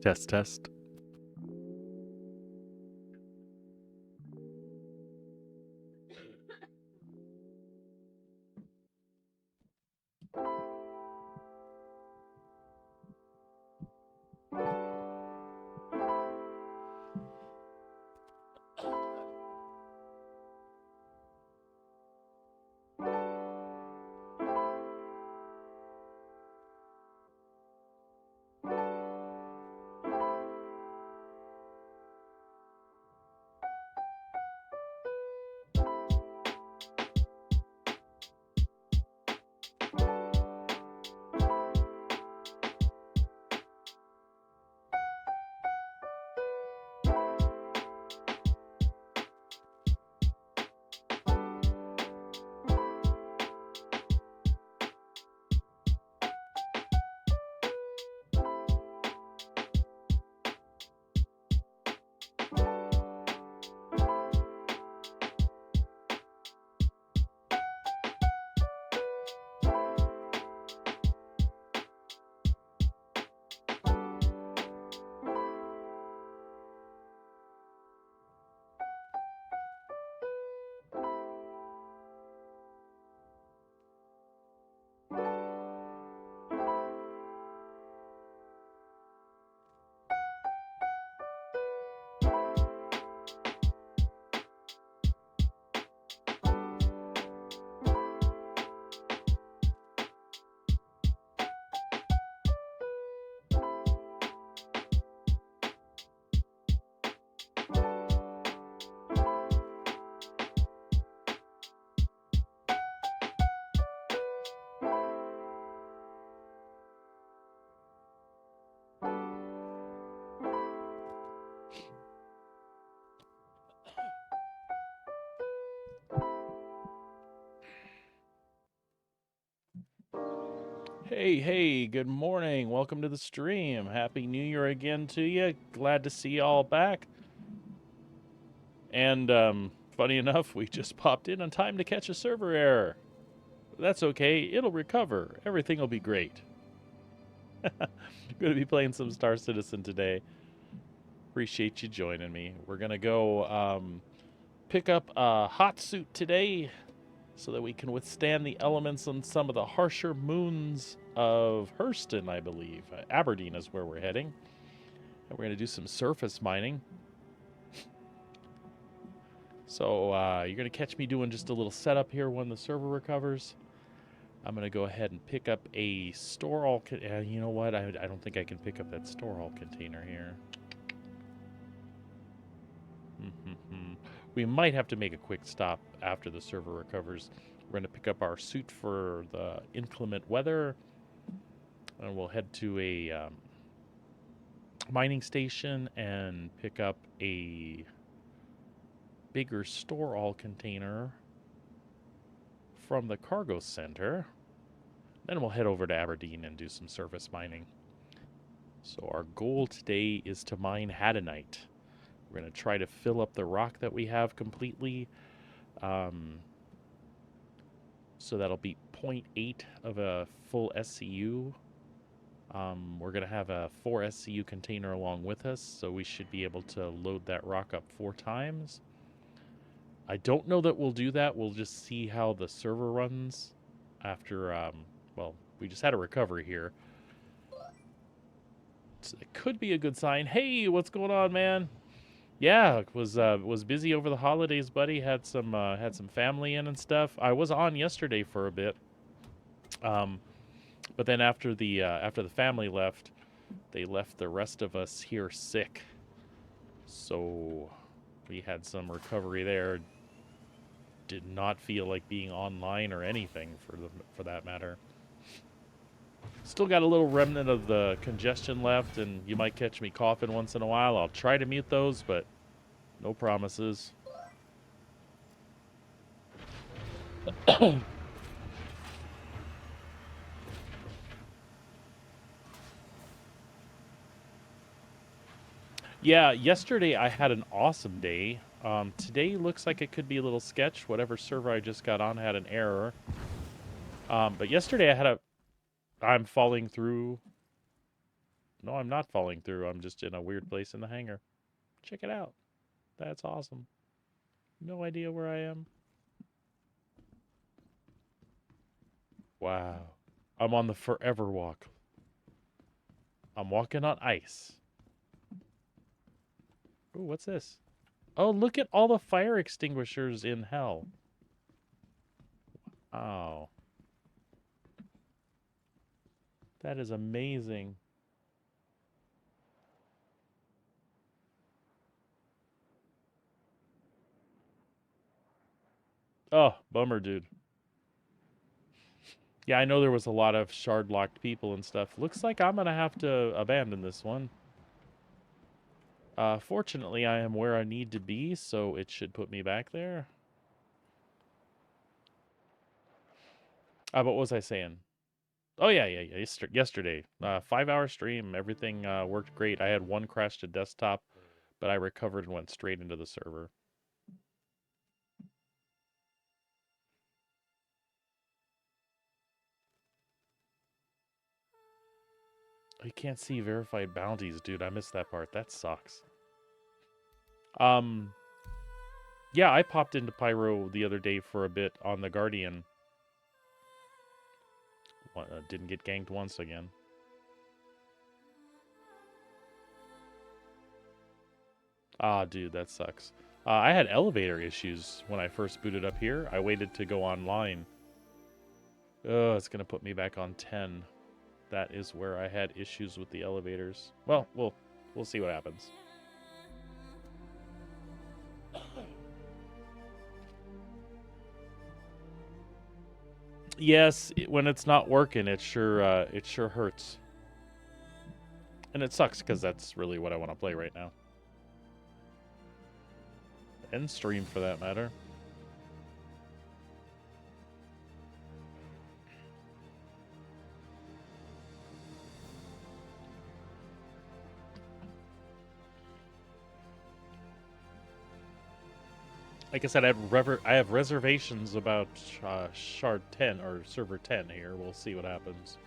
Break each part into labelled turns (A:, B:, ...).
A: Test, test. Hey, good morning. Welcome to the stream. Happy New Year again to you. Glad to see you all back. And funny enough, we just popped in on time to catch a server error. That's okay. It'll recover. Everything will be great. Going to be playing some Star Citizen today. Appreciate you joining me. We're going to go pick up a hot suit today so that we can withstand the elements on some of the harsher moons of Hurston, I believe. Aberdeen is where we're heading. And we're going to do some surface mining. So you're going to catch me doing just a little setup here when the server recovers. I'm going to go ahead and pick up a store all... you know what? I don't think I can pick up that store all container here. We might have to make a quick stop after the server recovers. We're going to pick up our suit for the inclement weather. And we'll head to a mining station and pick up a bigger store all container from the cargo center. Then we'll head over to Aberdeen and do some surface mining. So our goal today is to mine Hadanite. We're going to try to fill up the rock that we have completely. So that'll be 0.8 of a full SCU. We're going to have a 4 SCU container along with us, so we should be able to load that rock up 4 times. I don't know that we'll do that. We'll just see how the server runs after, well, we just had a recovery here. So it could be a good sign. Hey, what's going on, man? Yeah, was busy over the holidays, buddy. Had some family in and stuff. I was on yesterday for a bit, but then after the family left, they left the rest of us here sick. So we had some recovery there. Did not feel like being online or anything for that matter. Still got a little remnant of the congestion left, and you might catch me coughing once in a while. I'll try to mute those, but no promises. Yeah, yesterday I had an awesome day. Today looks like it could be a little sketch. Whatever server I just got on had an error. But yesterday I'm falling through No, I'm not falling through. I'm just in a weird place in the hangar. Check it out. That's awesome. No idea where I am. Wow. I'm on the forever walk. I'm walking on ice. Ooh, what's this? Oh, look at all the fire extinguishers in hell. Oh. That is amazing. Oh, bummer, dude. Yeah, I know there was a lot of shard-locked people and stuff. Looks like I'm gonna have to abandon this one. Fortunately, I am where I need to be, so it should put me back there. But what was I saying? Oh, yeah. Yesterday. 5-hour stream. Everything worked great. I had one crash to desktop, but I recovered and went straight into the server. You can't see verified bounties, dude. I missed that part. That sucks. Um, yeah, I popped into Pyro the other day for a bit on the Guardian. Didn't get ganked once again. Ah, dude, that sucks. I had elevator issues when I first booted up here. I waited to go online. Oh, it's gonna put me back on 10. That is where I had issues with the elevators. Well, we'll see what happens. Yes, when it's not working, it sure hurts. And it sucks because that's really what I want to play right now. And stream for that matter. Like I said, I have reservations about Shard 10 or Server 10 here. We'll see what happens.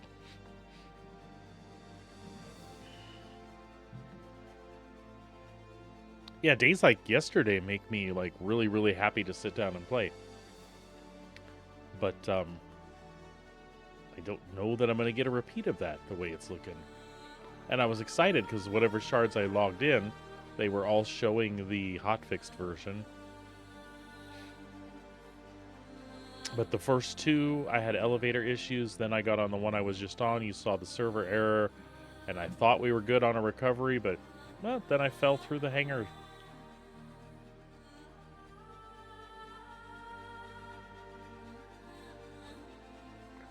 A: Yeah, days like yesterday make me like really happy to sit down and play. But I don't know that I'm going to get a repeat of that the way it's looking. And I was excited because whatever shards I logged in, they were all showing the hotfixed version. But the first two, I had elevator issues. Then I got on the one I was just on. You saw the server error. And I thought we were good on a recovery, but well, then I fell through the hangar.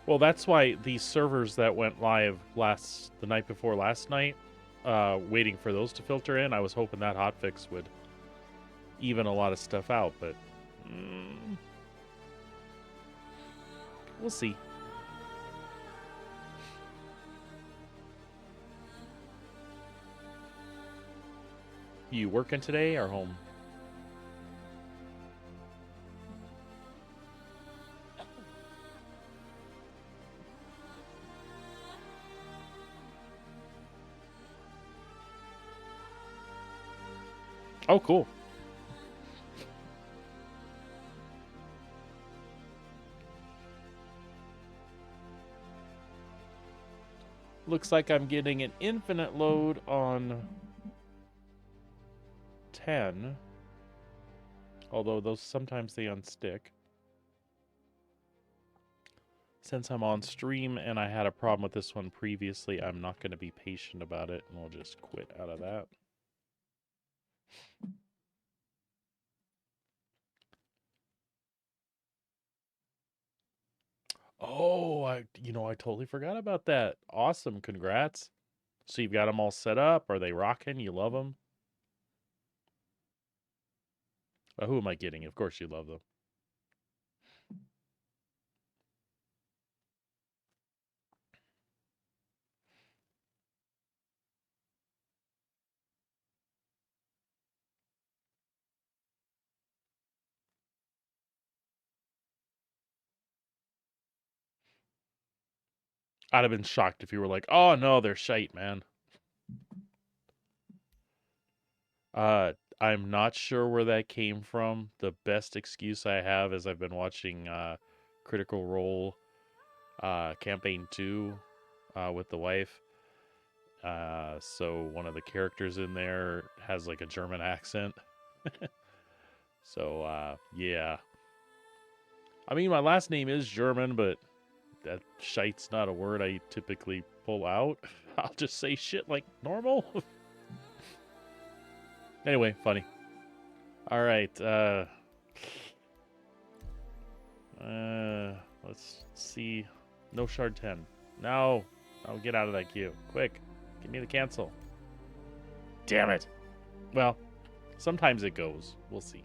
A: Well, that's why these servers that went live the night before last night, waiting for those to filter in, I was hoping that hotfix would even a lot of stuff out, but we'll see. You working today or home? Oh, cool. Looks like I'm getting an infinite load on 10. Although those sometimes they unstick. Since I'm on stream and I had a problem with this one previously, I'm not going to be patient about it, and we'll just quit out of that. Oh, I totally forgot about that. Awesome, congrats. So you've got them all set up. Are they rocking? You love them? Who am I kidding? Of course you love them. I'd have been shocked if you were like, "Oh no, they're shite, man." Uh, I'm not sure where that came from. The best excuse I have is I've been watching Critical Role Campaign 2 with the wife. So one of the characters in there has like a German accent. So yeah. I mean, my last name is German, but that shite's not a word I typically pull out. I'll just say shit like normal. Anyway, funny. All right. Let's see. No shard 10. No. Oh, get out of that queue. Quick. Give me the cancel. Damn it. Well, sometimes it goes. We'll see.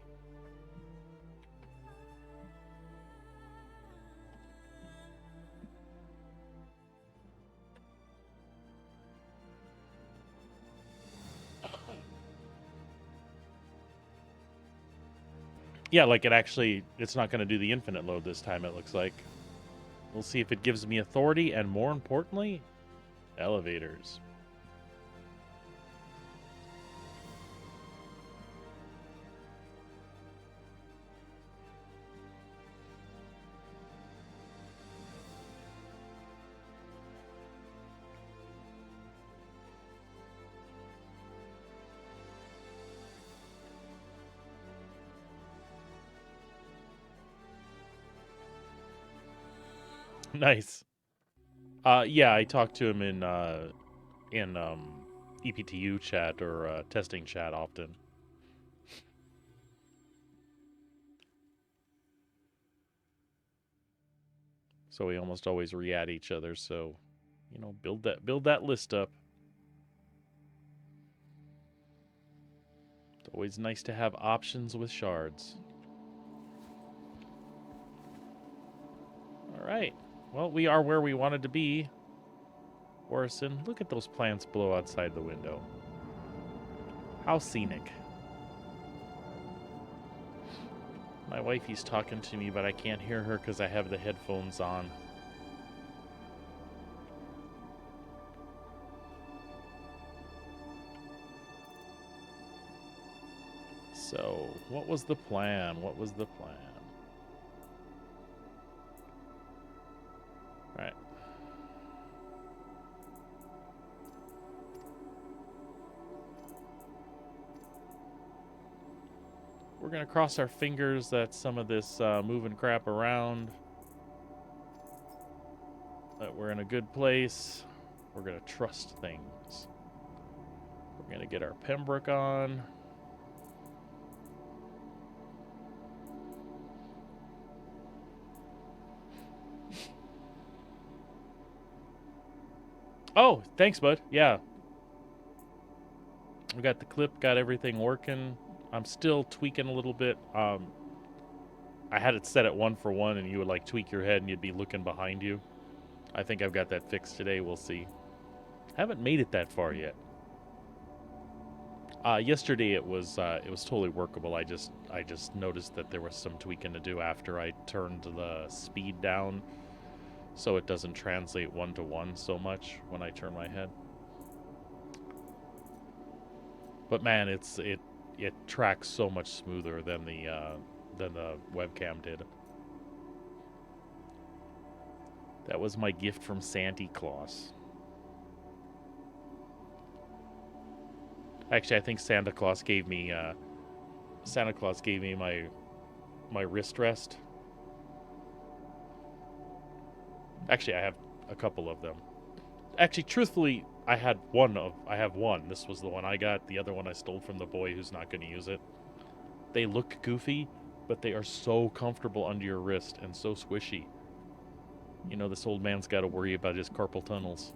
A: Yeah, like it's not going to do the infinite load this time, it looks like. We'll see if it gives me authority and, more importantly, elevators. Nice. Yeah, I talked to him in EPTU chat or testing chat often. So we almost always re-add each other. So, build that list up. It's always nice to have options with shards. All right. Well, we are where we wanted to be. Orison, look at those plants blow outside the window. How scenic. My wifey's talking to me, but I can't hear her because I have the headphones on. So, what was the plan? What was the plan? All right. We're going to cross our fingers that some of this moving crap around, that we're in a good place. We're going to trust things. We're going to get our Pembroke on. Oh, thanks, bud. Yeah. We got the clip, got everything working. I'm still tweaking a little bit. I had it set at 1-for-1, and you would like tweak your head and you'd be looking behind you. I think I've got that fixed today. We'll see. Haven't made it that far yet. Yesterday it was totally workable. I just noticed that there was some tweaking to do after I turned the speed down, so it doesn't translate 1-to-1 so much when I turn my head. But man, it tracks so much smoother than the webcam did. That was my gift from Santa Claus. Actually, I think Santa Claus gave me my wrist rest. Actually, I have a couple of them. Actually, truthfully, I have one. This was the one I got. The other one I stole from the boy who's not going to use it. They look goofy, but they are so comfortable under your wrist and so squishy. You know, this old man's got to worry about his carpal tunnels.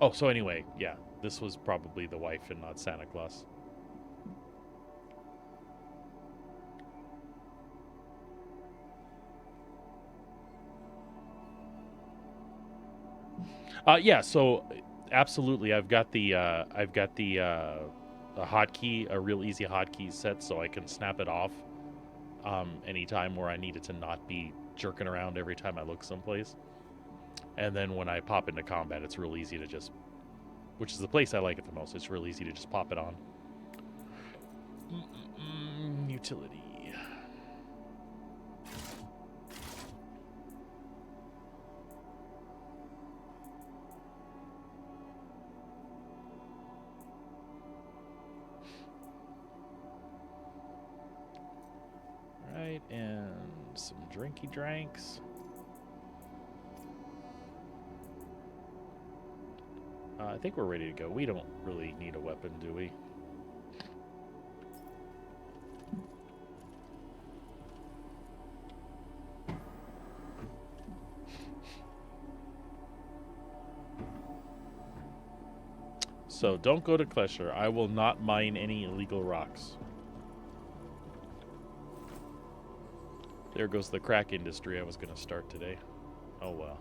A: Oh, so anyway, yeah, this was probably the wife and not Santa Claus. Yeah, so absolutely, I've got the hotkey, a real easy hotkey set, so I can snap it off anytime where I need it to not be jerking around every time I look someplace. And then when I pop into combat, it's real easy to just which is the place I like it the most. It's real easy to just pop it on. Utility. Right, and some drinky drinks. I think we're ready to go. We don't really need a weapon, do we? So don't go to Klesher. I will not mine any illegal rocks. There goes the crack industry I was going to start today. Oh well.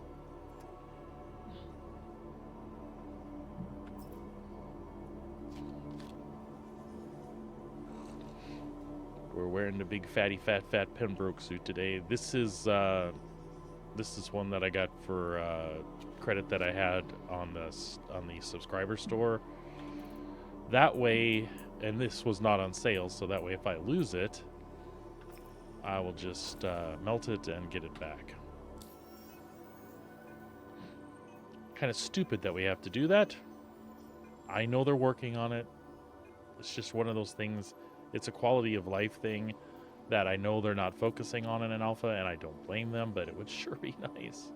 A: We're wearing the big fatty fat Pembroke suit today. This is one that I got for credit that I had on the subscriber store. That way, and this was not on sale, so that way if I lose it, I will just melt it and get it back. Kind of stupid that we have to do that. I know they're working on it. It's just one of those things. It's a quality of life thing that I know they're not focusing on in an alpha, and I don't blame them, but it would sure be nice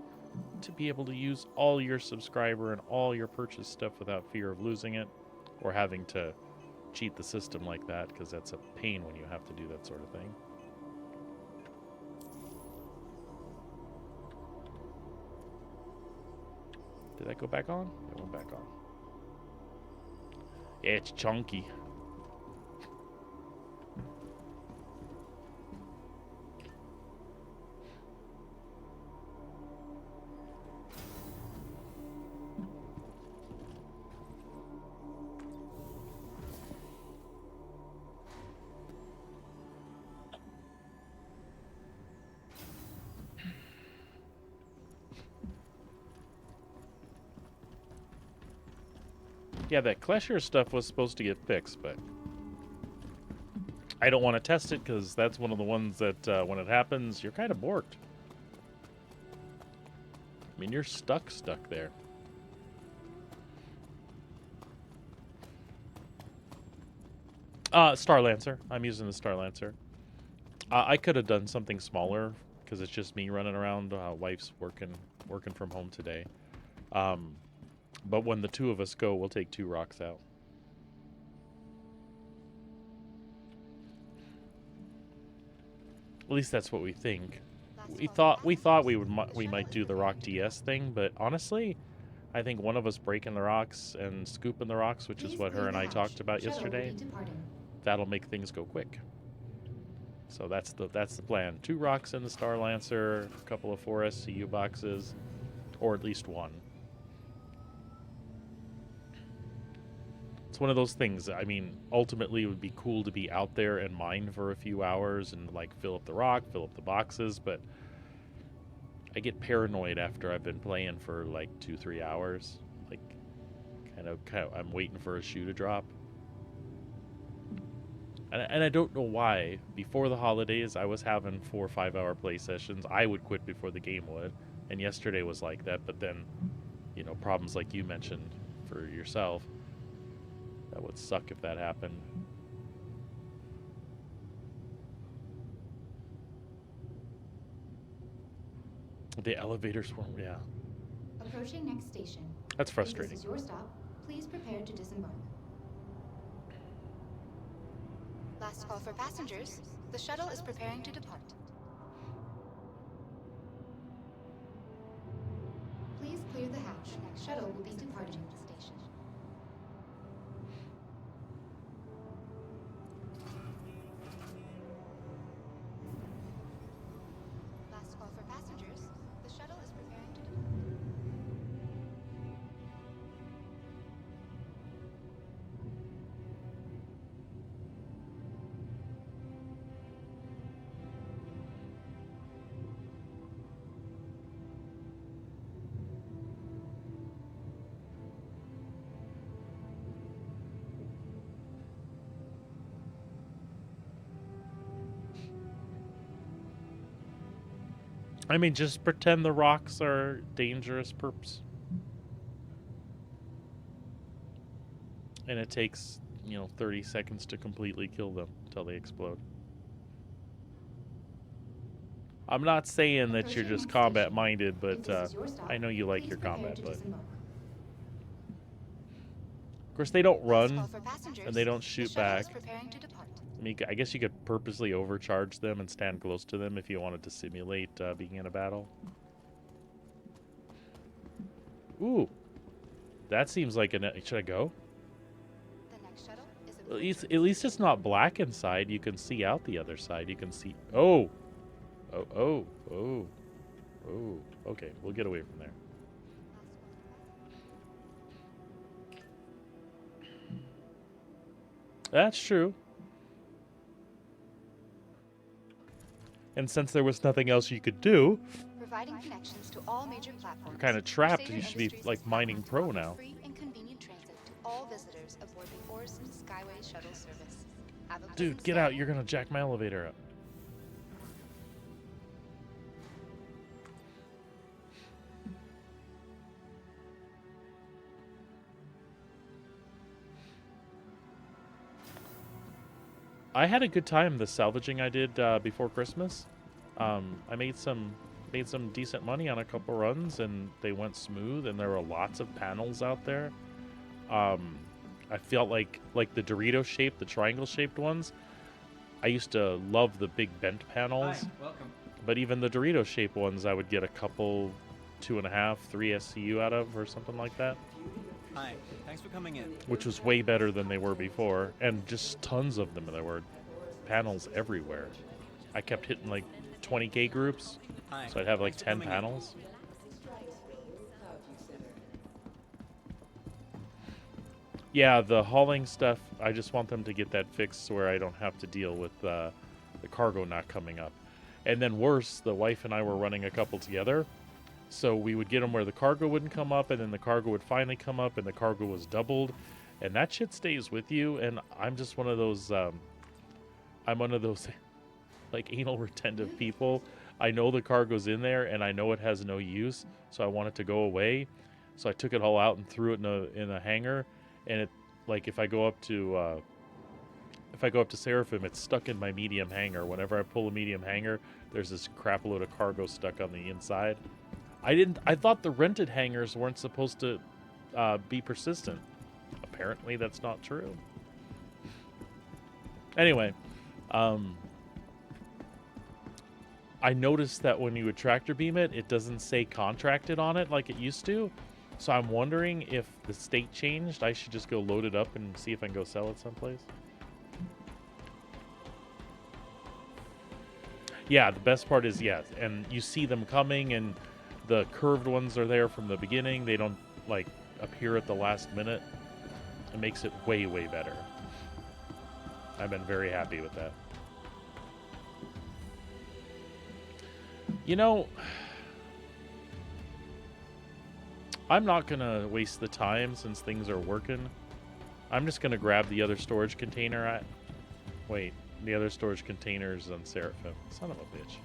A: to be able to use all your subscriber and all your purchase stuff without fear of losing it or having to cheat the system like that, because that's a pain when you have to do that sort of thing. Did that go back on? It went back on. Yeah, it's chunky. Yeah, that Klesher stuff was supposed to get fixed, but I don't want to test it because that's one of the ones that when it happens, you're kind of borked. I mean, you're stuck there. Star Lancer. I'm using the Star Lancer. I could have done something smaller because it's just me running around. Wife's working from home today. But when the two of us go, we'll take 2 rocks out. At least that's what we think. We thought we might do the rock DS thing, but honestly, I think one of us breaking the rocks and scooping the rocks, which is what her and I talked about yesterday, that'll make things go quick. So that's the plan. 2 rocks in the Star Lancer, a couple of 4 SCU boxes, or at least 1. It's one of those things. I mean, ultimately, it would be cool to be out there and mine for a few hours and like fill up the rock, fill up the boxes, but I get paranoid after I've been playing for like 2-3 hours. Like, kind of, I'm waiting for a shoe to drop. And I don't know why. Before the holidays, I was having 4 or 5 hour play sessions. I would quit before the game would. And yesterday was like that. But then, you know, problems like you mentioned for yourself. That would suck if that happened. The elevators weren't, yeah.
B: Approaching next station.
A: That's frustrating.
B: If this is your stop, please prepare to disembark. Last call for passengers. The shuttle is preparing to depart. Please clear the hatch. The next shuttle will be departing the station. Last call for passengers. The shuttle is preparing to depart.
A: I mean, just pretend the rocks are dangerous perps. And it takes, 30 seconds to completely kill them until they explode. I'm not saying that you're just combat minded, but I know you like your combat, but of course they don't run and they don't shoot back. I mean, I guess you could purposely overcharge them and stand close to them if you wanted to simulate being in a battle. Ooh, that seems like should I go?
B: The next shuttle is
A: At least it's not black inside. You can see out the other side. You can see. Oh. Oh. Okay, we'll get away from there. That's true. And since there was nothing else you could do,
B: providing connections to all major platforms.
A: We're kind of trapped. You should be like mining pro now.
B: Free and convenient transit to all visitors aboard the Orson Skyway shuttle service.
A: Dude, get out. You're going to jack my elevator up. I had a good time the salvaging I did before Christmas. I made some decent money on a couple runs, and they went smooth. And there were lots of panels out there. I felt like the Dorito shaped, the triangle shaped ones. I used to love the big bent panels.
C: Hi, welcome.
A: But even the Dorito shaped ones, I would get a couple 2.5, 3 SCU out of, or something like that.
C: Hi, thanks for coming in.
A: Which was way better than they were before, and just tons of them. There were panels everywhere. I kept hitting like 20K groups,
C: Hi,
A: so I'd have like
C: thanks for
A: 10
C: coming in.
A: panels. Yeah, the hauling stuff, I just want them to get that fixed where I don't have to deal with the cargo not coming up. And then worse, the wife and I were running a couple together, so we would get them where the cargo wouldn't come up, and then the cargo would finally come up, and the cargo was doubled, and that shit stays with you. And I'm just one of those, like anal retentive people. I know the cargo's in there, and I know it has no use, so I want it to go away. So I took it all out and threw it in a hangar, and it, like, if I go up to Seraphim, it's stuck in my medium hangar. Whenever I pull a medium hangar, there's this crap load of cargo stuck on the inside. I thought the rented hangars weren't supposed to be persistent. Apparently that's not true. Anyway, I noticed that when you would tractor beam it, it doesn't say contracted on it like it used to. So I'm wondering if the state changed. I should just go load it up and see if I can go sell it someplace. Yeah, the best part is, yeah, and you see them coming, and the curved ones are there from the beginning. They don't, like, appear at the last minute. It makes it way, way better. I've been very happy with that. You know, I'm not going to waste the time since things are working. I'm just going to grab the other storage container. Wait, the other storage containers on Seraphim. Son of a bitch.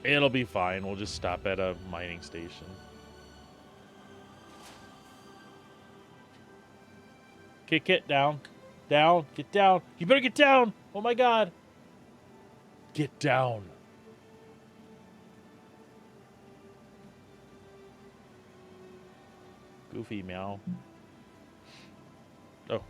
A: It'll be fine. We'll just stop at a mining station. Okay, get down. Down. Get down. You better get down. Oh my god. Get down. Goofy meow. Oh.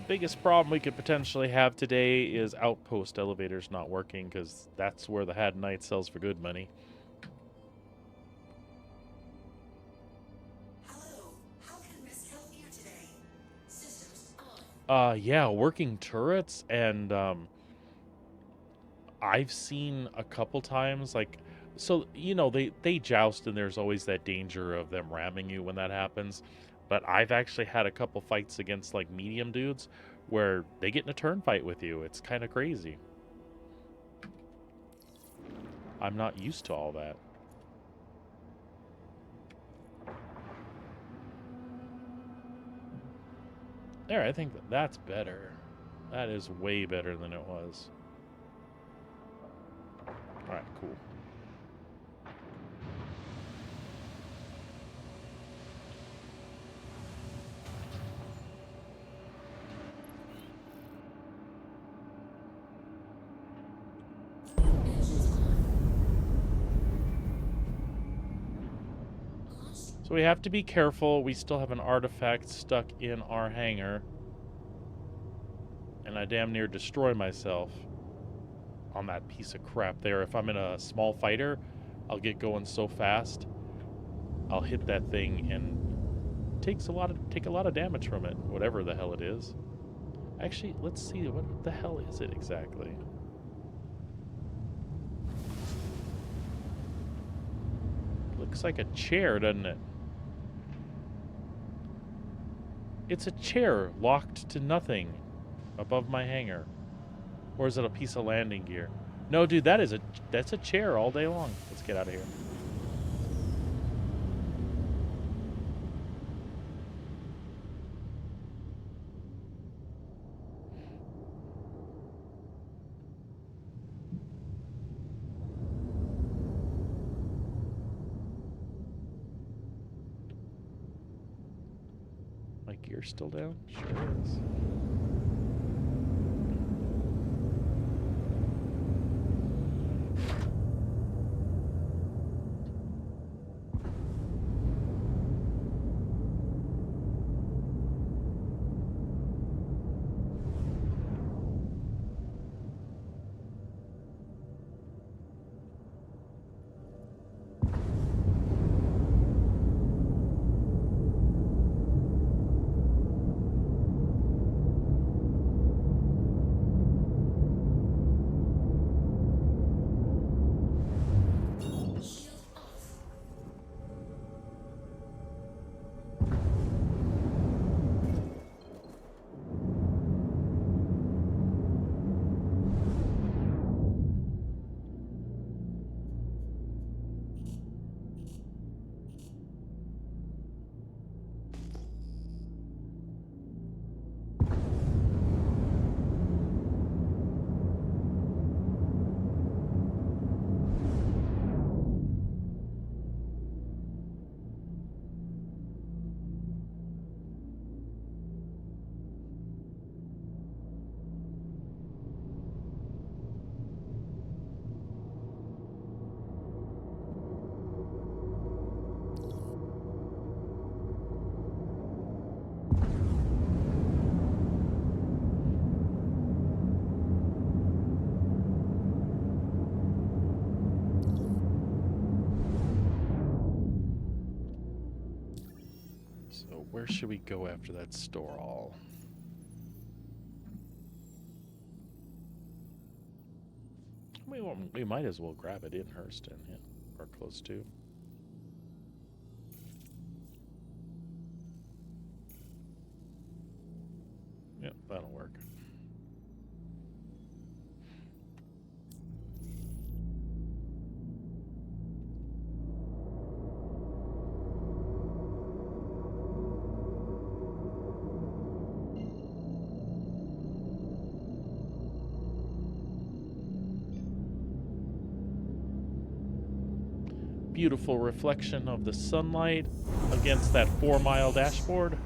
A: Biggest problem we could potentially have today is outpost elevators not working, because that's where the Had Knight sells for good money.
D: Hello, how can Miss help you today? Systems on.
A: Yeah, working turrets, and I've seen a couple times, like, so they joust, and there's always that danger of them ramming you when that happens. But I've actually had a couple fights against like medium dudes where they get in a turn fight with you. It's kind of crazy. I'm not used to all that. There, I think that's better. That is way better than it was. All right, cool. So we have to be careful. We still have an artifact stuck in our hangar. And I damn near destroy myself on that piece of crap there. If I'm in a small fighter, I'll get going so fast. I'll hit that thing and take a lot of damage from it, whatever the hell it is. Actually, let's see, what the hell is it exactly? Looks like a chair, doesn't it? It's a chair locked to nothing above my hangar. Or is it a piece of landing gear? No, dude, that's a chair all day long. Let's get out of here. My gear's still down? Sure is. So where should we go after that store all? We might as well grab it in Hurston, yeah, or close to. Yep, that'll work. Beautiful reflection of the sunlight against that 4-mile dashboard.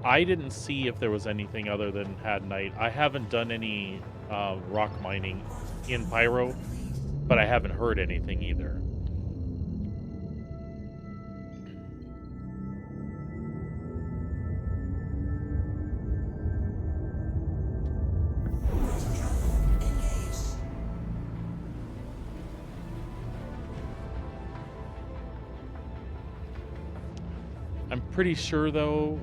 A: I didn't see if there was anything other than Hadnite. I haven't done any rock mining in Pyro, but I haven't heard anything either. pretty sure though,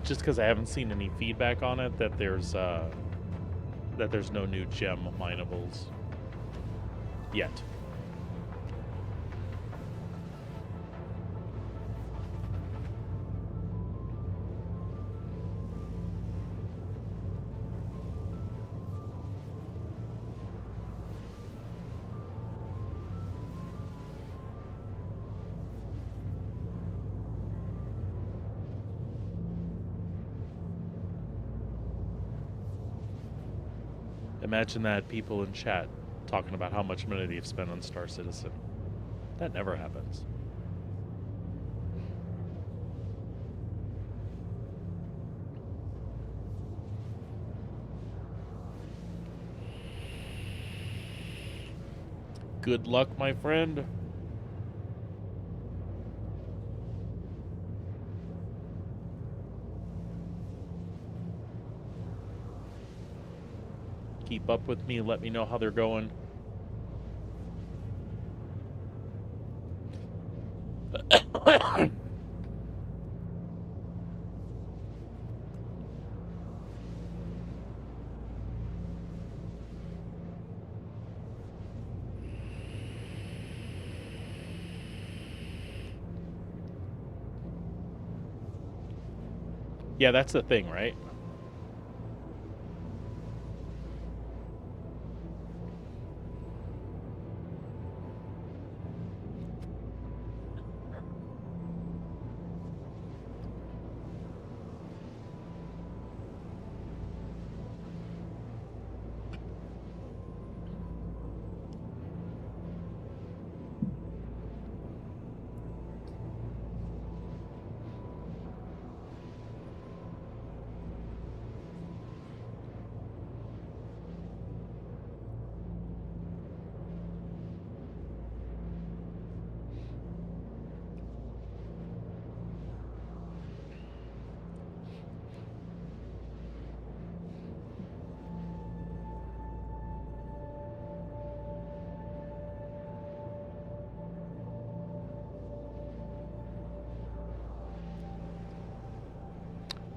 A: just because I haven't seen any feedback on it, that there's no new gem minables yet. Imagine that people in chat talking about how much money they've spent on Star Citizen. That never happens. Good luck, my friend. Keep up with me, let me know how they're going. Yeah, that's the thing, right?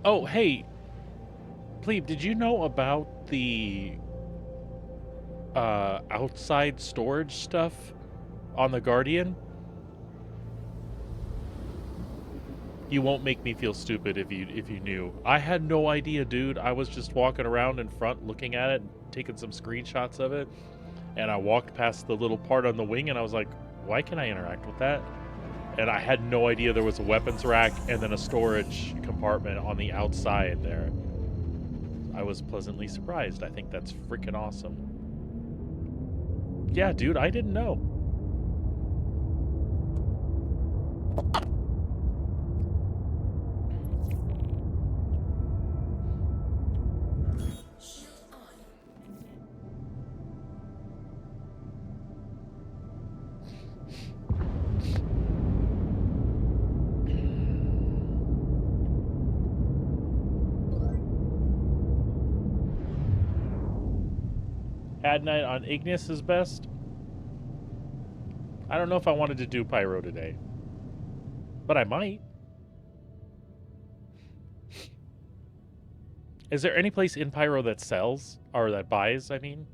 A: Oh, hey, Plebe, did you know about the outside storage stuff on the Guardian? You won't make me feel stupid if you knew. I had no idea, dude. I was just walking around in front looking at it and taking some screenshots of it, and I walked past the little part on the wing and I was like, why can I interact with that? And I had no idea there was a weapons rack and then a storage compartment on the outside there. I was pleasantly surprised. I think that's freaking awesome. Yeah, dude, I didn't know. Night on Ignis is best. I don't know if I wanted to do Pyro today, but I might. Is there any place in Pyro that sells, or that buys, I mean,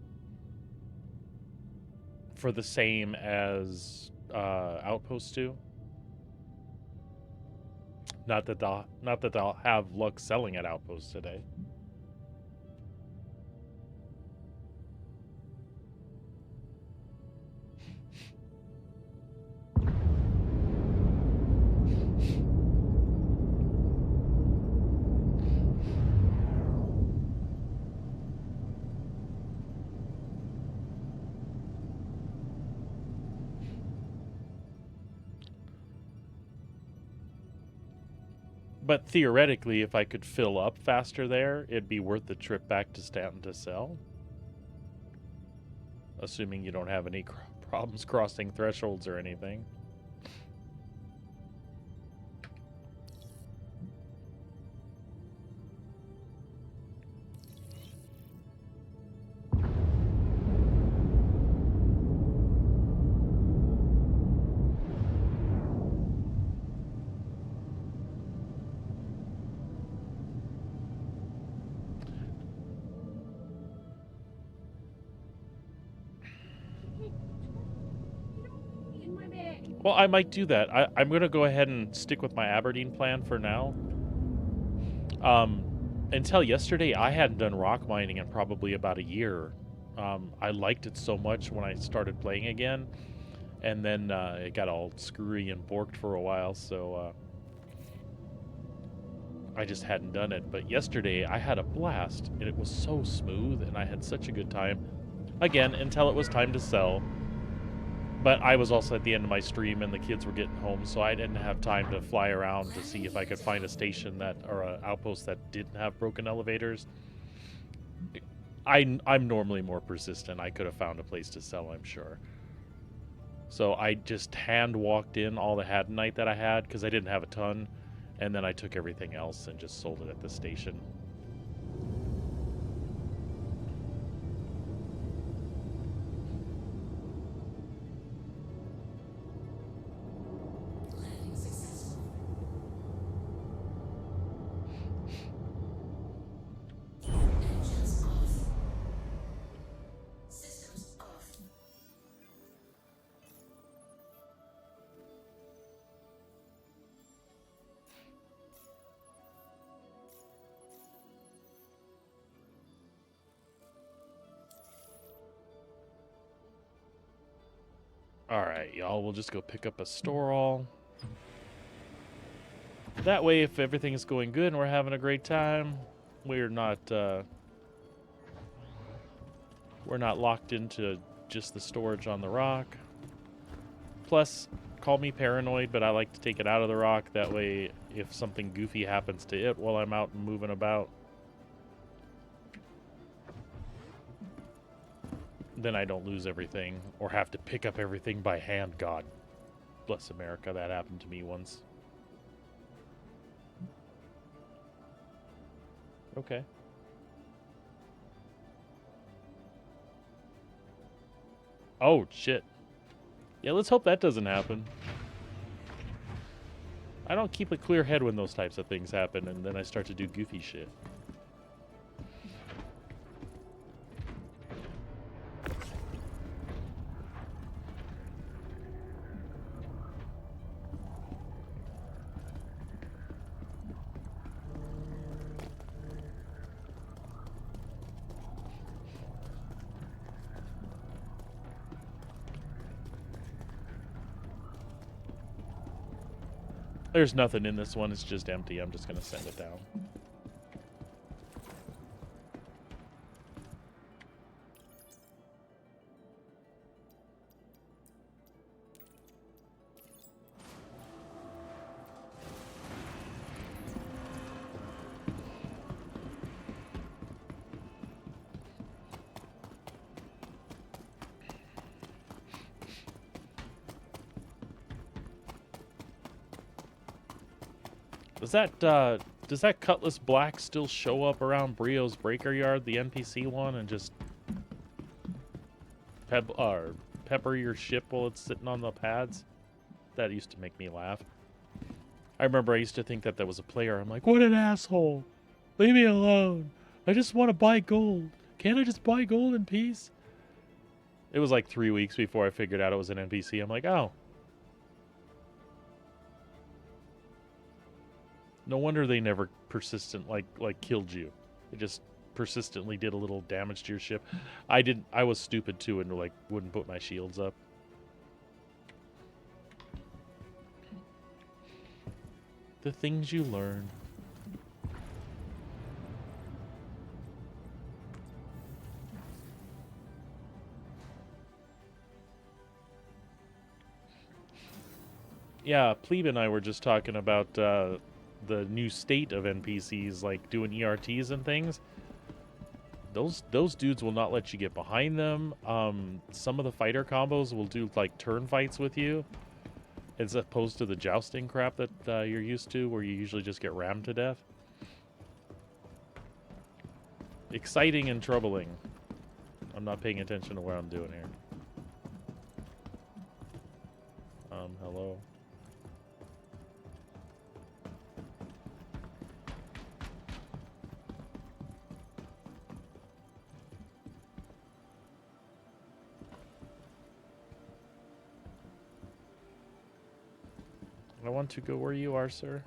A: for the same as Outpost 2? Not that they'll have luck selling at Outpost today. But theoretically, if I could fill up faster there, it'd be worth the trip back to Stanton to sell. Assuming you don't have any problems crossing thresholds or anything. Well, I might do that. I'm going to go ahead and stick with my Aberdeen plan for now. Until yesterday, I hadn't done rock mining in probably about a year. I liked it so much when I started playing again, and then it got all screwy and borked for a while, so I just hadn't done it. But yesterday, I had a blast, and it was so smooth, and I had such a good time. Again, until it was time to sell. But I was also at the end of my stream, and the kids were getting home, so I didn't have time to fly around to see if I could find a station that or an outpost that didn't have broken elevators. I'm normally more persistent. I could have found a place to sell, I'm sure. So I just hand walked in all the Haddonite that I had because I didn't have a ton, and then I took everything else and just sold it at the station. Alright, y'all, we'll just go pick up a store all. That way, if everything is going good and we're having a great time, we're not locked into just the storage on the rock. Plus, call me paranoid, but I like to take it out of the rock. That way, if something goofy happens to it while I'm out and moving about, then I don't lose everything or have to pick up everything by hand. God bless America, that happened to me once. Okay. Oh, shit. Yeah, let's hope that doesn't happen. I don't keep a clear head when those types of things happen, and then I start to do goofy shit. There's nothing in this one. It's just empty. I'm just going to send it down. Does that Cutlass Black still show up around Brio's Breaker Yard, the NPC one, and just pepper your ship while it's sitting on the pads? That used to make me laugh. I remember I used to think that that was a player. I'm like, what an asshole. Leave me alone. I just want to buy gold. Can't I just buy gold in peace? It was like 3 weeks before I figured out it was an NPC. I'm like, oh. No wonder they never like killed you. They just persistently did a little damage to your ship. I was stupid too and like wouldn't put my shields up. The things you learn. Yeah, Plebe and I were just talking about the new state of NPCs, like doing ERTs and things. Those dudes will not let you get behind them. Some of the fighter combos will do like turn fights with you, as opposed to the jousting crap that you're used to, where you usually just get rammed to death. Exciting and troubling. I'm not paying attention to what I'm doing here. Hello. want to go where you are, sir.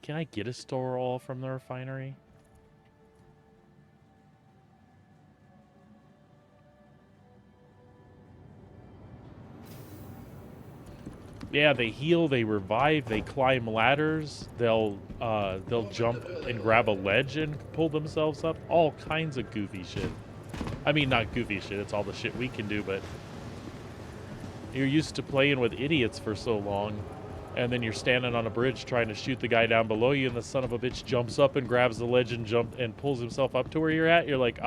A: Can I get a store all from the refinery? Yeah, they heal, they revive, they climb ladders, they'll jump and grab a ledge and pull themselves up. All kinds of goofy shit. I mean, not goofy shit, it's all the shit we can do, but you're used to playing with idiots for so long, and then you're standing on a bridge trying to shoot the guy down below you, and the son of a bitch jumps up and grabs the ledge and pulls himself up to where you're at. You're like,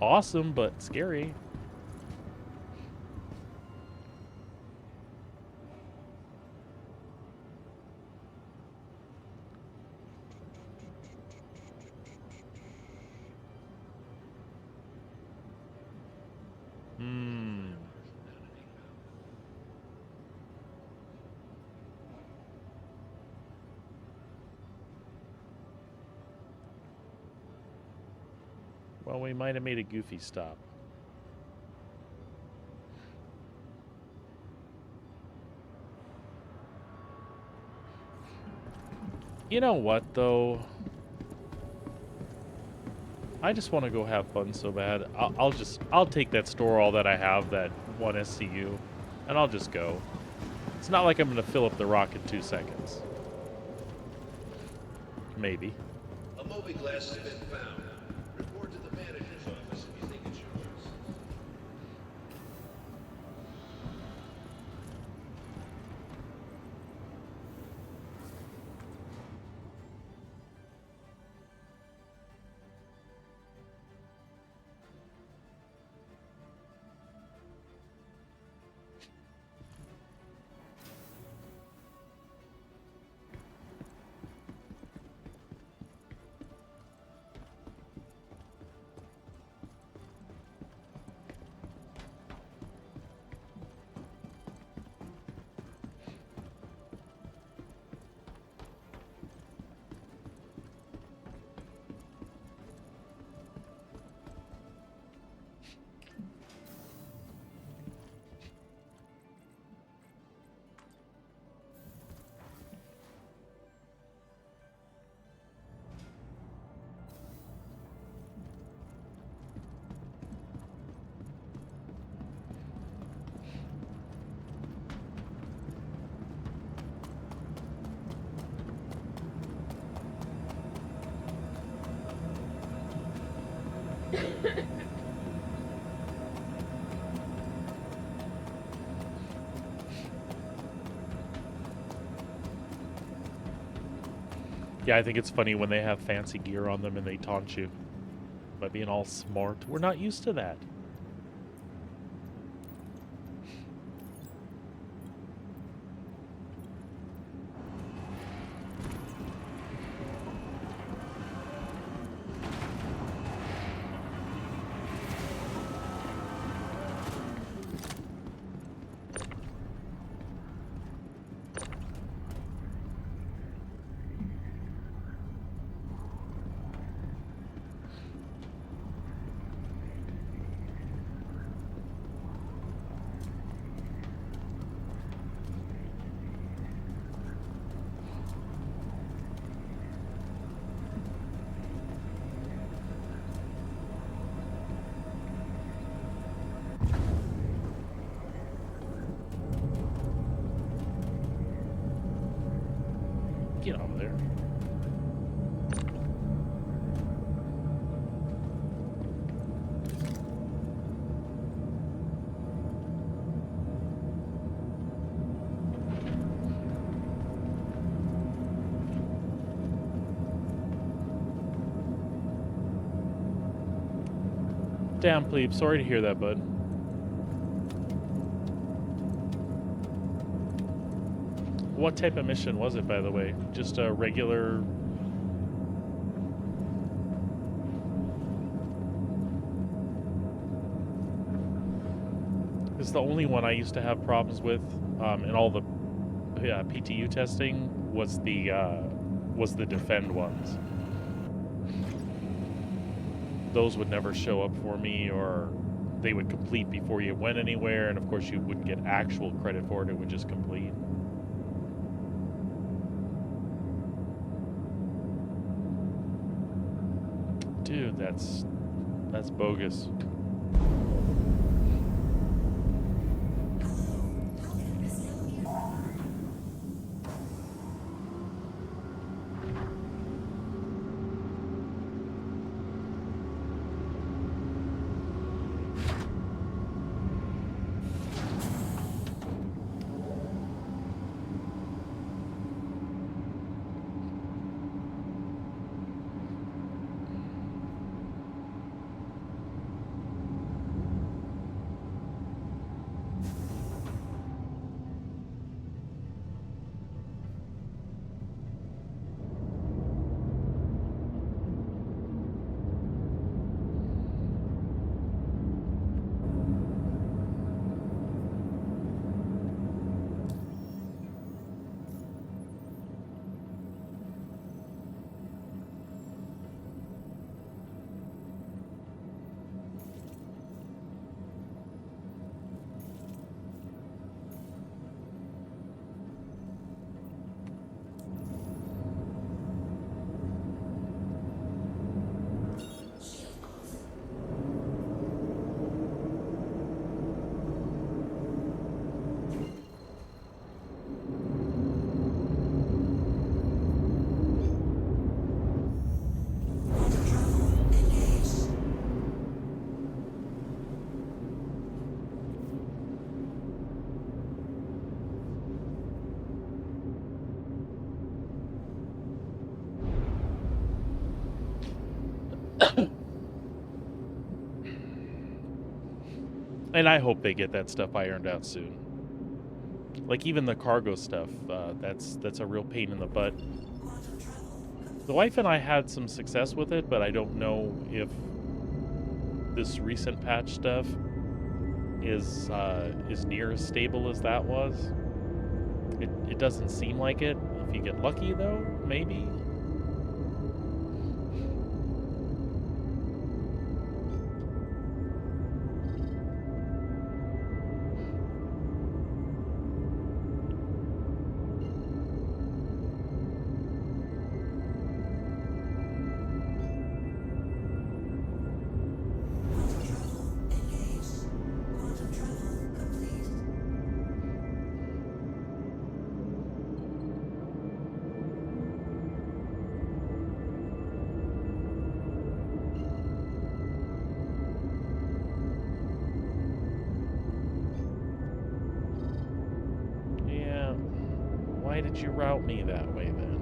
A: awesome, but scary. Well, we might have made a goofy stop. You know what, though? I just want to go have fun so bad. I'll take that store all that I have, that one SCU, and I'll just go. It's not like I'm going to fill up the ROC in 2 seconds. Maybe.
D: A movie glass has been found. Report to the manager's office if you think it's yours.
A: Yeah, I think it's funny when they have fancy gear on them and they taunt you by being all smart. We're not used to that. Get over there. Damn, plebe. Sorry to hear that, bud. What type of mission was it, by the way? Just a regular... was the only one I used to have problems with in all the PTU testing was the defend ones. Those would never show up for me, or they would complete before you went anywhere, and of course you wouldn't get actual credit for it, it would just complete. Dude, that's bogus. And I hope they get that stuff ironed out soon. Like even the cargo stuff, that's a real pain in the butt. The wife and I had some success with it, but I don't know if this recent patch stuff is near as stable as that was. It doesn't seem like it. If you get lucky though, maybe. Why did you route me that way then?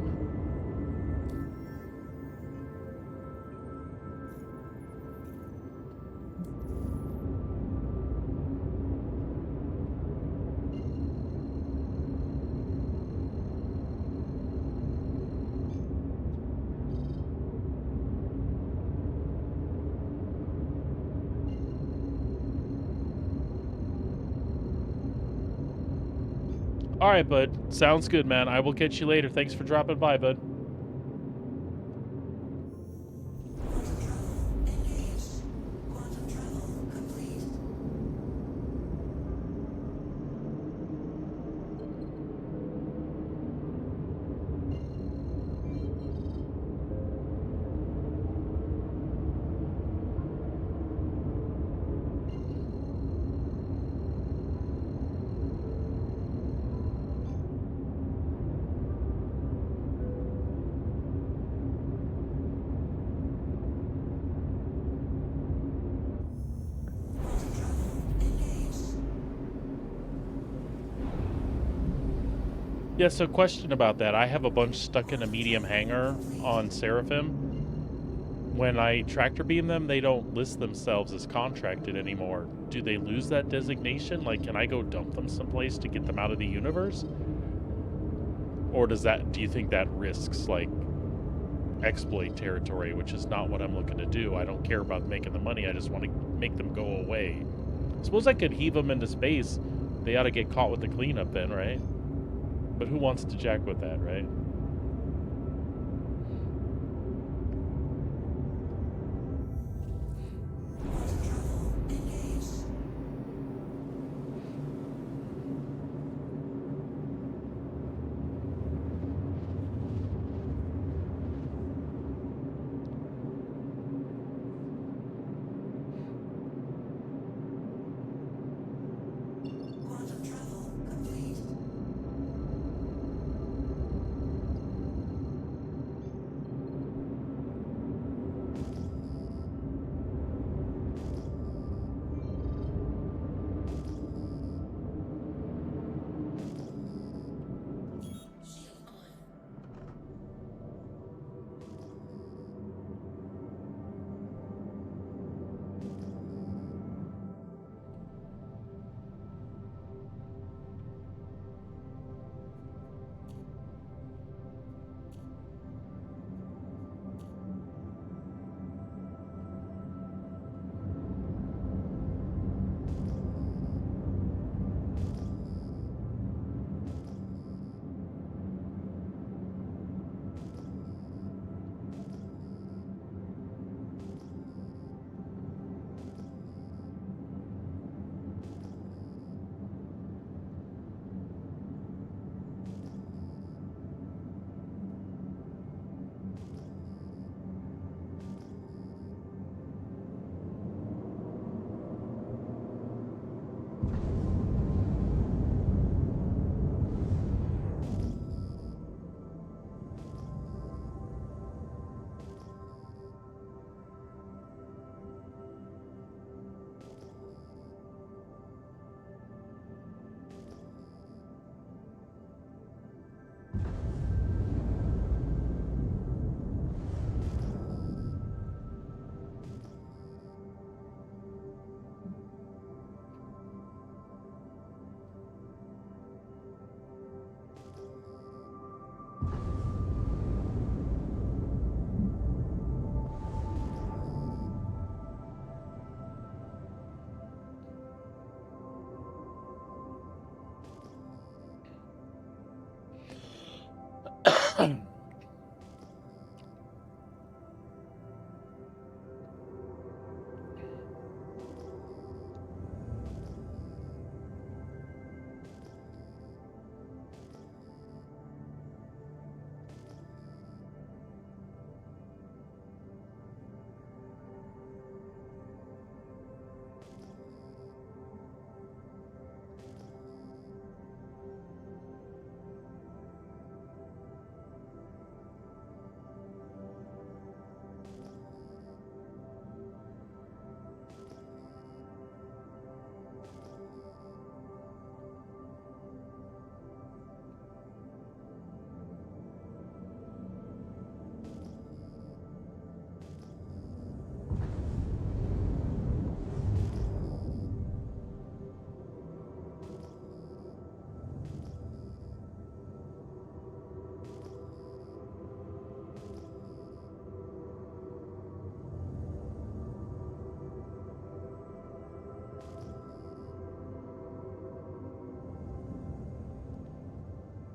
A: All right, bud. Sounds good, man. I will catch you later. Thanks for dropping by, bud. Yeah, so question about that. I have a bunch stuck in a medium hangar on Seraphim. When I tractor beam them, they don't list themselves as contracted anymore. Do they lose that designation? Like, can I go dump them someplace to get them out of the universe? Or do you think that risks, like, exploit territory, which is not what I'm looking to do. I don't care about making the money, I just want to make them go away. Suppose I could heave them into space. They ought to get caught with the cleanup then, right? But who wants to jack with that, right?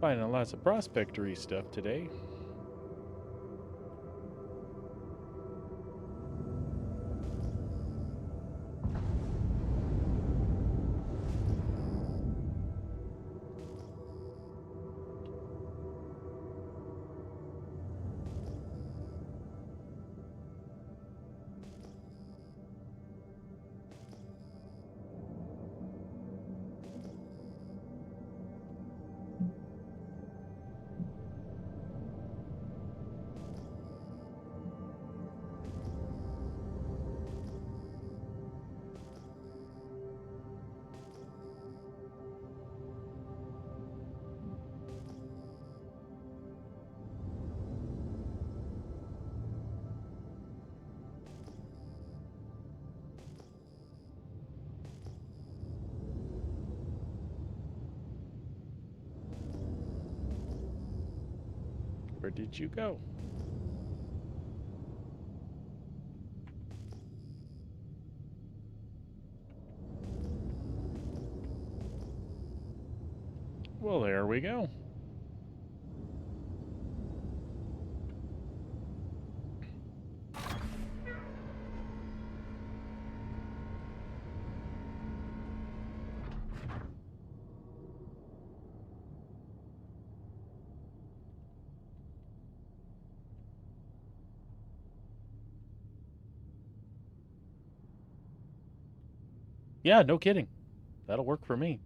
A: Finding lots of prospectory stuff today. Where did you go? we go. Yeah, no kidding. That'll work for me.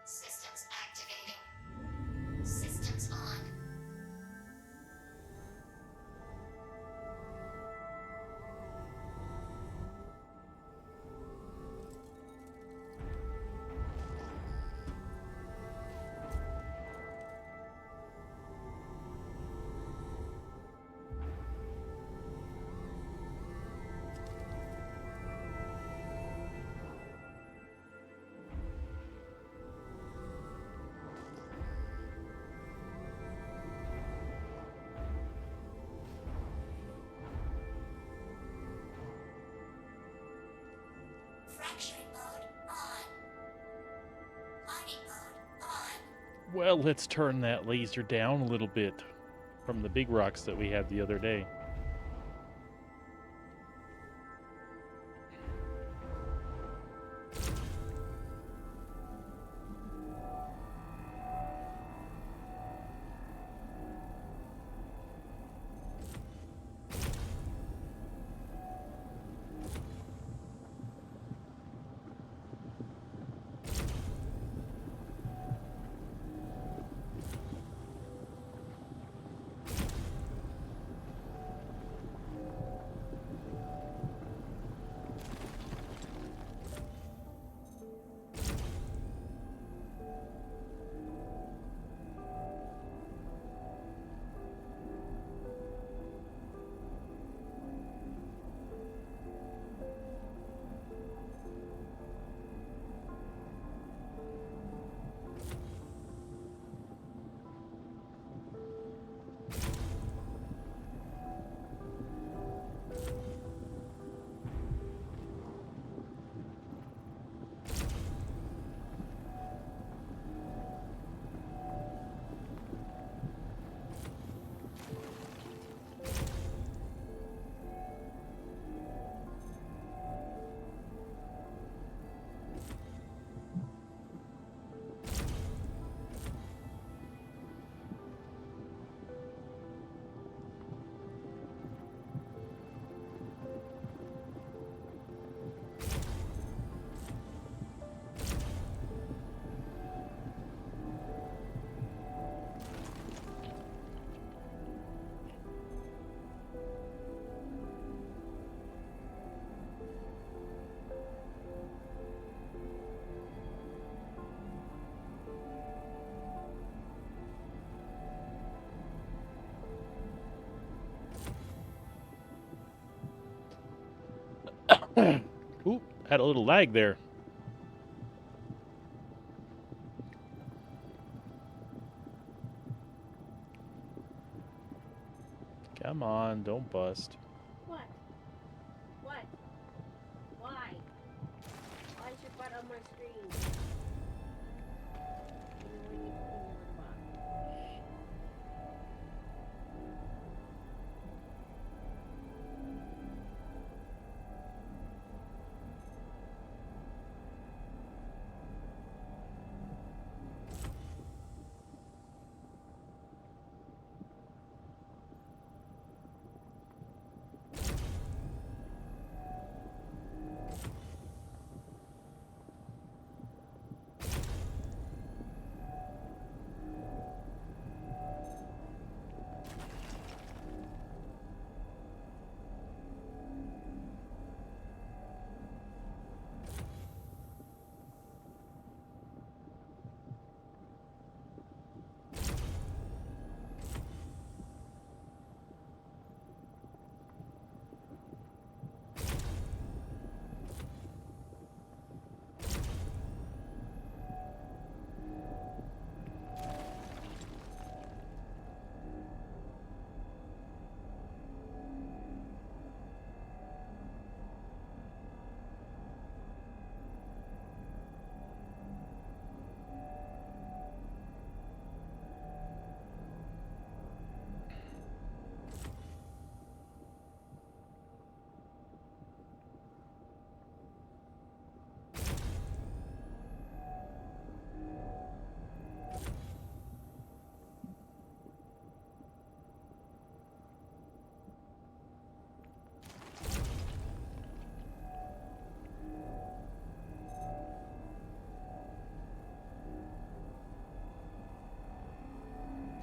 B: Systems activating. Systems on. Fracturing mode on. Mining mode on.
A: Well, let's turn that laser down a little bit from the big rocks that we had the other day. Ooh, had a little lag there. Come on, don't bust.
E: What? What? Why? Why is your butt on my screen?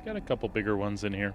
A: Got a couple bigger ones in here.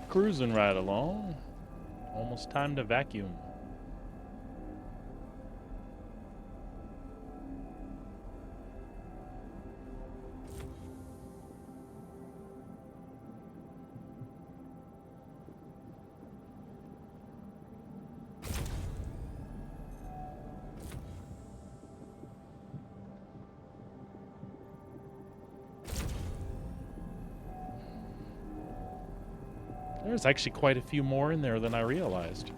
A: Cruising right along. Almost time to vacuum. There's actually quite a few more in there than I realized.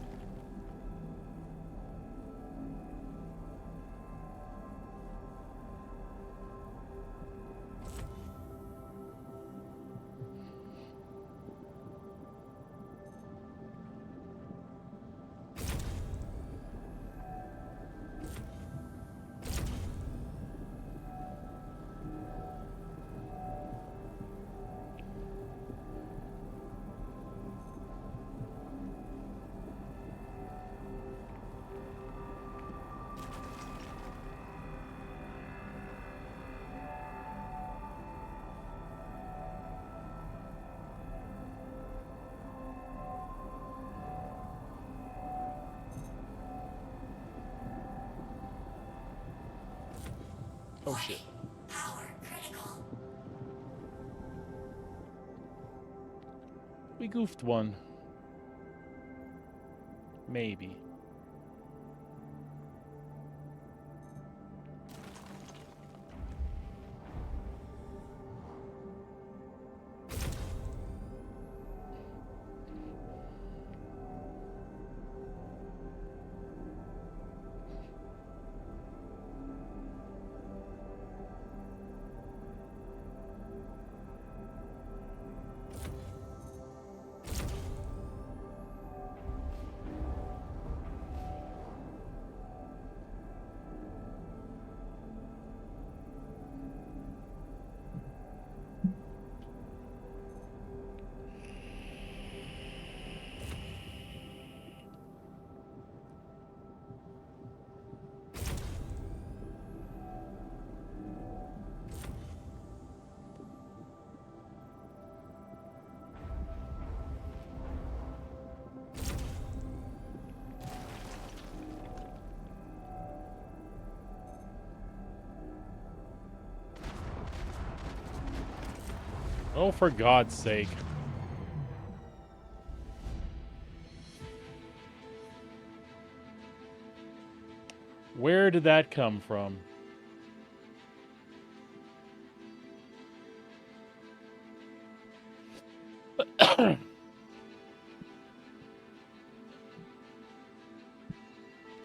A: Oh shit. We goofed one. Maybe. Oh, for God's sake. Where did that come from?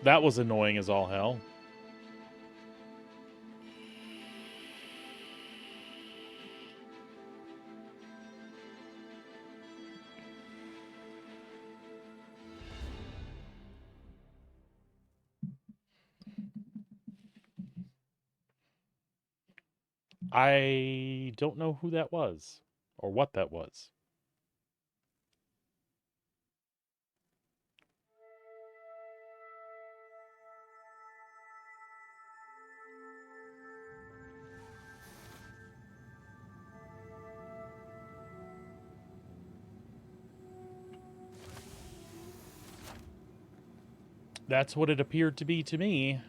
A: That was annoying as all hell. I don't know who that was or what that was. That's what it appeared to be to me.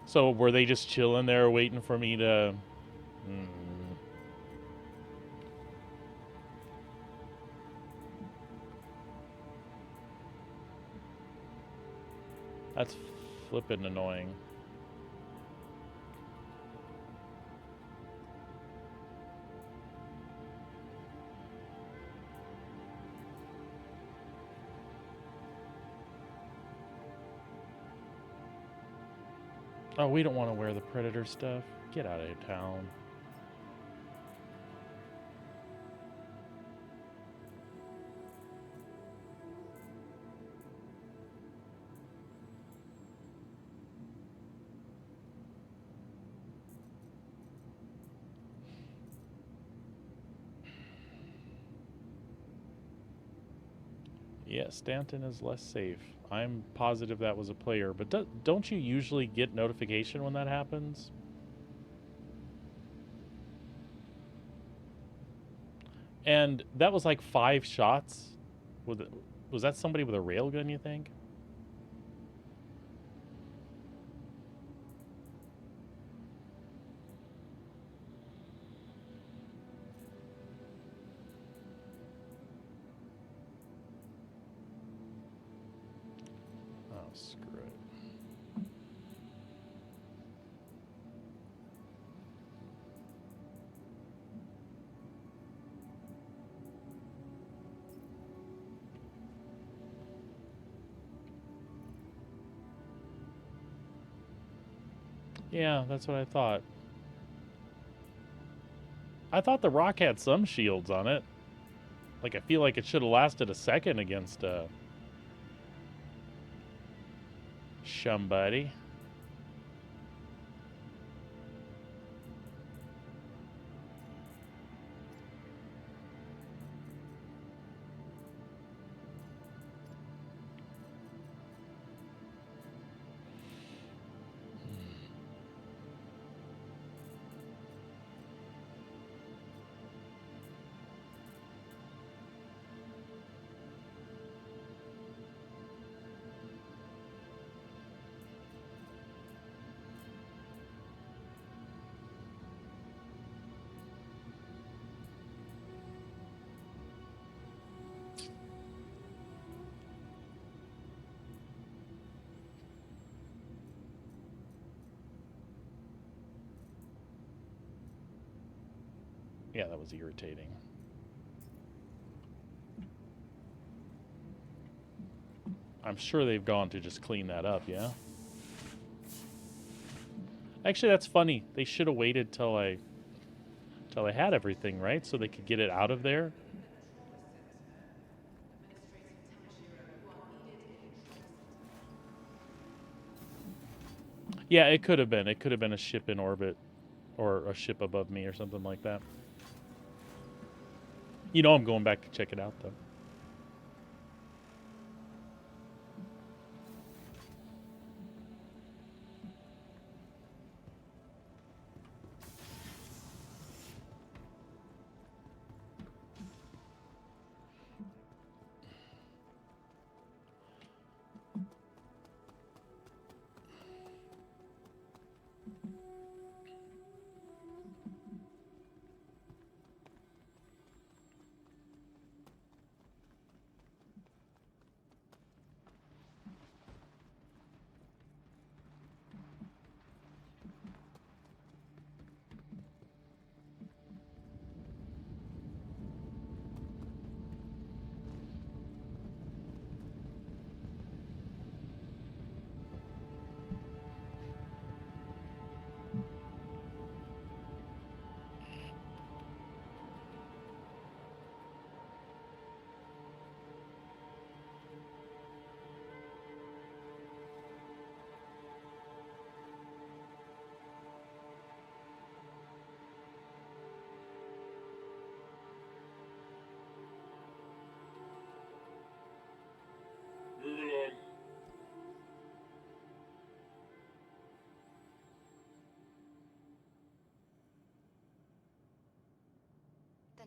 A: So were they just chilling there waiting for me to... That's flippin' annoying. Oh, we don't want to wear the Predator stuff. Get out of town. Yeah, Stanton is less safe. I'm positive that was a player, but don't you usually get notification when that happens? And that was like 5 shots. Was that somebody with a railgun, you think? Oh, screw it. Yeah, that's what I thought. I thought the ROC had some shields on it. Like, I feel like it should have lasted a second against somebody. Yeah, that was irritating. I'm sure they've gone to just clean that up, yeah? Actually, that's funny. They should have waited till I had everything, right? So they could get it out of there. Yeah, it could have been. It could have been a ship in orbit or a ship above me or something like that. You know I'm going back to check it out, though.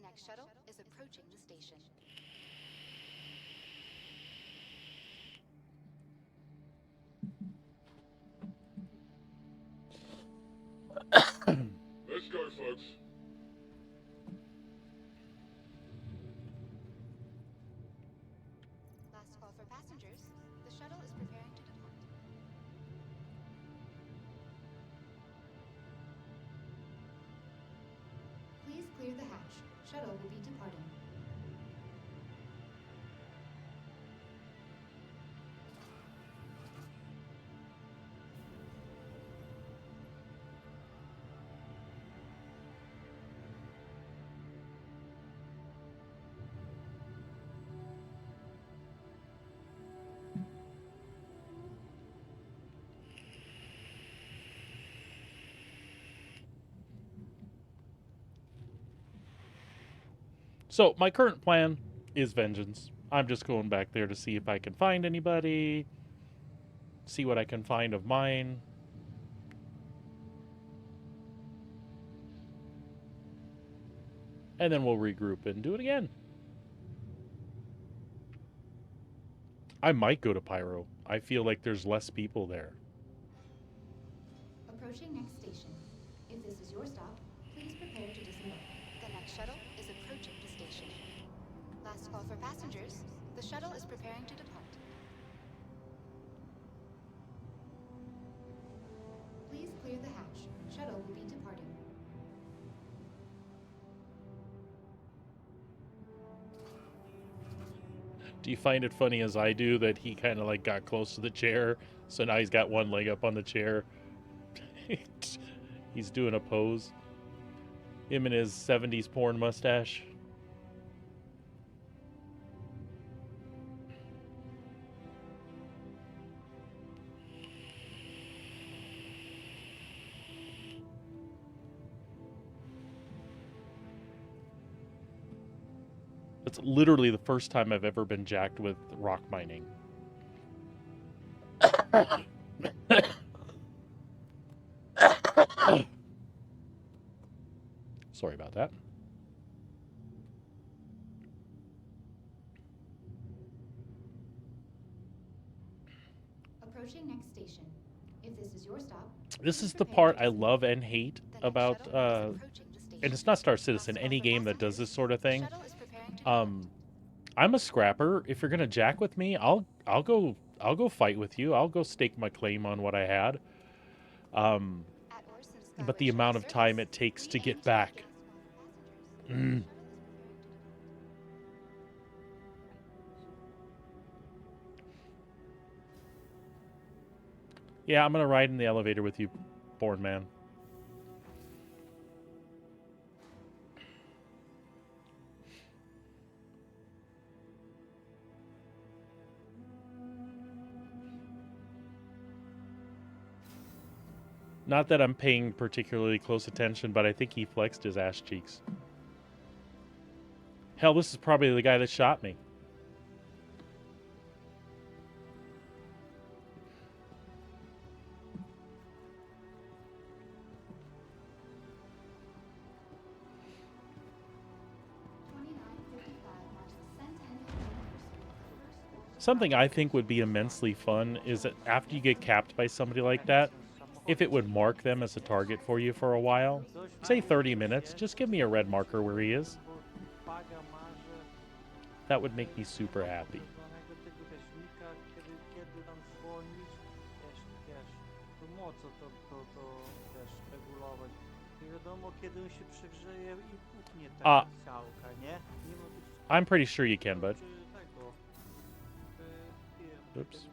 B: next shuttle is approaching the station.
F: Let's go, folks.
B: Last call for passengers. The shuttle is preparing to depart. Please clear the hatch. Shuttle will be departing.
A: So my current plan is vengeance. I'm just going back there to see if I can find anybody, see what I can find of mine. And then we'll regroup and do it again. I might go to Pyro. I feel like there's less people there.
B: Approaching next station. If this is your stop, please prepare to disembark. The next shuttle is approaching the station. Last call for passengers. The shuttle is preparing to depart. Please clear the hatch. Shuttle will be departing.
A: Do you find it funny as I do that he kind of like got close to the chair, so now he's got one leg up on the chair? He's doing a pose. Him and his 70s porn mustache. It's literally the first time I've ever been jacked with rock mining. Sorry about that.
B: Approaching next station. If this is your stop,
A: This
B: please
A: is the
B: prepare
A: part
B: to
A: I
B: disembark.
A: love and hate
B: The next
A: about,
B: shuttle is approaching the station.
A: and it's not Star Citizen,
B: Last
A: any
B: call for
A: game that does this
B: passengers.
A: sort of thing.
B: Shuttle is preparing to depart.
A: I'm a scrapper. If you're gonna jack with me, I'll go fight with you. I'll go stake my claim on what I had.
B: At Orson's
A: But the
B: Skyway
A: amount
B: shuttle
A: of time
B: service,
A: it takes
B: we
A: to
B: aim
A: get
B: to
A: back.
B: make it as well for passengers.
A: Mm.
B: Shuttle is preparing to depart.
A: Yeah, I'm gonna ride in the elevator with you, Born Man. Not that I'm paying particularly close attention, but I think he flexed his ass cheeks. Hell, this is probably the guy that shot me. Something I think would be immensely fun is that after you get capped by somebody like that, if it would mark them as a target for you for a while, say 30 minutes, just give me a red marker where he is. That would make me super happy. I'm pretty sure you can, bud. Oops.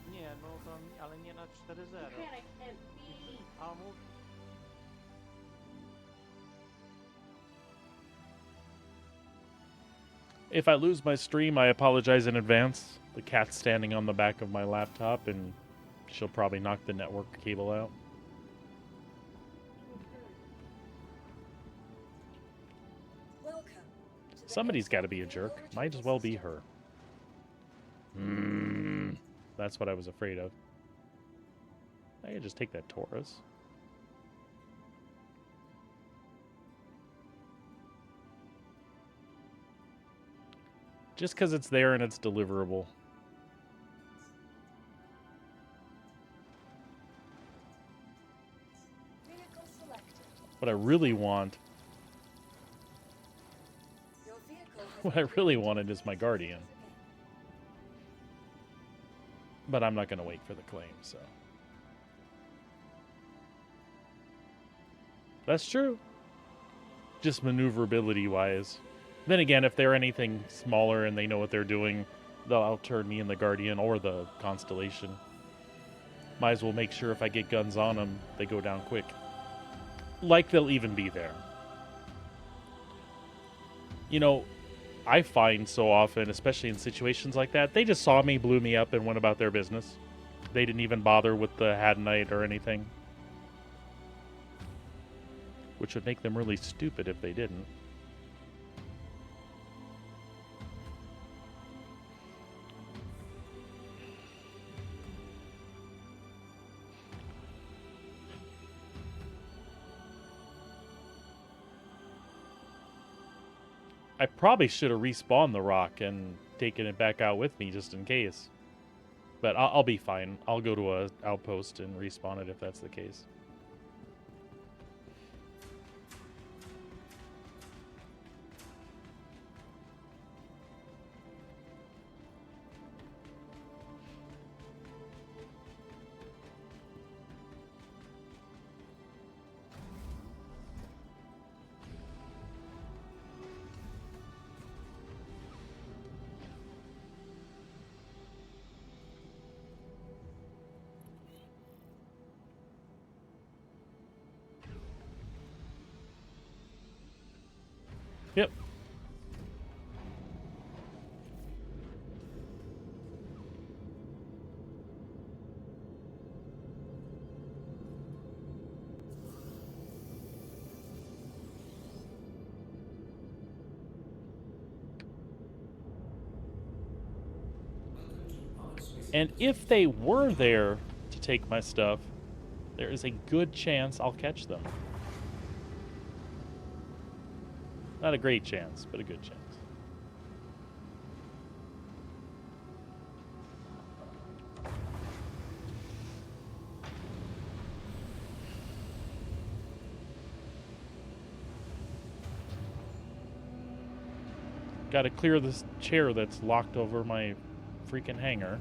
G: Nie, no tam, ale nie na 4-0. A mów...
A: If I lose my stream, I apologize in advance. The cat's standing on the back of my laptop, and she'll probably knock the network cable out. Somebody's got to be a jerk. Might as well be her. That's what I was afraid of. I could just take that Taurus. Just because it's there and it's deliverable.
B: Vehicle selected.
A: What I really want,
B: Your vehicle has
A: what I really wanted is my Guardian. But I'm not going to wait for the claim, so. That's true. Just maneuverability-wise. Then again, if they're anything smaller and they know what they're doing, they'll outturn me in the Guardian or the Constellation. Might as well make sure if I get guns on them, they go down quick. Like they'll even be there. You know, I find so often, especially in situations like that, they just saw me, blew me up, and went about their business. They didn't even bother with the Hadanite or anything. Which would make them really stupid if they didn't. I probably should have respawned the ROC and taken it back out with me just in case. But I'll be fine. I'll go to a outpost and respawn it if that's the case. Yep. And if they were there to take my stuff, there is a good chance I'll catch them. Not a great chance, but a good chance. Gotta clear this chair that's locked over my freaking hangar.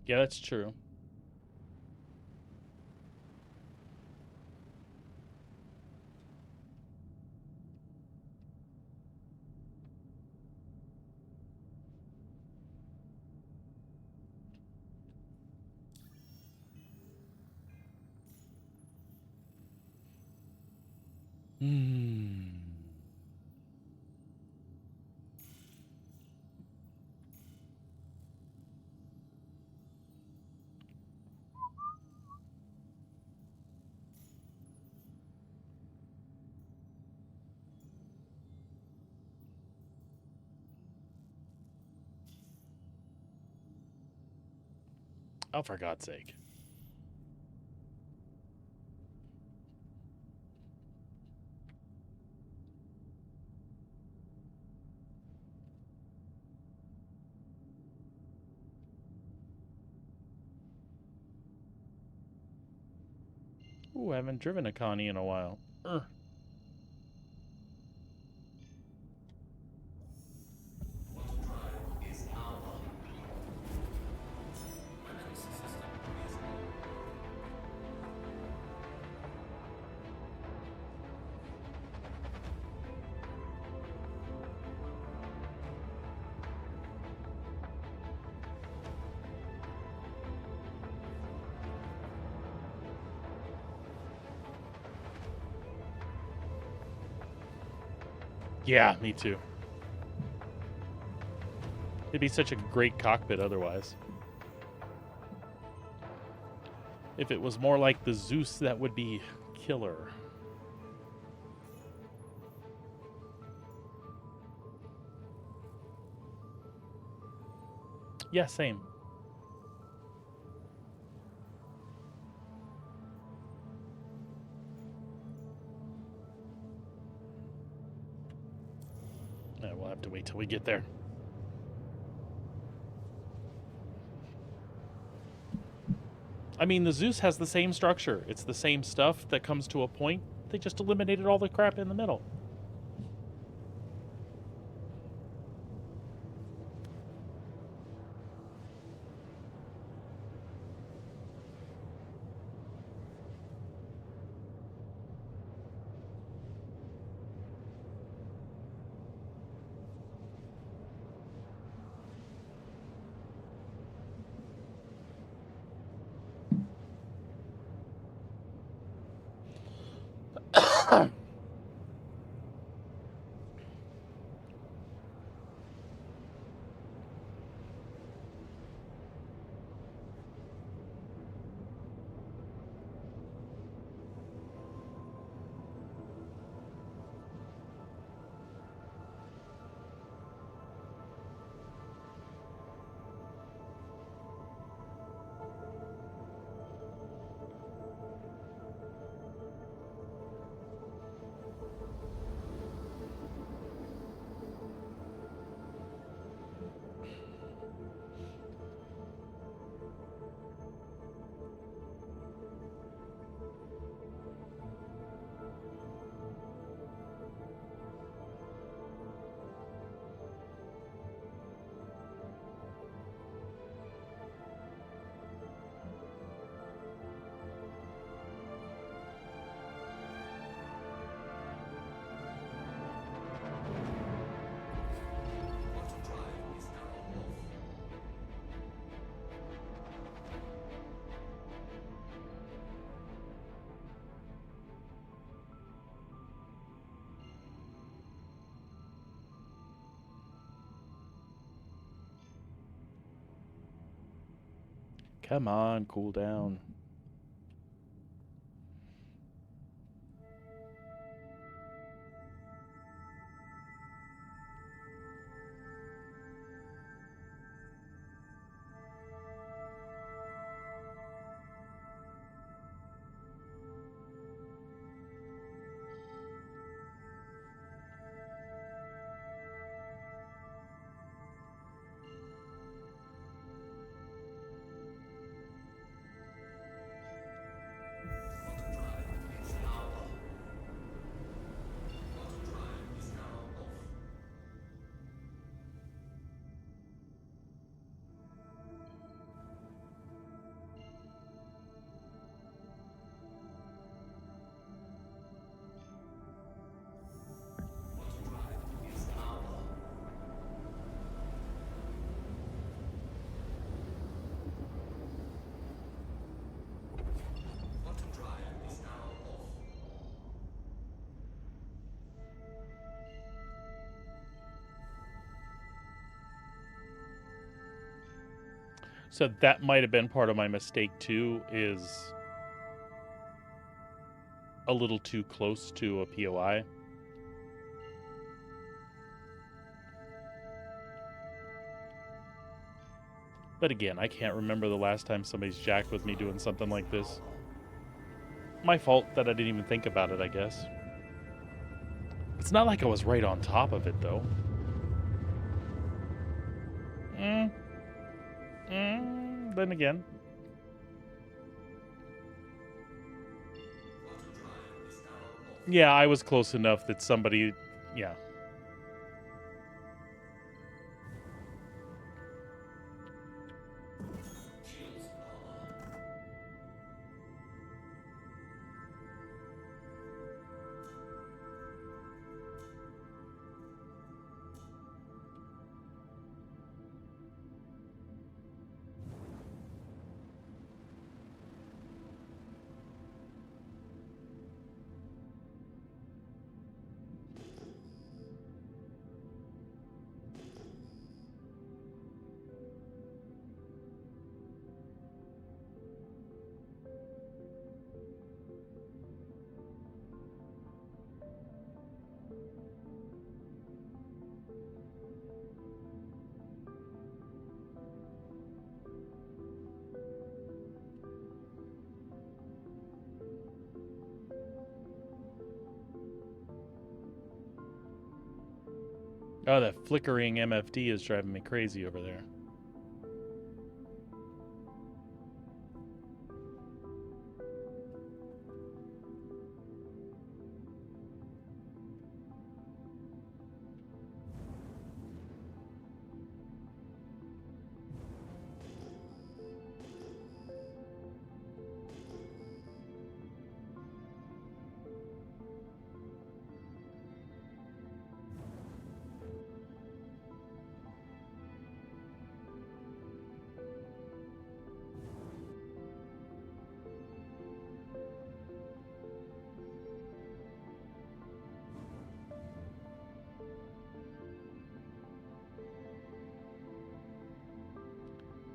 A: Yeah, that's true. Oh, for God's sake. Ooh, I haven't driven a Connie in a while. Ugh. Yeah, me too. It'd be such a great cockpit otherwise. If it was more like the Zeus, that would be killer. Yeah, same. Yeah, we'll have to wait till we get there. I mean, the Zeus has the same structure. It's the same stuff that comes to a point. They just eliminated all the crap in the middle. Come on, cool down. So that might have been part of my mistake too, is a little too close to a POI. But again, I can't remember the last time somebody's jacked with me doing something like this. My fault that I didn't even think about it, I guess. It's not like I was right on top of it, though. Then again. Yeah, I was close enough that somebody... Yeah. Oh, that flickering MFD is driving me crazy over there.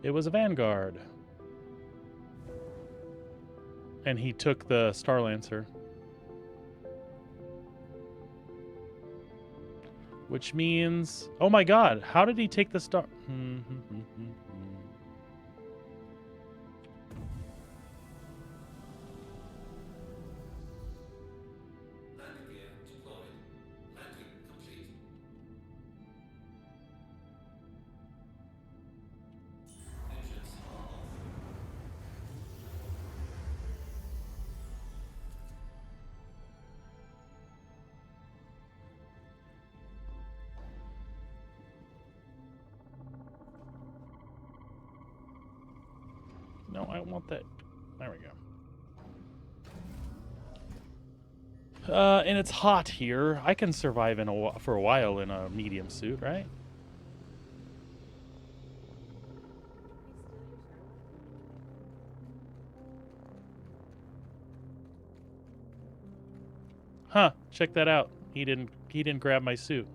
A: It was a Vanguard. And he took the Star Lancer. Which means... Oh my god, how did he take the Star...
D: Landing gear deployed. Landing complete. Engines are off.
A: No, I want that. There we go. And it's hot here. I can survive for a while in a medium suit, right? Huh, check that out. He didn't grab my suit.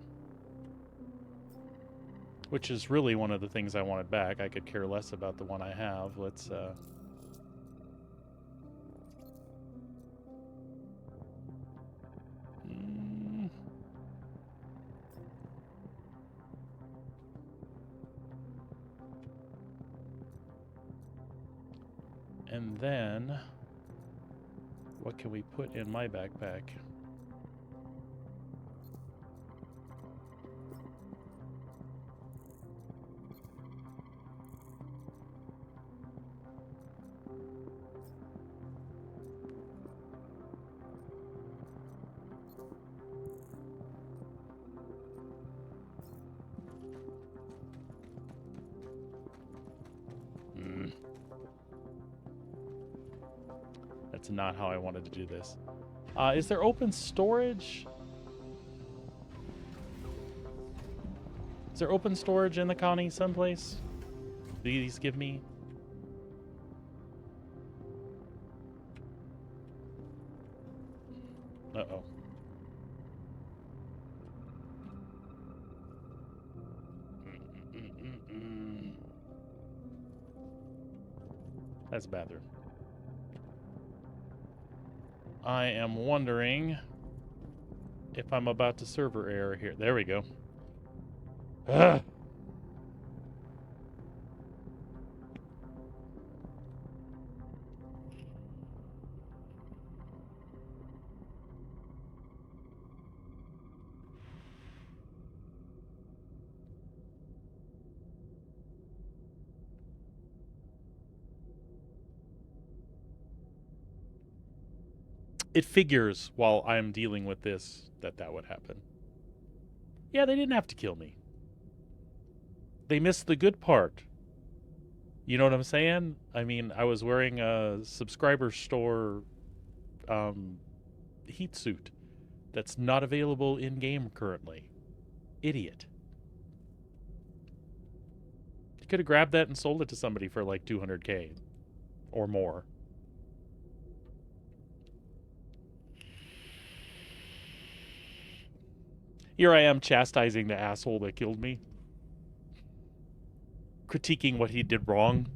A: Which is really one of the things I wanted back. I could care less about the one I have. Let's And then what can we put in my backpack? That's not how I wanted to do this. Is there open storage? Is there open storage in the county someplace? These give me? Uh-oh. That's a bathroom. I am wondering if I'm about to server error here. There we go. Ugh. It figures while I'm dealing with this that would happen. Yeah, they didn't have to kill me. They missed the good part. You know what I'm saying? I mean, I was wearing a subscriber store heat suit that's not available in-game currently. Idiot. You could have grabbed that and sold it to somebody for like 200K or more. Here I am chastising the asshole that killed me. Critiquing what he did wrong.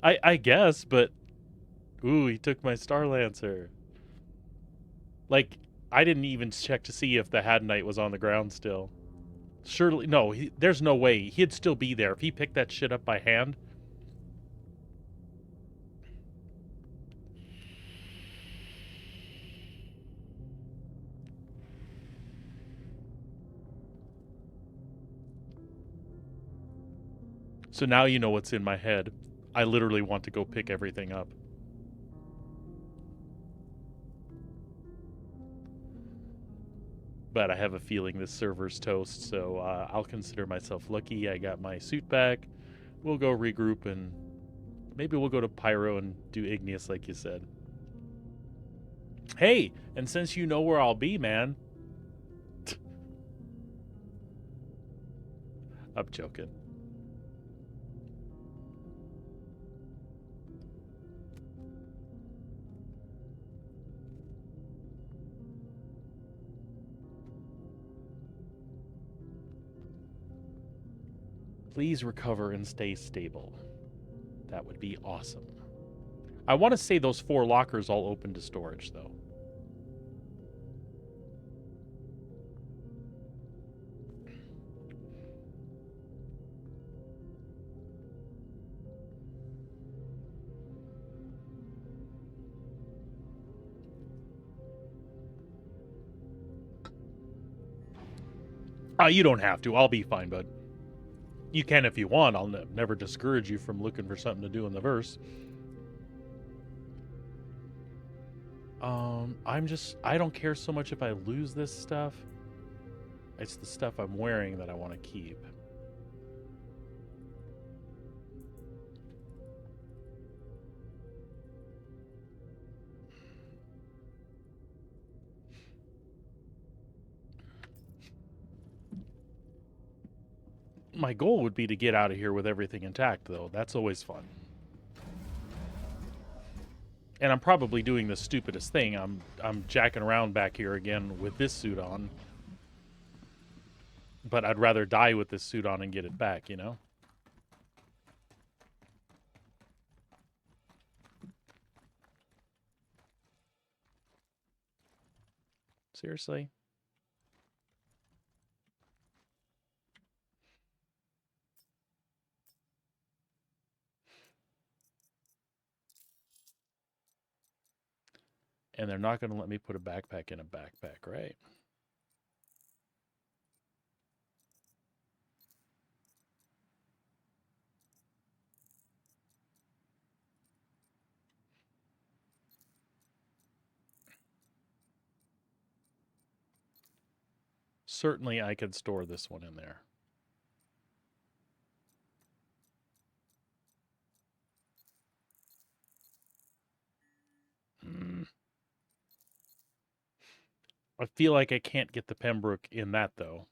A: I guess, but... Ooh, he took my Star Lancer. Like, I didn't even check to see if the Haddonite was on the ground still. Surely, no, there's no way. He'd still be there. If he picked that shit up by hand... So now you know what's in my head. I literally want to go pick everything up. But I have a feeling this server's toast, so I'll consider myself lucky. I got my suit back. We'll go regroup and maybe we'll go to Pyro and do Igneous like you said. Hey, and since you know where I'll be, man. I'm joking. Please recover and stay stable. That would be awesome. I want to say those 4 lockers all open to storage, though. You don't have to. I'll be fine, bud. You can if you want. I'll never discourage you from looking for something to do in the verse. I don't care so much if I lose this stuff. It's the stuff I'm wearing that I want to keep. My goal would be to get out of here with everything intact, though. That's always fun. And I'm probably doing the stupidest thing. I'm jacking around back here again with this suit on. But I'd rather die with this suit on and get it back, you know? Seriously? And they're not going to let me put a backpack in a backpack, right? Certainly I could store this one in there. I feel like I can't get the Pembroke in that, though.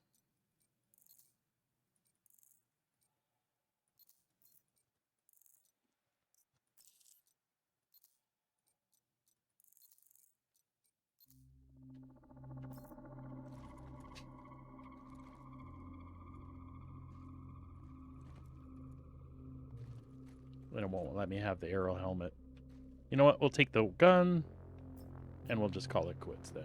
A: And it won't let me have the arrow helmet. You know what? We'll take the gun, and we'll just call it quits then.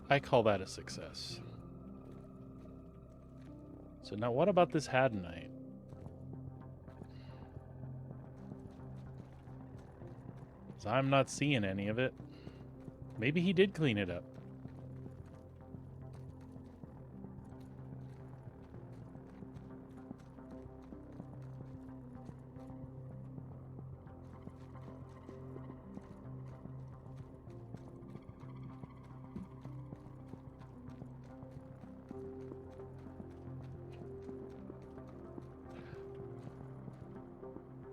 A: I call that a success. So now what about this Haddonite? So I'm not seeing any of it. Maybe he did clean it up.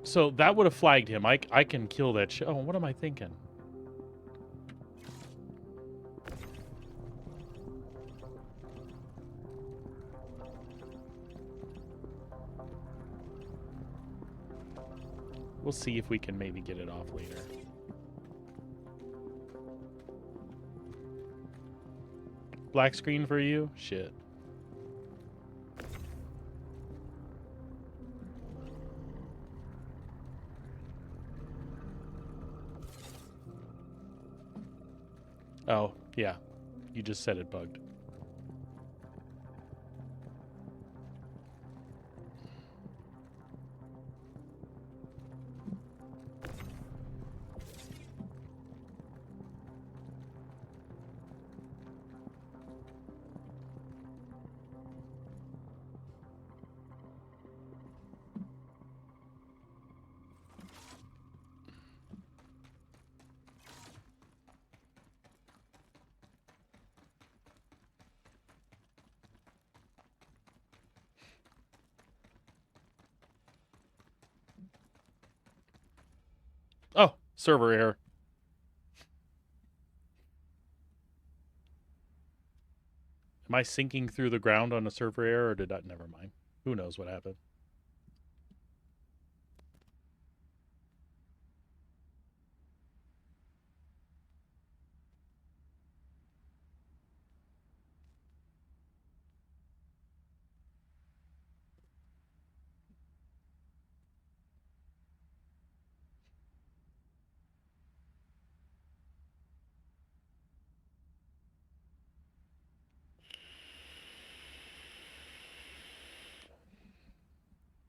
A: So that would have flagged him. I can kill that Oh, what am I thinking? We'll see if we can maybe get it off later. Black screen for you? Shit. Oh, yeah. You just said it bugged. Server error. Am I sinking through the ground on a server error, or did I? Never mind. Who knows what happened?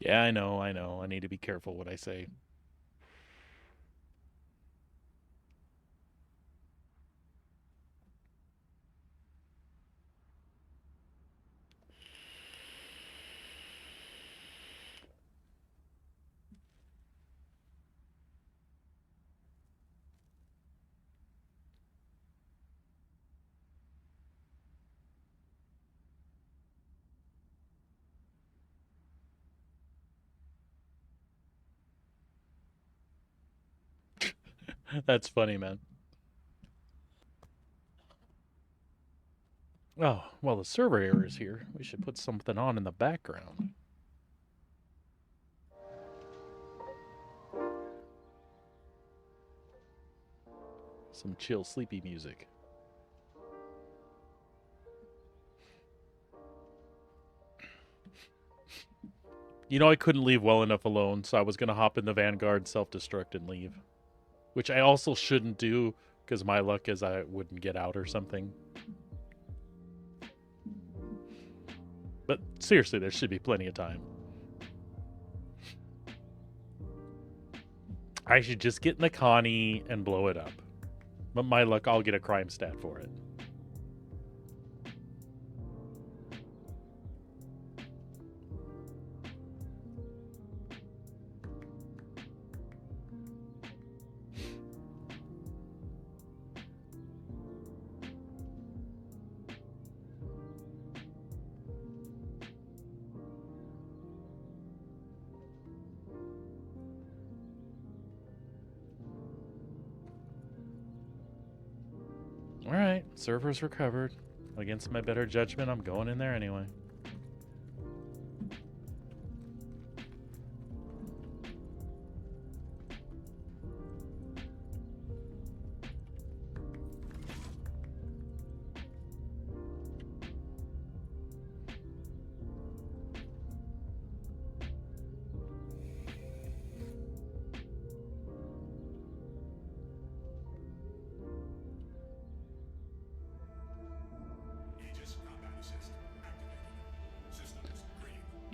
A: Yeah, I know. I need to be careful what I say. That's funny, man. Oh, well, the server error is here. We should put something on in the background. Some chill, sleepy music. You know, I couldn't leave well enough alone, so I was going to hop in the Vanguard, self-destruct, and leave. Which I also shouldn't do, because my luck is I wouldn't get out or something. But seriously, there should be plenty of time. I should just get in the Connie and blow it up. But my luck, I'll get a crime stat for it. Alright, server's recovered. Against my better judgment, I'm going in there anyway.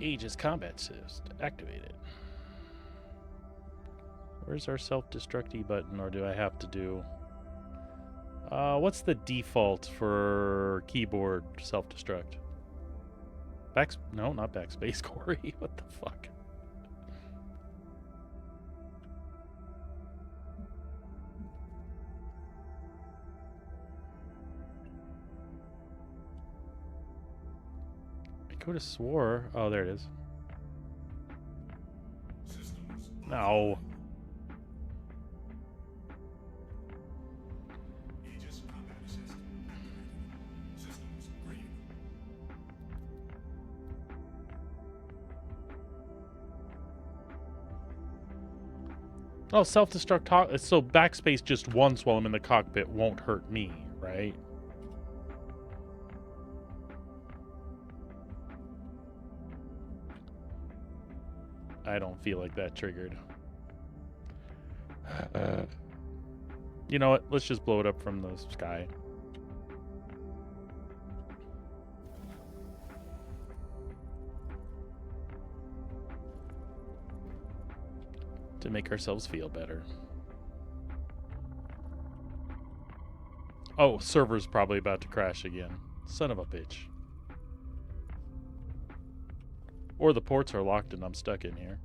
A: Aegis combat assist activated. Where's our self-destruct button, or do I have to do... what's the default for keyboard self-destruct? No, not backspace, Corey. What the fuck? I could have swore... Oh, there it is. No. Oh, self-destruct... So backspace just once while I'm in the cockpit won't hurt me, right? I don't feel like that triggered. You know what? Let's just blow it up from the sky. To make ourselves feel better. Oh, server's probably about to crash again. Son of a bitch. Or the ports are locked and I'm stuck in here.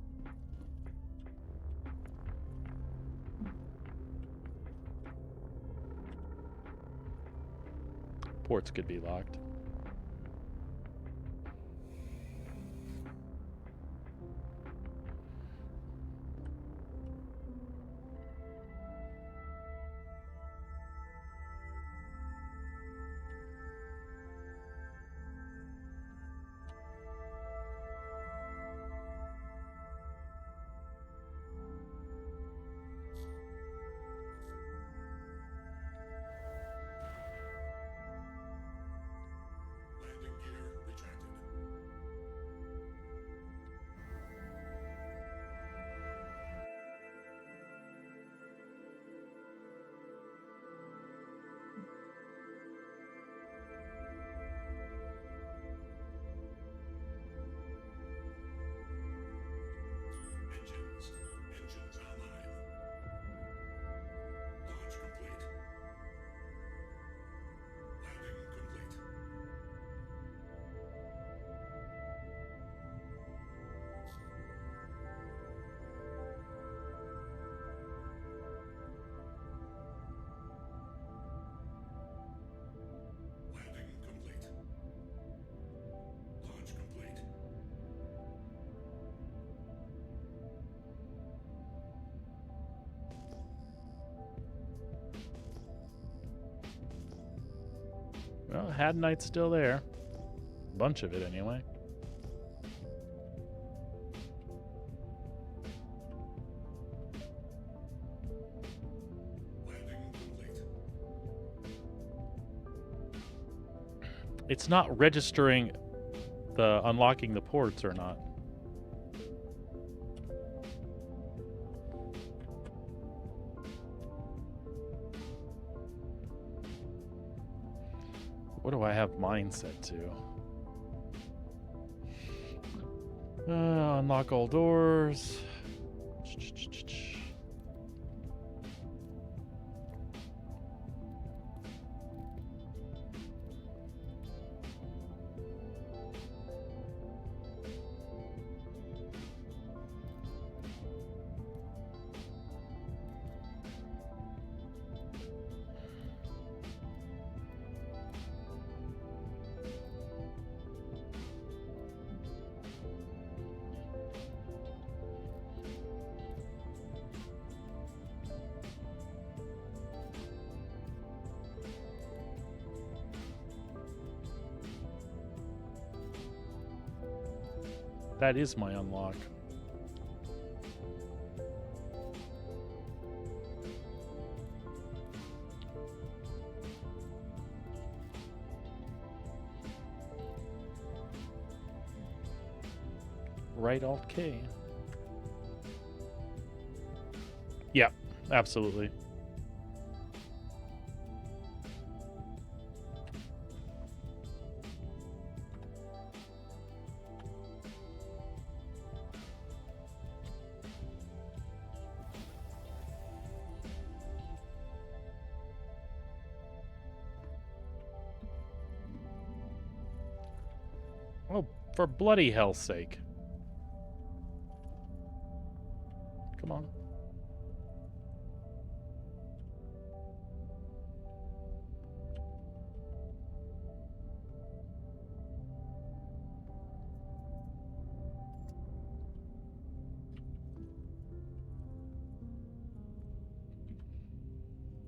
A: Ports could be locked. Well, Haddonite's still there. Bunch of it, anyway. It's not registering the unlocking the ports or not. What do I have mine set to? Unlock all doors. That is my unlock. Right Alt K. Yeah, absolutely. Oh, for bloody hell's sake. Come on.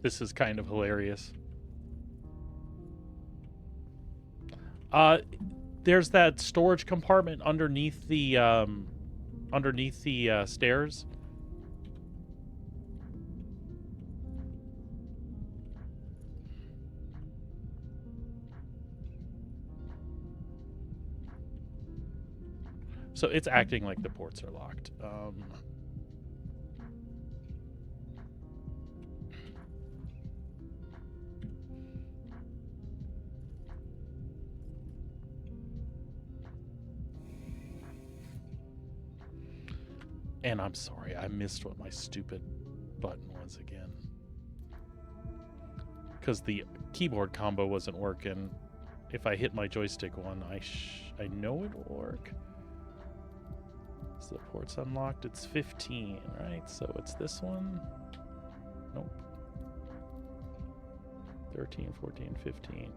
A: This is kind of hilarious. There's that storage compartment underneath the stairs. So it's acting like the ports are locked. And I'm sorry, I missed what my stupid button was again. Because the keyboard combo wasn't working. If I hit my joystick one, I know it will work. So the port's unlocked. It's 15, right? So it's this one. Nope. 13, 14, 15.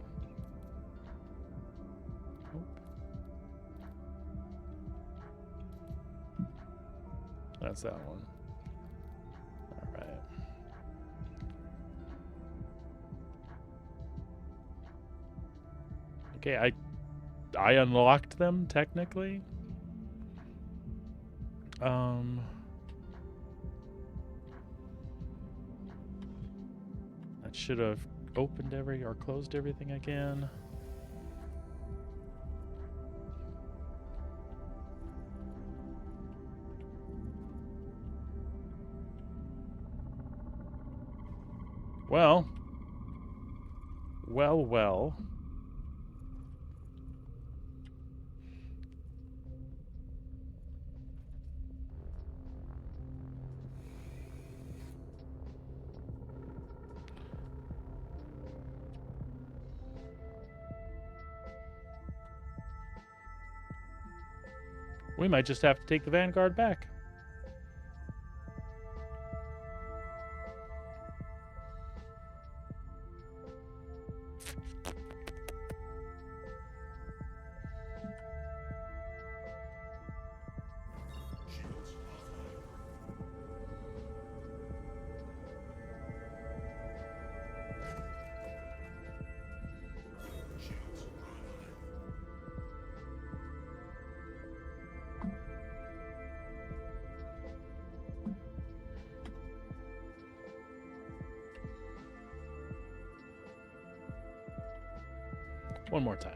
A: Nope. That's that one. All right. Okay, I unlocked them technically. That should have opened or closed everything again. Well. We might just have to take the Vanguard back. One more time.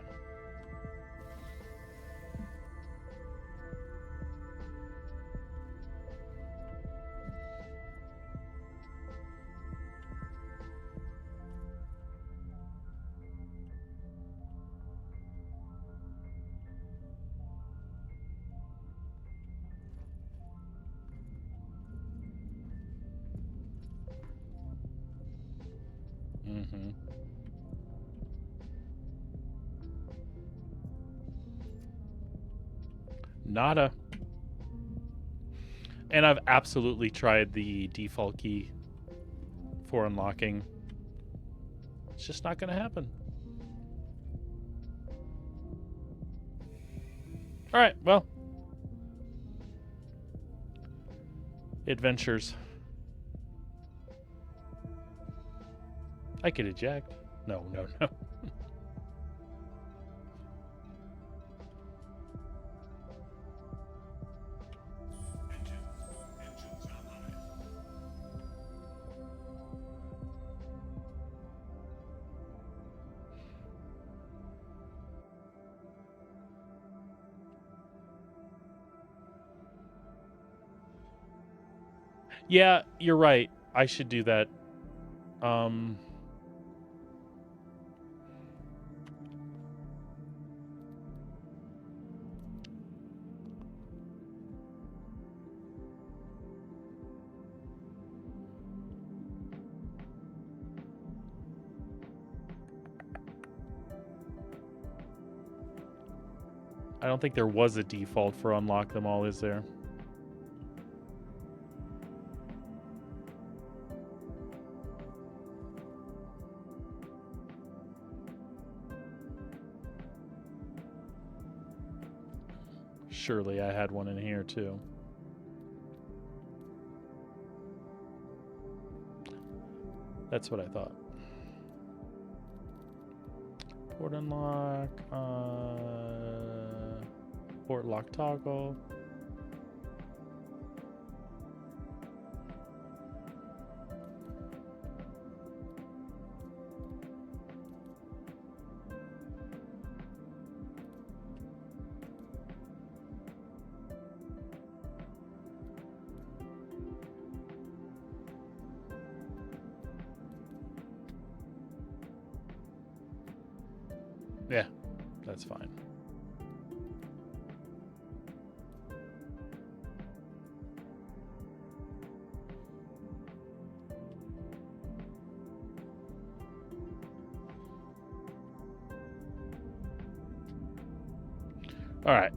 A: Mm-hmm. Nada. And I've absolutely tried the default key for unlocking. It's just not going to happen. All right, well. Adventures. I could eject. No. Yeah, you're right. I should do that. I don't think there was a default for unlock them all, is there? Surely I had one in here too. That's what I thought. Port unlock, port lock toggle. Yeah, that's fine. All right.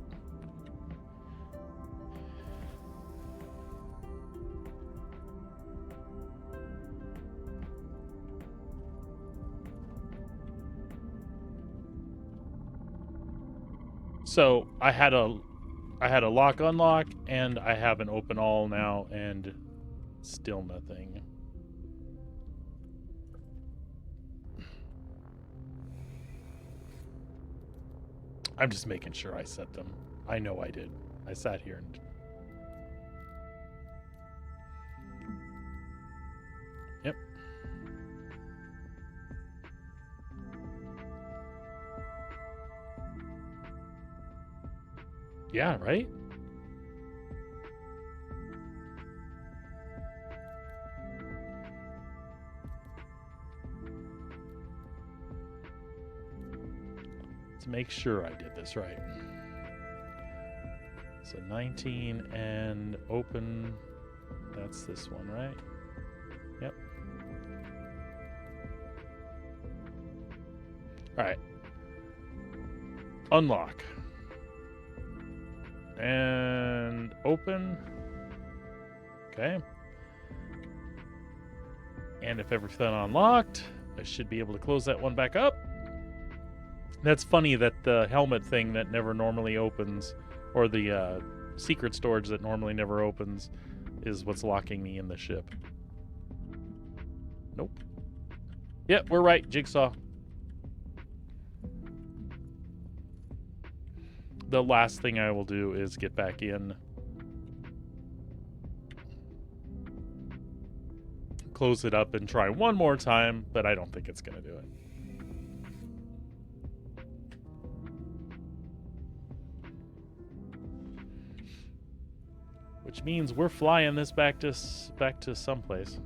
A: So I had a lock unlock, and I have an open all now, and still nothing. I'm just making sure I set them. I know I did. I sat here and... Yep. Yeah, right? Let's make sure I did this right. So 19 and open, that's this one, right? Yep. All right. Unlock. And open. Okay. And if everything unlocked, I should be able to close that one back up. That's funny that the helmet thing that never normally opens, or the secret storage that normally never opens, is what's locking me in the ship. Nope. Yep, we're right, Jigsaw. The last thing I will do is get back in, close it up, and try one more time, but I don't think it's going to do it. Which means we're flying this back to someplace.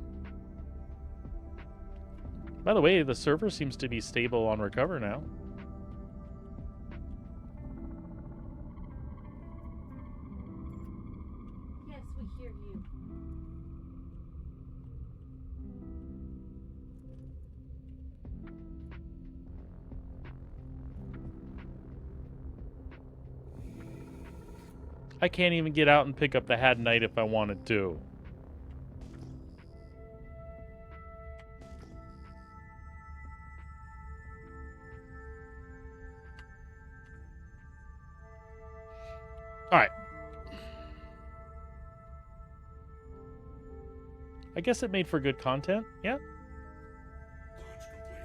A: By the way, the server seems to be stable on recover now.
E: Yes, we hear you.
A: I can't even get out and pick up the Had Knight if I wanted to. Alright. I guess it made for good content, yeah?
D: Launch complete.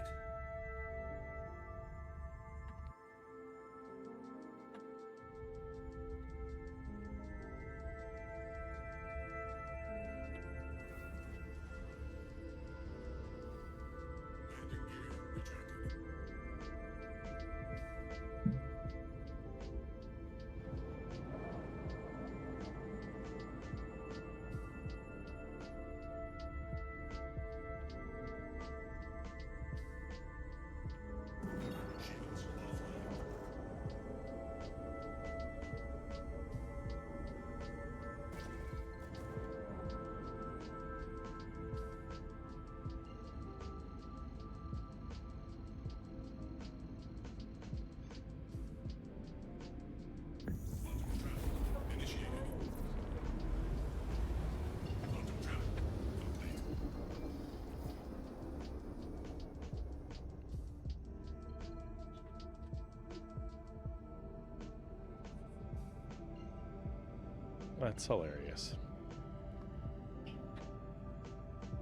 D: Landing gear ejected. Shields offline. Quantum travel initiated. Quantum travel complete.
A: That's hilarious.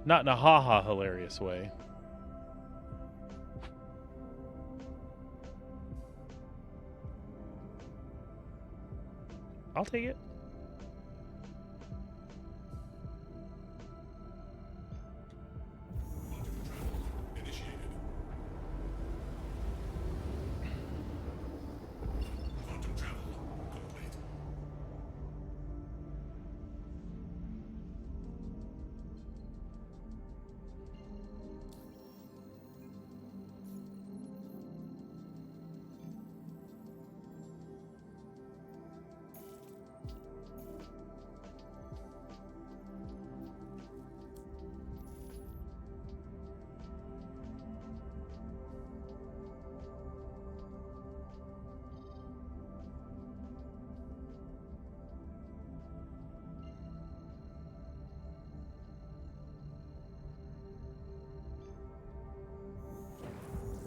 A: Not in a ha-ha hilarious way. I'll take it.
D: Quantum travel initiated. Quantum travel complete.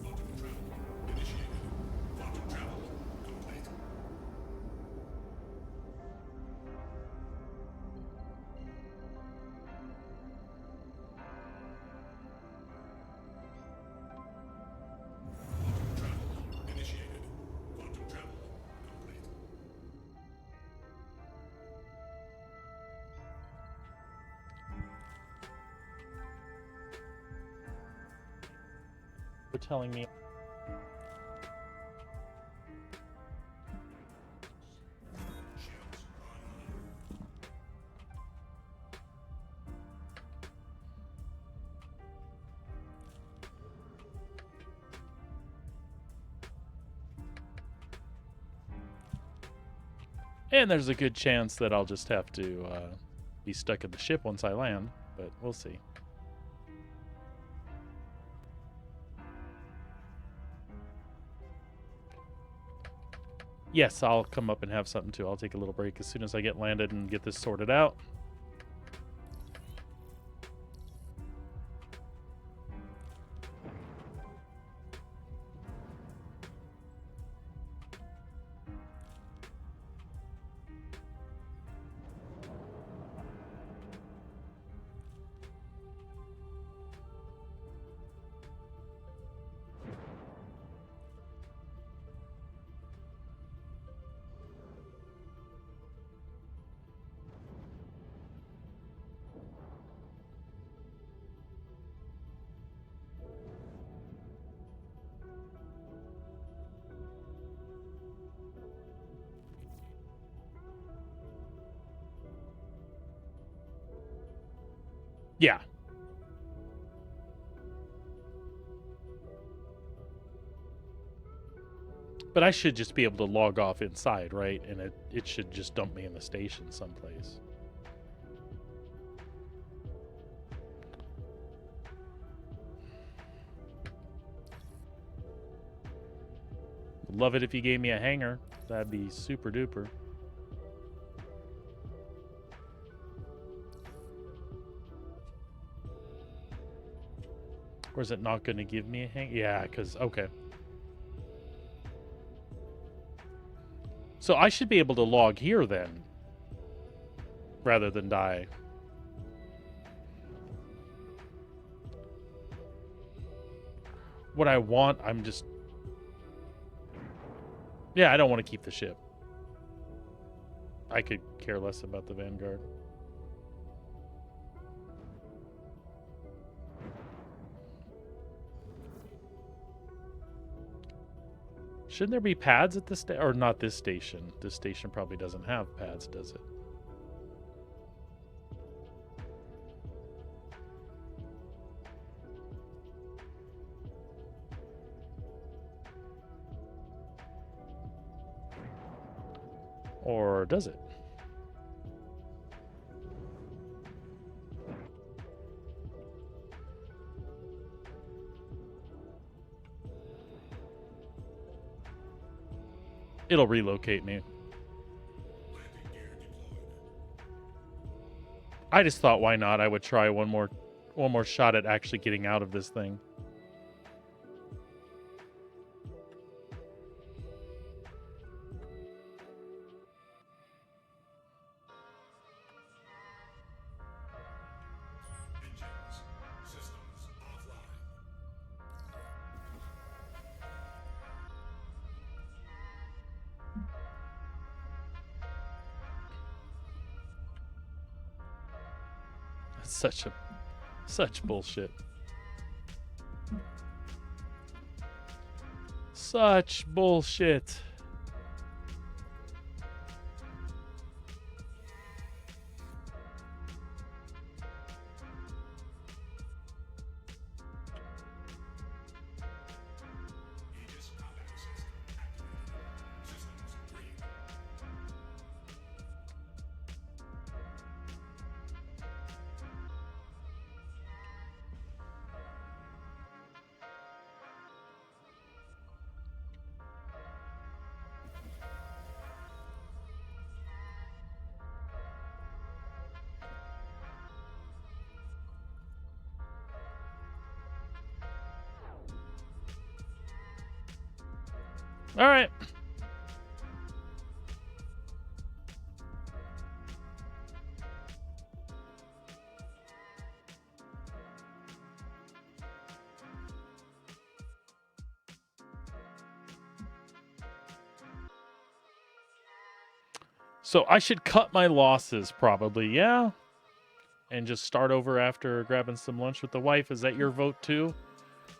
D: Quantum travel initiated. Quantum travel complete. Quantum travel initiated. Quantum travel complete.
A: They're telling me.
D: Shields online.
A: And there's a good chance that I'll just have to be stuck in the ship once I land, but we'll see. Yes, I'll come up and have something too. I'll take a little break as soon as I get landed and get this sorted out. Yeah. But I should just be able to log off inside, right? And it should just dump me in the station someplace. Would love it if you gave me a hangar. That'd be super duper. Or is it not going to give me a hangar? Yeah, because, okay. So I should be able to log here then, rather than die. What I want, I'm just... Yeah, I don't want to keep the ship. I could care less about the Vanguard. Shouldn't there be pads at this station? Or not this station. This station probably doesn't have pads, does it? Or does it? It'll relocate me. I just thought, why not? I would try one more shot at actually getting out of this thing. Such bullshit. Such bullshit. All right. So I should cut my losses probably, yeah? And just start over after grabbing some lunch with the wife. Is that your vote too?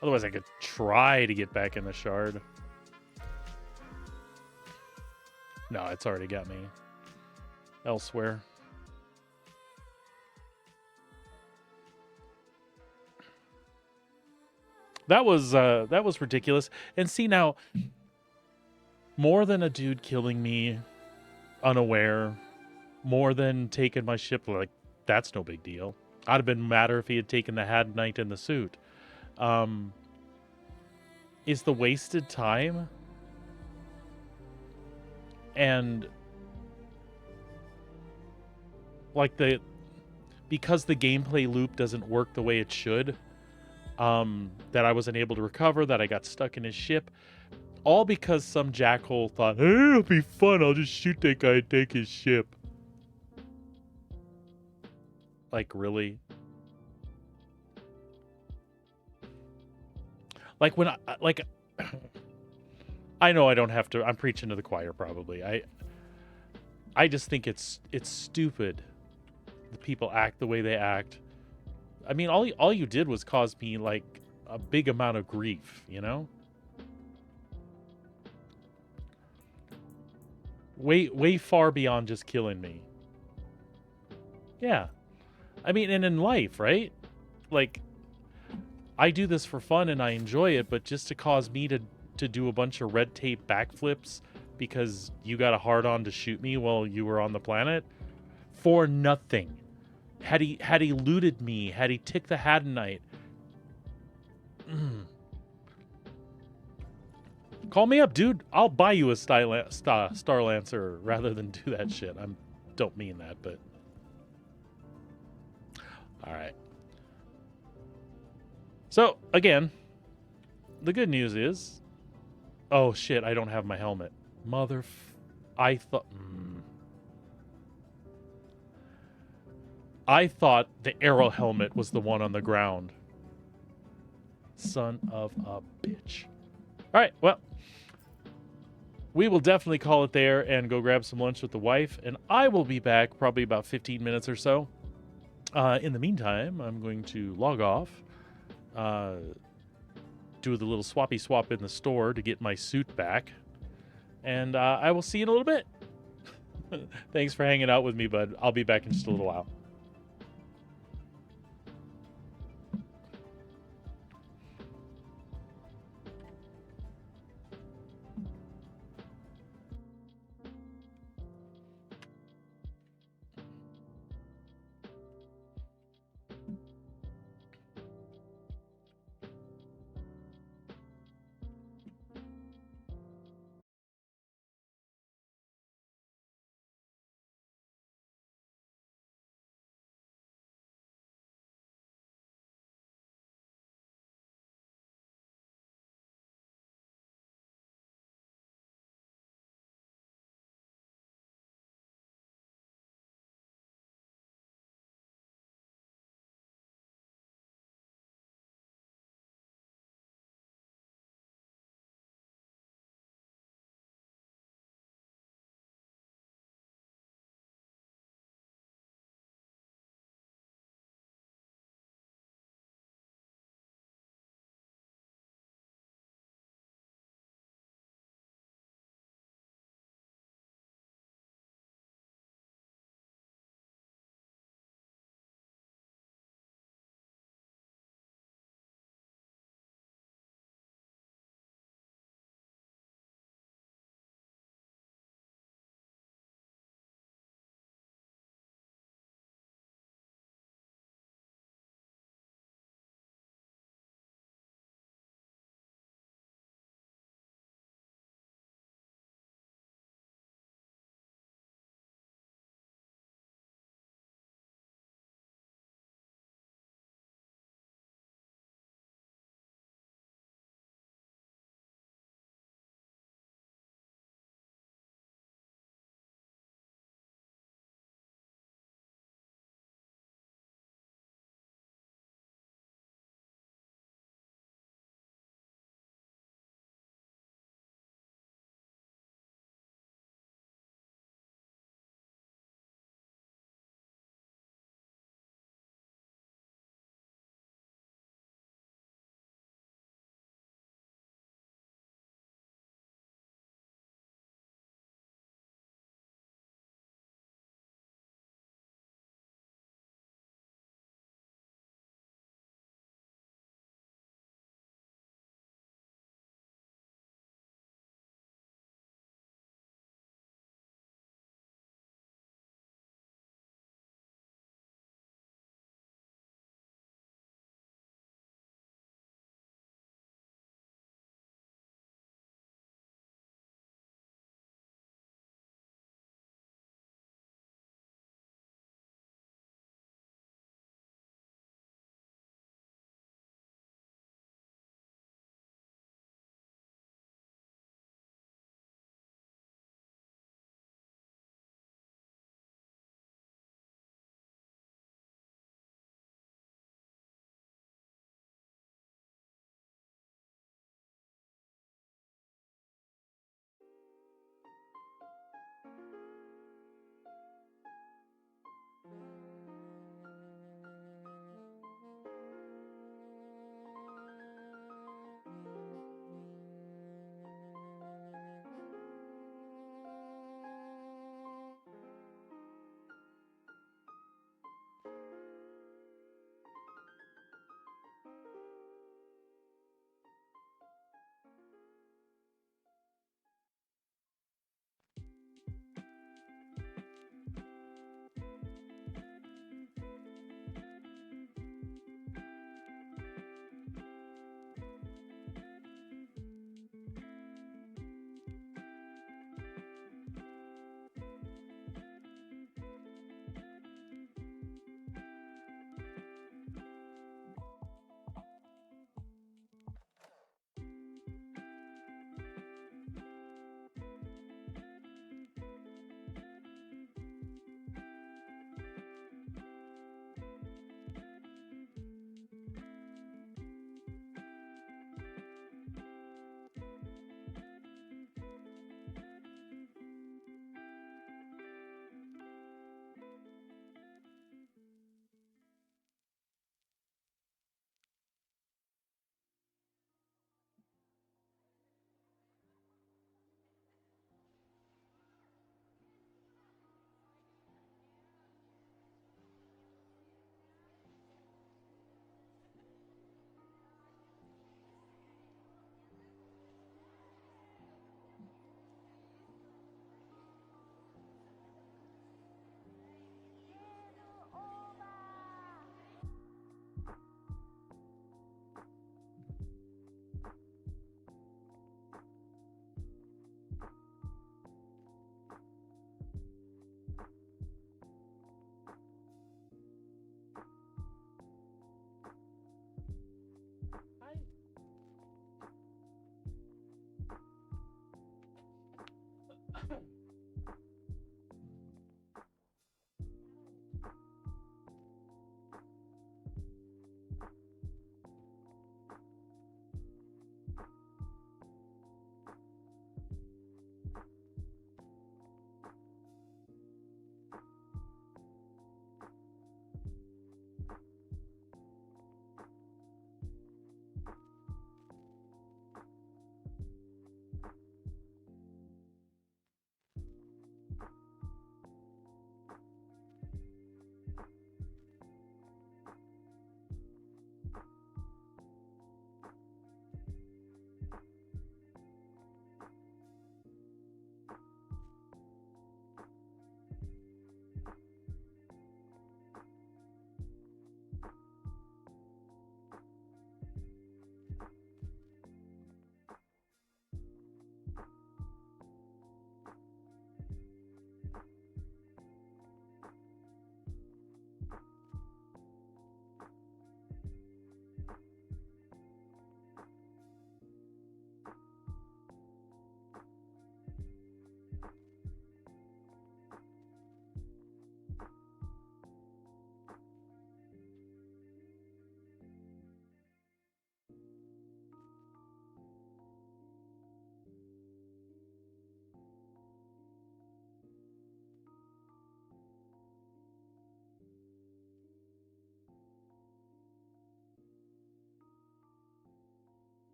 A: Otherwise I could try to get back in the Shard. No, it's already got me elsewhere. That was ridiculous. And see now, more than a dude killing me unaware, more than taking my ship, like, that's no big deal. I'd have been madder if he had taken the Had Knight in the suit. Is the wasted time and like because the gameplay loop doesn't work the way it should, that I wasn't able to recover, that I got stuck in his ship, all because some jackhole thought, hey, it'll be fun, I'll just shoot that guy and take his ship. Like, really? Like, when I know I don't have to, I'm preaching to the choir probably. I just think it's stupid that people act the way they act. I mean, all you did was cause me, like, a big amount of grief, you know? Way far beyond just killing me. Yeah. I mean, and in life, right? Like, I do this for fun and I enjoy it, but just to cause me to do a bunch of red tape backflips because you got a hard on to shoot me while you were on the planet for nothing. Had he looted me, had he ticked the Haddonite, call me up, dude. I'll buy you a Star Lancer rather than do that shit. I don't mean that, but all right. So again, the good news is, oh shit, I don't have my helmet. I thought the arrow helmet was the one on the ground. Son of a bitch. All right, well, we will definitely call it there and go grab some lunch with the wife, and I will be back probably about 15 minutes or so. In the meantime, I'm going to log off, do the little swappy swap in the store to get my suit back, and I will see you in a little bit. Thanks for hanging out with me, bud. I'll be back in just a little while.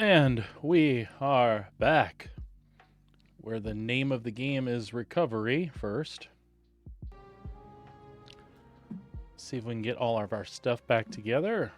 A: And we are back, where the name of the game is Recovery first. See if we can get all of our stuff back together.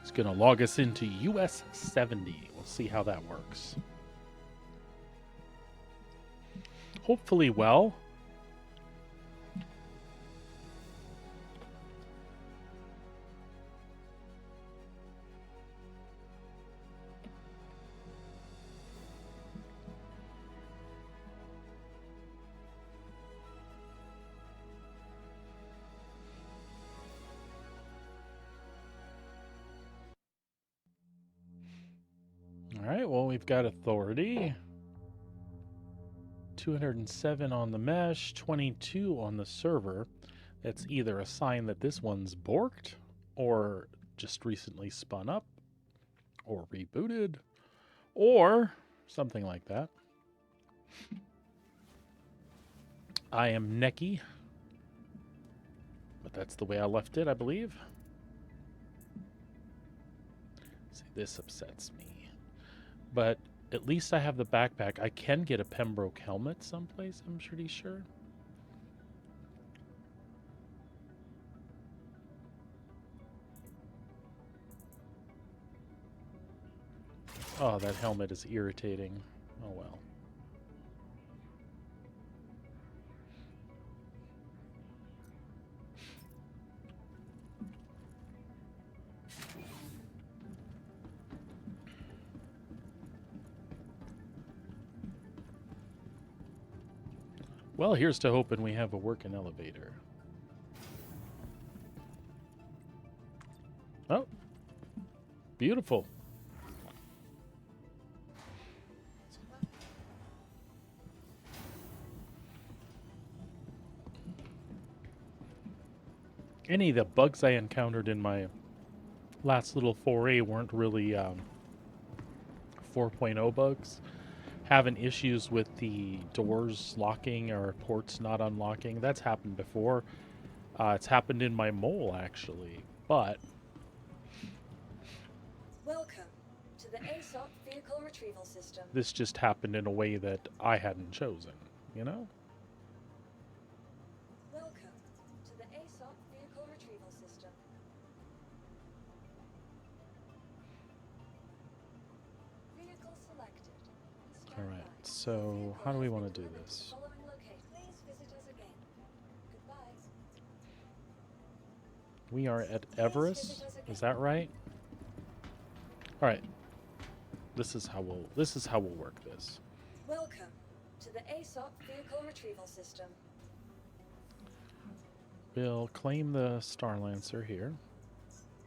A: It's going to log us into US 70. We'll see how that works. Hopefully well. All right, well, we've got authority. 207 on the mesh, 22 on the server. That's either a sign that this one's borked, or just recently spun up, or rebooted, or something like that. I am Neki, but that's the way I left it, I believe. See, this upsets me. But at least I have the backpack. I can get a Pembroke helmet someplace, I'm pretty sure. Oh, that helmet is irritating. Oh well. Well, here's to hoping we have a working elevator. Oh, beautiful. Any of the bugs I encountered in my last little foray weren't really 4.0 bugs. Having issues with the doors locking or ports not unlocking. That's happened before. It's happened in my mole, actually. But
F: welcome to the ASOC vehicle retrieval system.
A: This just happened in a way that I hadn't chosen, you know?
F: Welcome to the ASOC vehicle retrieval system. Vehicle selected.
A: All right, so how do we want to do this?
F: Please visit us again. Goodbye.
A: We are at Everest. Is that right? All right. This is how we'll work this.
F: Welcome to the ASOC vehicle retrieval system.
A: We'll claim the Star Lancer here.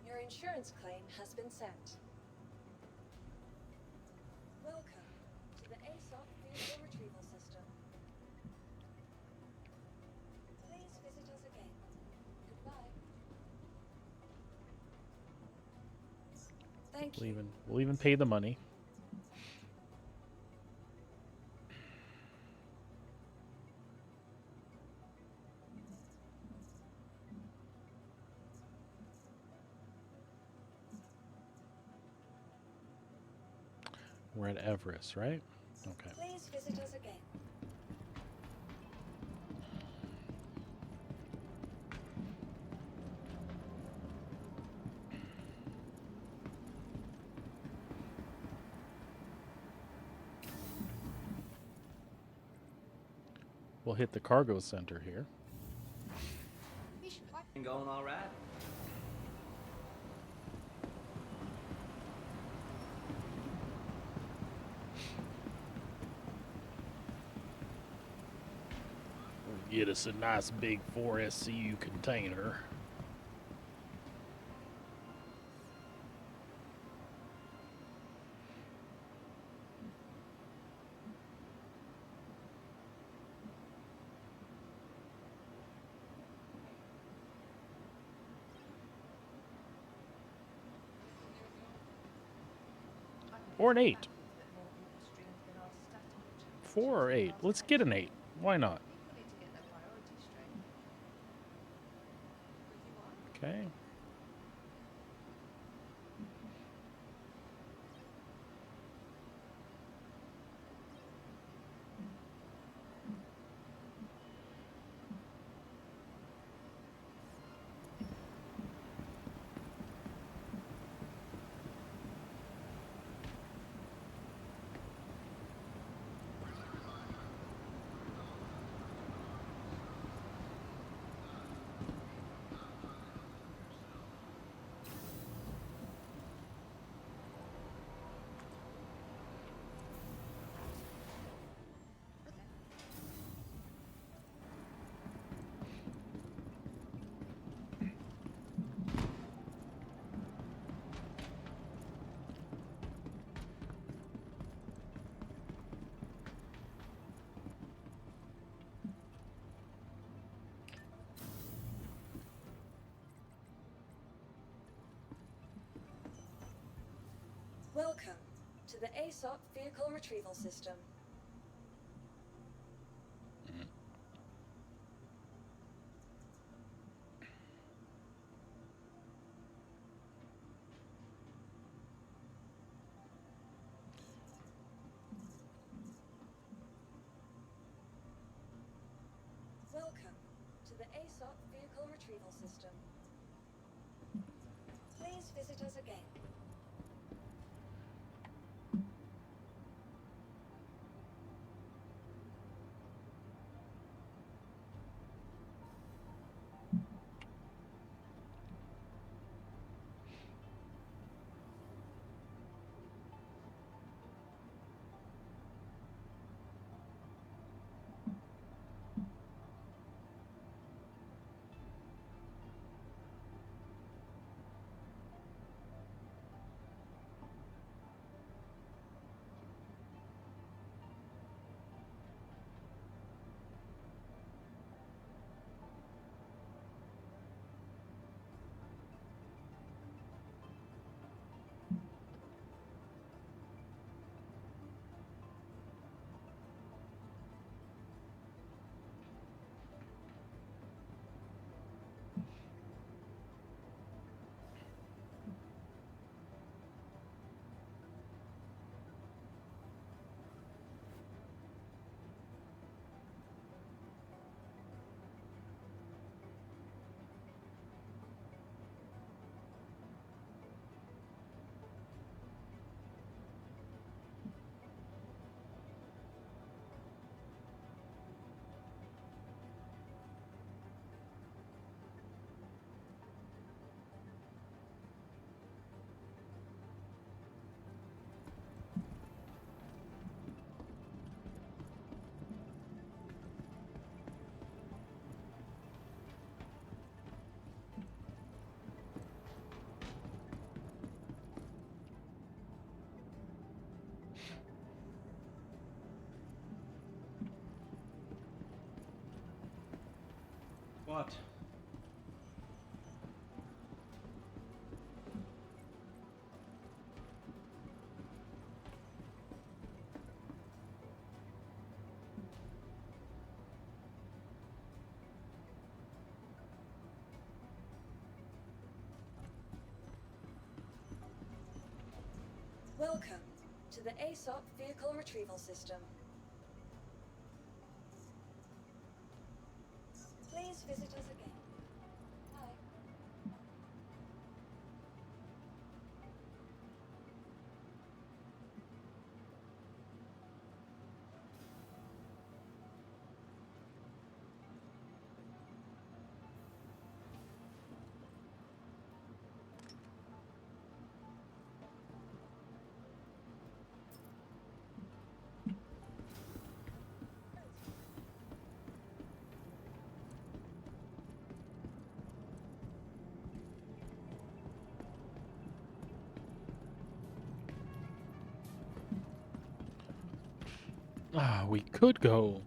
F: Your insurance claim has been sent. Welcome to the ASOC vehicle retrieval system. Please visit us again. Goodbye. Thank you.
A: We'll even pay the money. We're at Everest, right? Okay.
F: Please visit us again.
A: We'll hit the cargo center here.
C: Going all right?
A: Get us a nice big 4SCU container. Or an 8. 4 or 8. Let's get an 8. Why not? Okay.
F: Welcome to the ASOC Vehicle Retrieval System. Welcome to the ASOC Vehicle Retrieval System. Please visit us again.
C: What?
F: Welcome to the ASOC Vehicle Retrieval System. Please visit us again. Bye.
A: We could go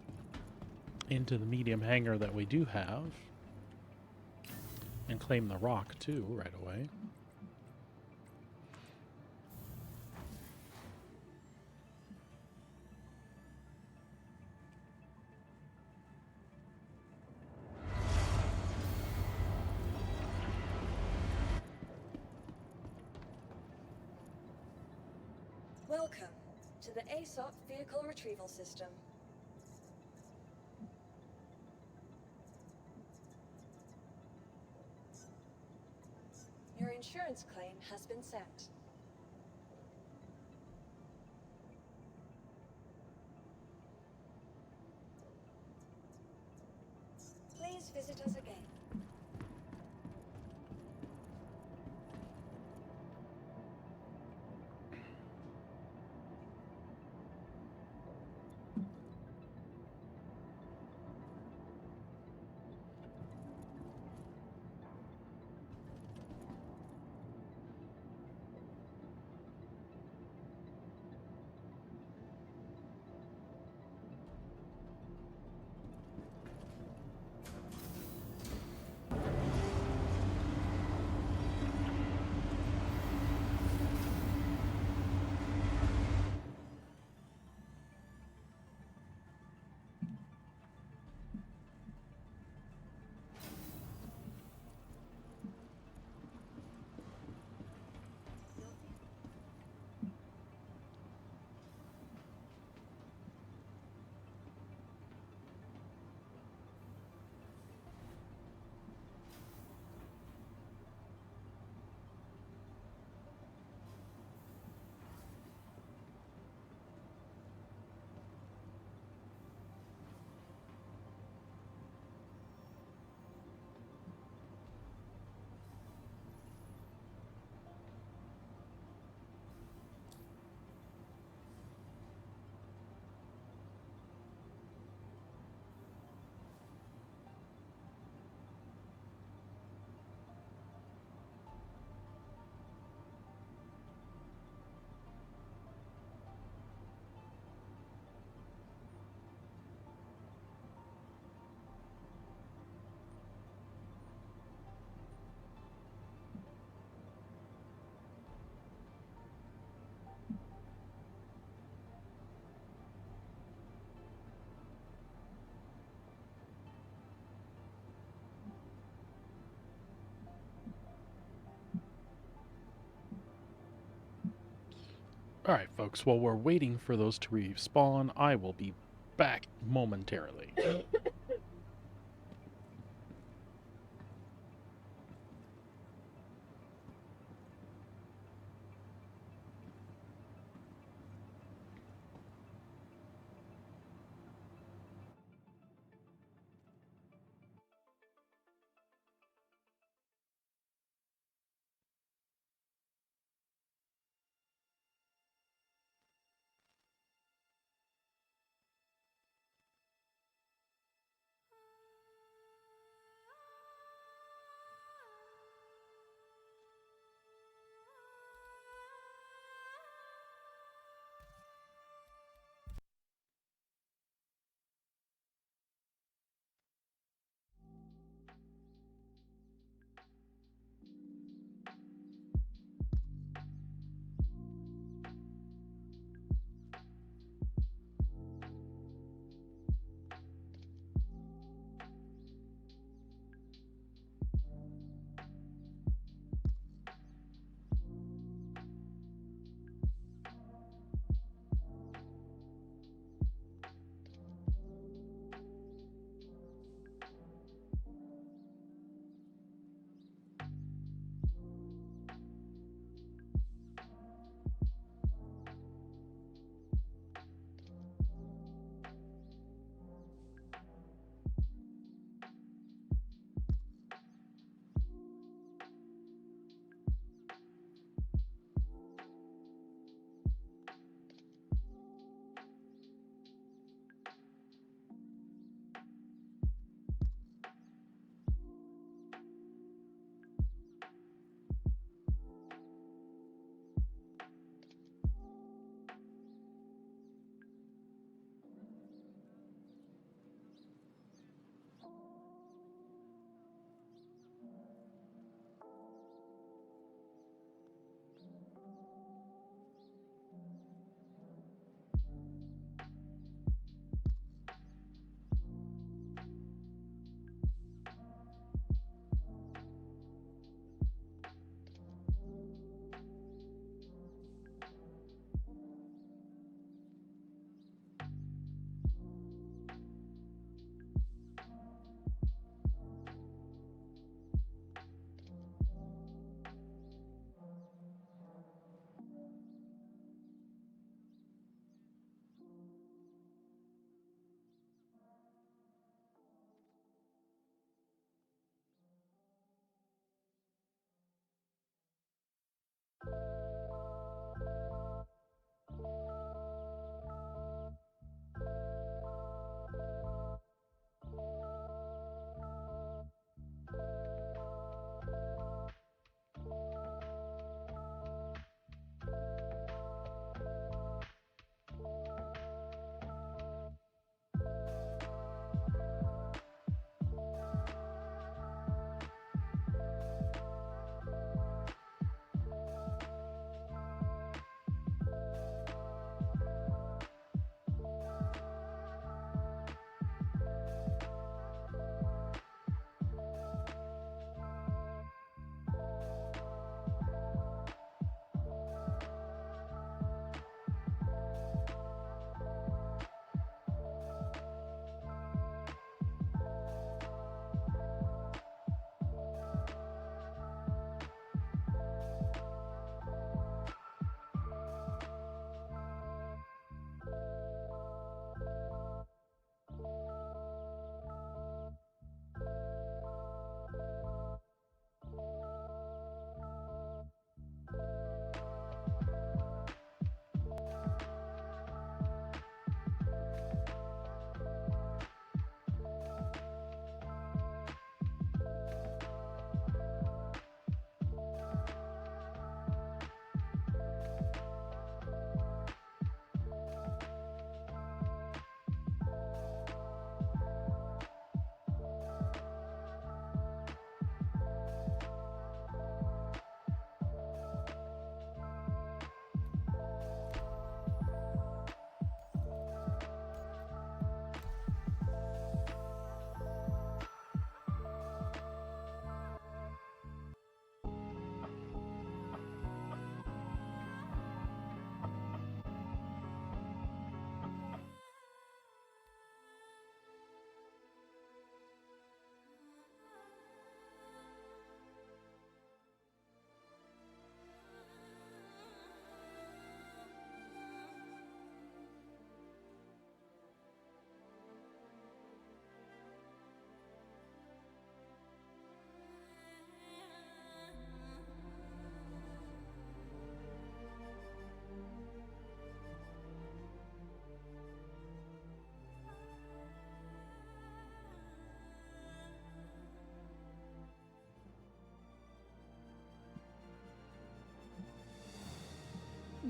A: into the medium hangar that we do have and claim the ROC too right away.
F: Welcome to the ASOC Vehicle Retrieval System. Your insurance claim has been sent. Please visit us again.
A: Alright, folks, while we're waiting for those to respawn, I will be back momentarily.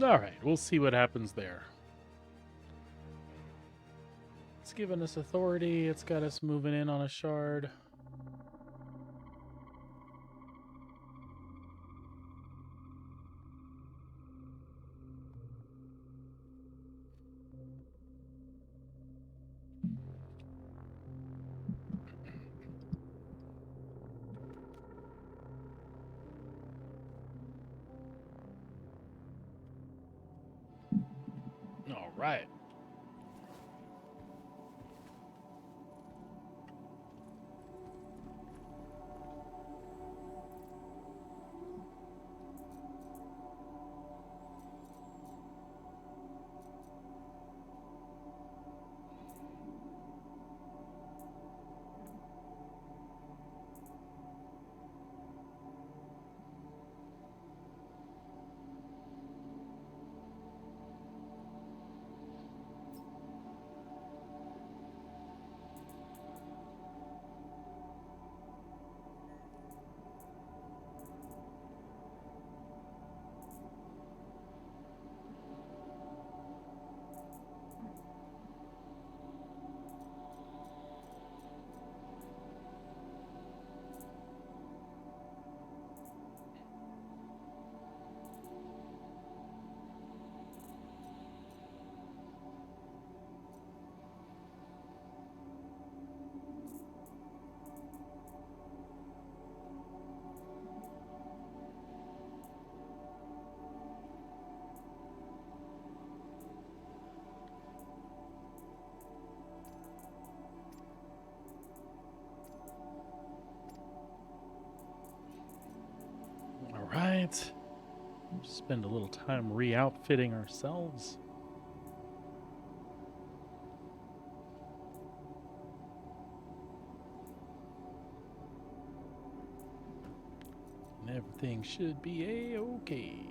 A: Alright, we'll see what happens there. It's given us authority. It's got us moving in on a shard. All right. All right. Spend a little time re-outfitting ourselves. And everything should be a-okay.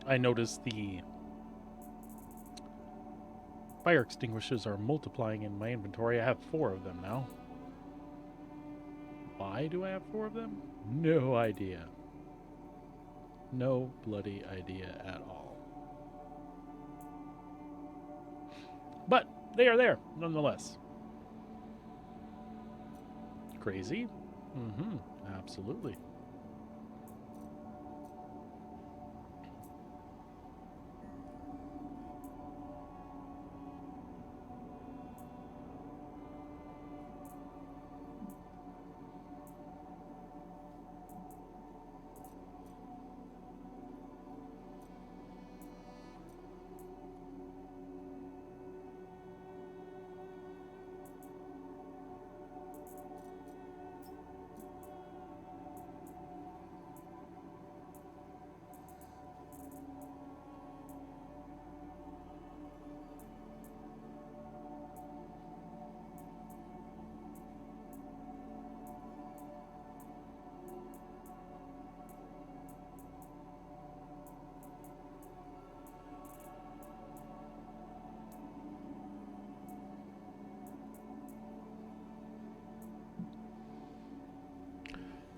A: I noticed the fire extinguishers are multiplying in my inventory. I have 4 of them now. Why do I have 4 of them? No idea. No bloody idea at all. But they are there, nonetheless. Crazy? Mm-hmm. Absolutely.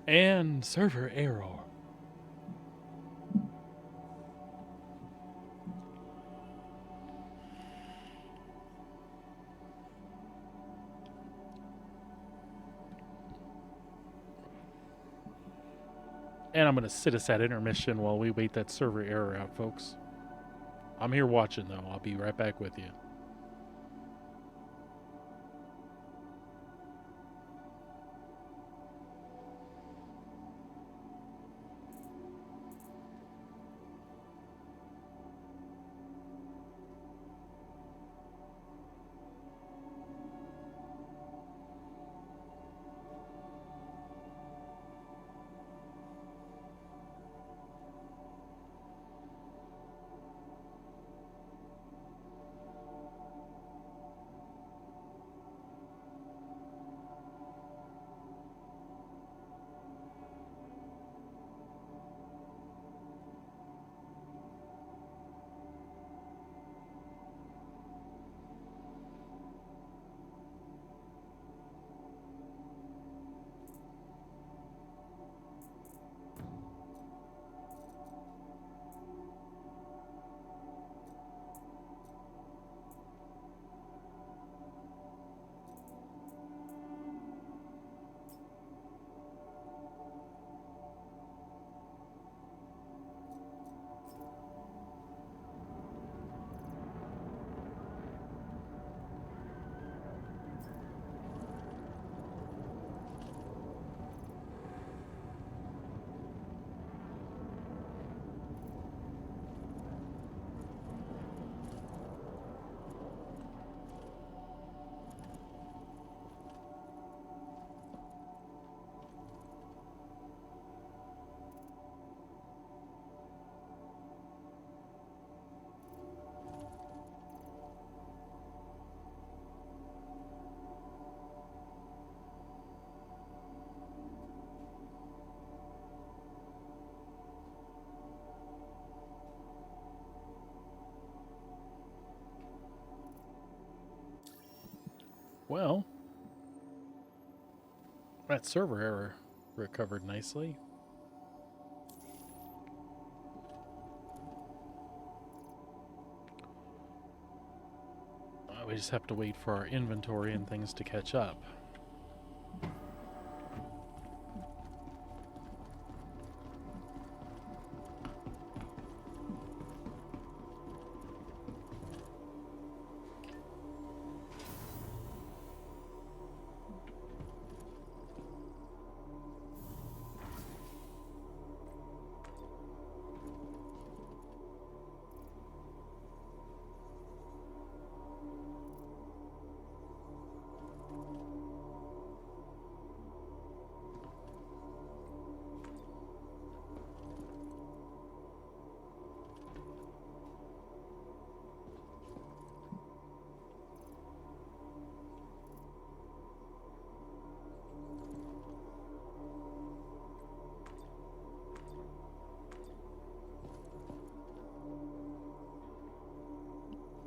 A: And server error. And I'm going to sit us at intermission while we wait that server error out, folks. I'm here watching, though. I'll be right back with you. Well, that server error recovered nicely. We just have to wait for our inventory and things to catch up.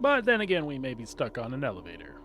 A: But then again, we may be stuck on an elevator.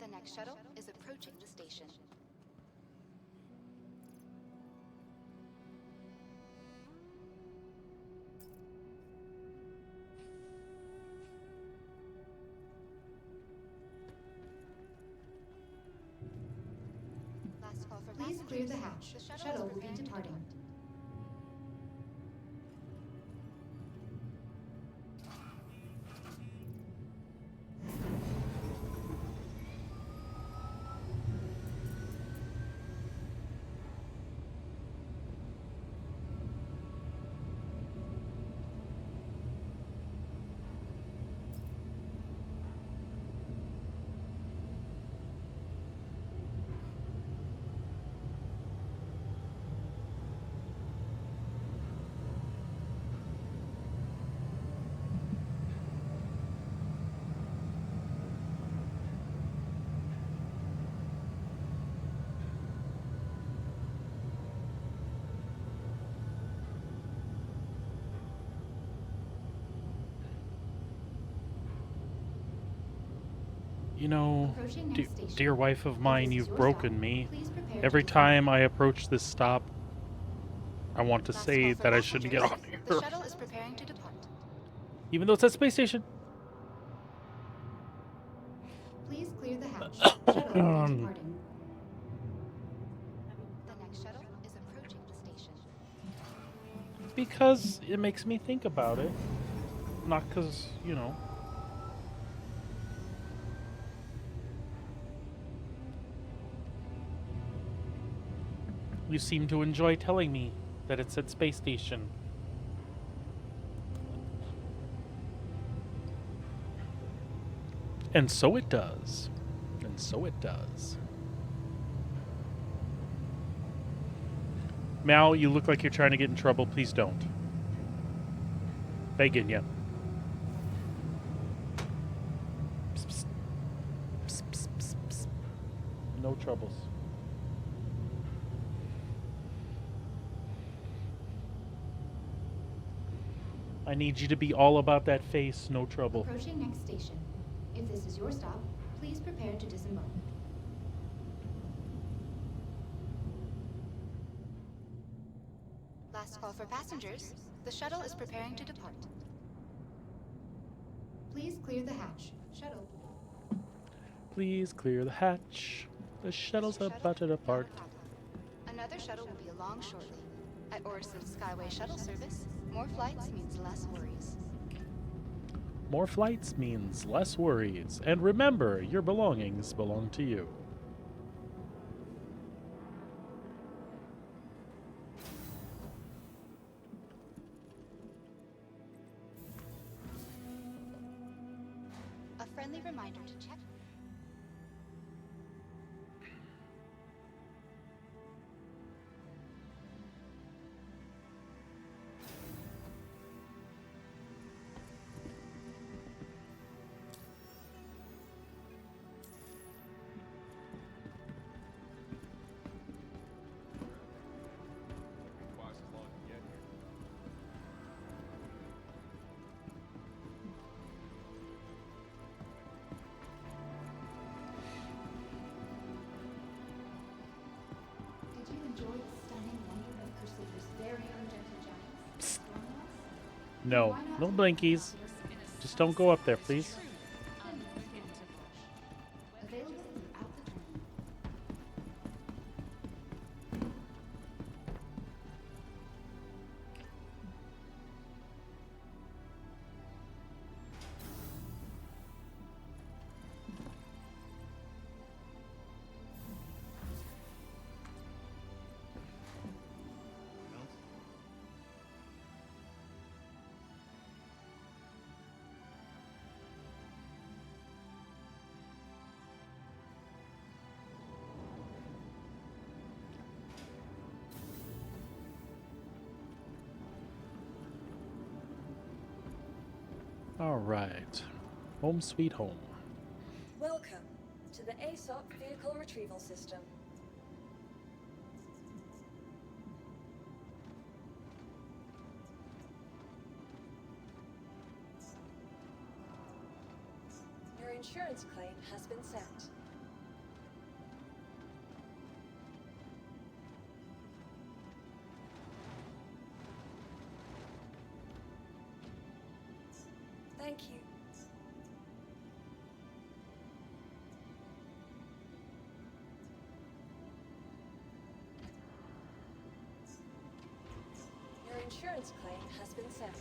B: The next shuttle is approaching the station. Last call for
H: Please
B: passengers.
H: clear the hatch.
B: The
H: Shuttle will be
B: preparing to
H: departing.
B: depart.
A: You know,
H: Approaching next station.
A: dear wife of
H: If
A: mine,
H: this is
A: you've
H: your
A: broken
H: stop,
A: me.
H: please prepare
A: Every
H: to
A: time I approach this stop, I want to
B: Last
A: say
B: call for
A: that I shouldn't get on
B: passengers. The
A: here.
B: shuttle is preparing to depart.
A: Even though it's at space station.
H: Please clear the hatch. Shuttle will be departing.
B: The next shuttle is approaching the station.
A: Because it makes me think about it. Not because, you know. You seem to enjoy telling me that it's at space station. And so it does. And so it does. Mal, you look like you're trying to get in trouble. Please don't. Begging you. Psst, psst. Psst, psst, psst, psst. No troubles. I need you to be all about that face. No trouble.
H: Approaching next station. If this is your stop, please prepare to disembark.
B: Last call for passengers. The shuttle is preparing to depart.
H: Please clear the hatch. Shuttle.
A: Please clear the hatch. The shuttle's
B: Shuttle,
A: about to
B: not a
A: depart.
B: problem. Another shuttle will be along shortly. At Orison's Skyway shuttle service, more flights means less worries.
A: More flights means less worries. And remember, your belongings belong to you.
B: A friendly reminder to check.
H: Did you enjoy the stunning wonder of Crusader's very own gentle giants?
A: No,
H: Why not
A: no
H: take
A: blinkies. Just don't go up there, please.
H: Available throughout the terminal.
A: All right. Home sweet home.
F: Welcome to the ASOC Vehicle Retrieval System. Your insurance claim has been sent. insurance claim has been sent.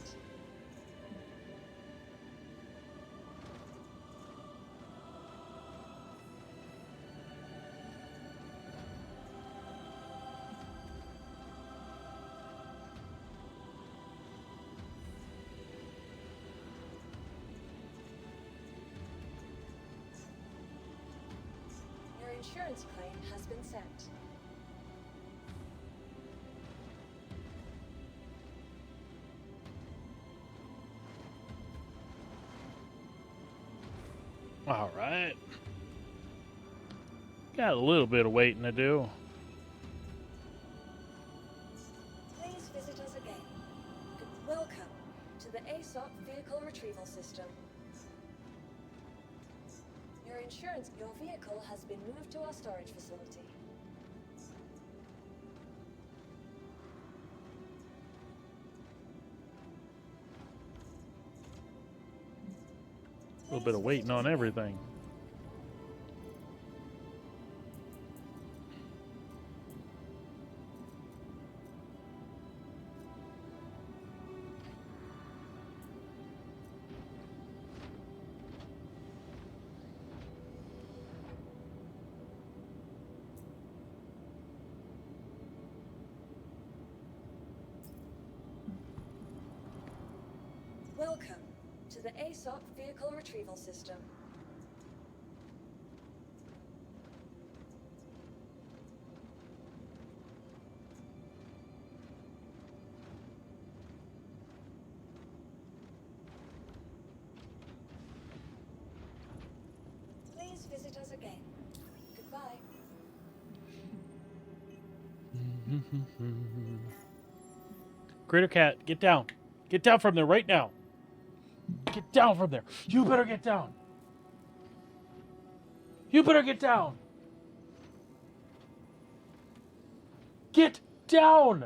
F: Your insurance claim has been sent.
A: All right. Got a little bit of waiting to do.
F: Please visit us again. Welcome to the ASOC vehicle retrieval system. Your vehicle has been moved to our storage facility.
A: A little bit of waiting on everything.
F: Welcome to the ASOC vehicle retrieval system. Please visit us again. Goodbye.
A: Critter Cat, get down. Get down from there right now. Get down from there. You better get down. You better get down. Get down.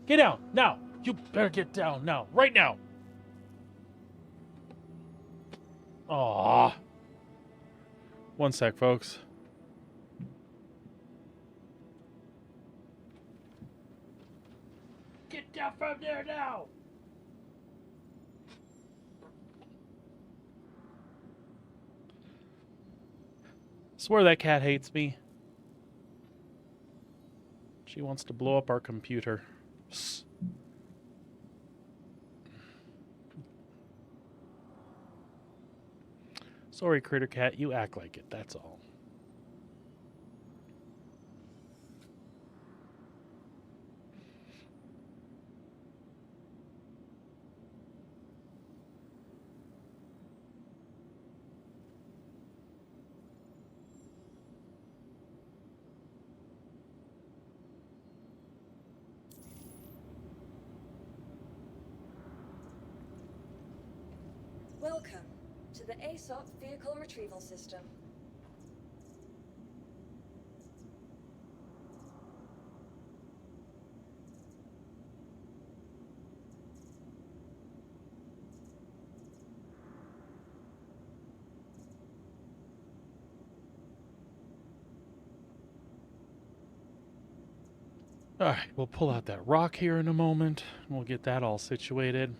A: Get down now. You better get down now. Right now. Aww. One sec, folks. Get down from there now. Swear that cat hates me. She wants to blow up our computer. Sorry, Critter Cat, you act like it, that's all.
F: Welcome to the ASOC vehicle retrieval system.
A: Alright, we'll pull out that rock here in a moment. We'll get that all situated.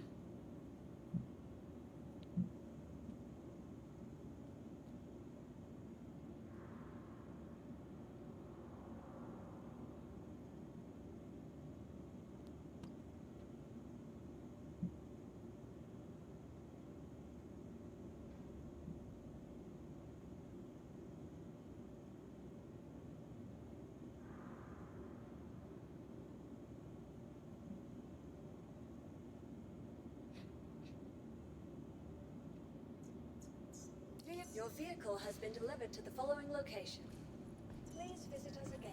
F: Your vehicle has been delivered to the following location. Please visit us again.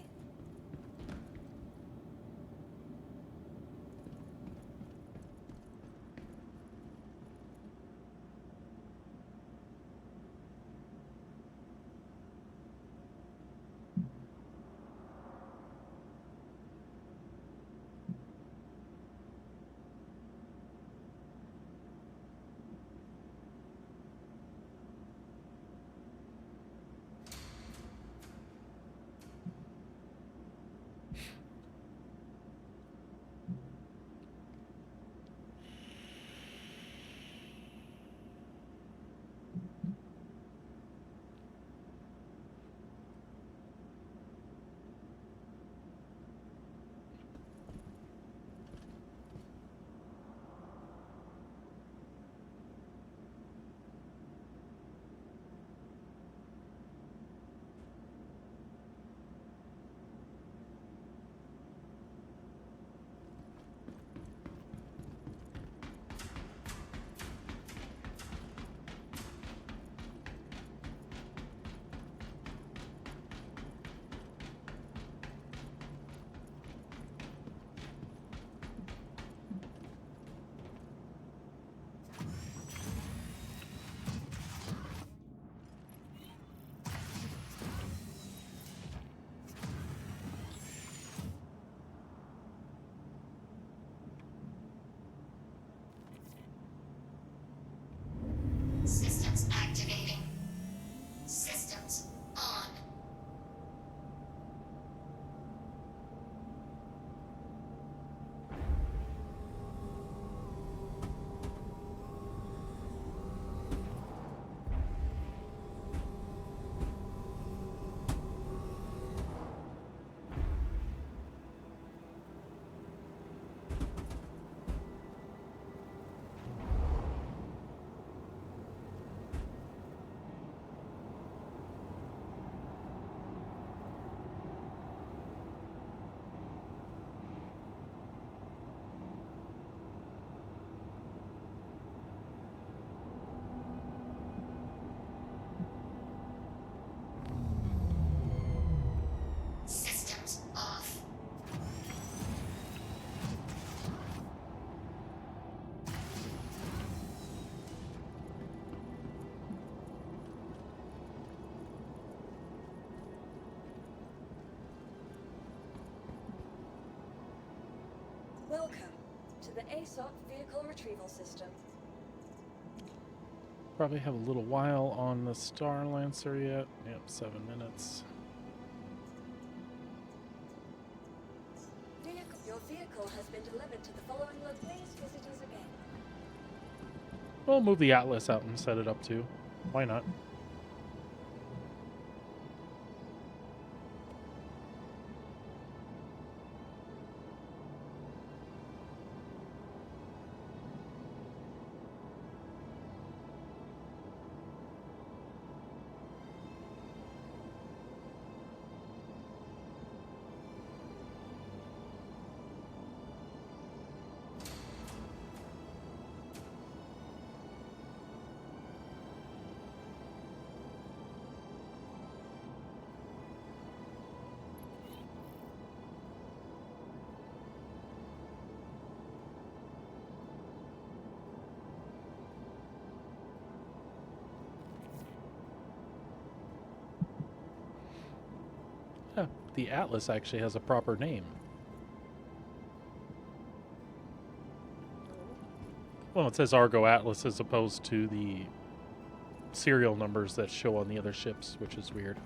F: Welcome to the ASOC Vehicle Retrieval System.
A: Probably have a little while on the Star Lancer yet. Yep, 7 minutes.
F: Your vehicle has been delivered to the following location. Please visit us again.
A: We'll move the Atlas out and set it up too. Why not? Yeah, the Atlas actually has a proper name. Well, it says Argo Atlas as opposed to the serial numbers that show on the other ships, which is weird.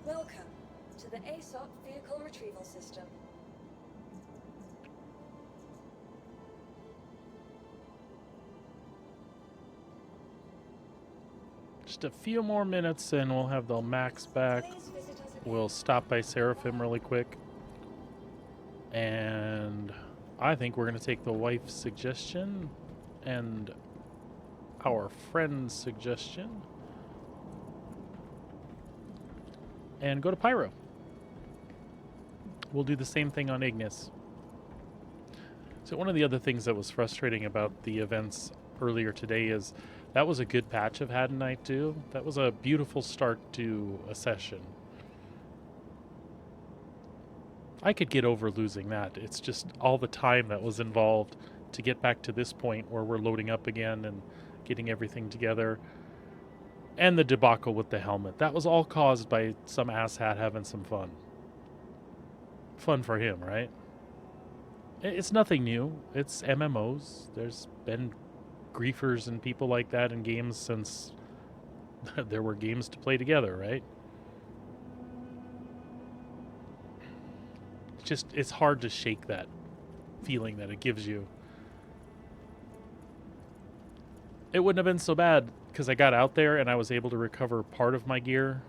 F: Welcome to the ASOC Vehicle Retrieval System.
A: Just a few more minutes and we'll have the Max back.
F: Please visit us again.
A: We'll stop by Seraphim really quick. And I think we're going to take the wife's suggestion and our friend's suggestion and go to Pyro. We'll do the same thing on Ignis. So one of the other things that was frustrating about the events earlier today is that was a good patch of Hadanite too. That was a beautiful start to a session. I could get over losing that. It's just all the time that was involved to get back to this point where we're loading up again and getting everything together. And the debacle with the helmet. That was all caused by some asshat having some fun. Fun for him, right? It's nothing new. It's MMOs. There's been griefers and people like that in games since there were games to play together, right? It's hard to shake that feeling that it gives you. It wouldn't have been so bad because I got out there and I was able to recover part of my gear.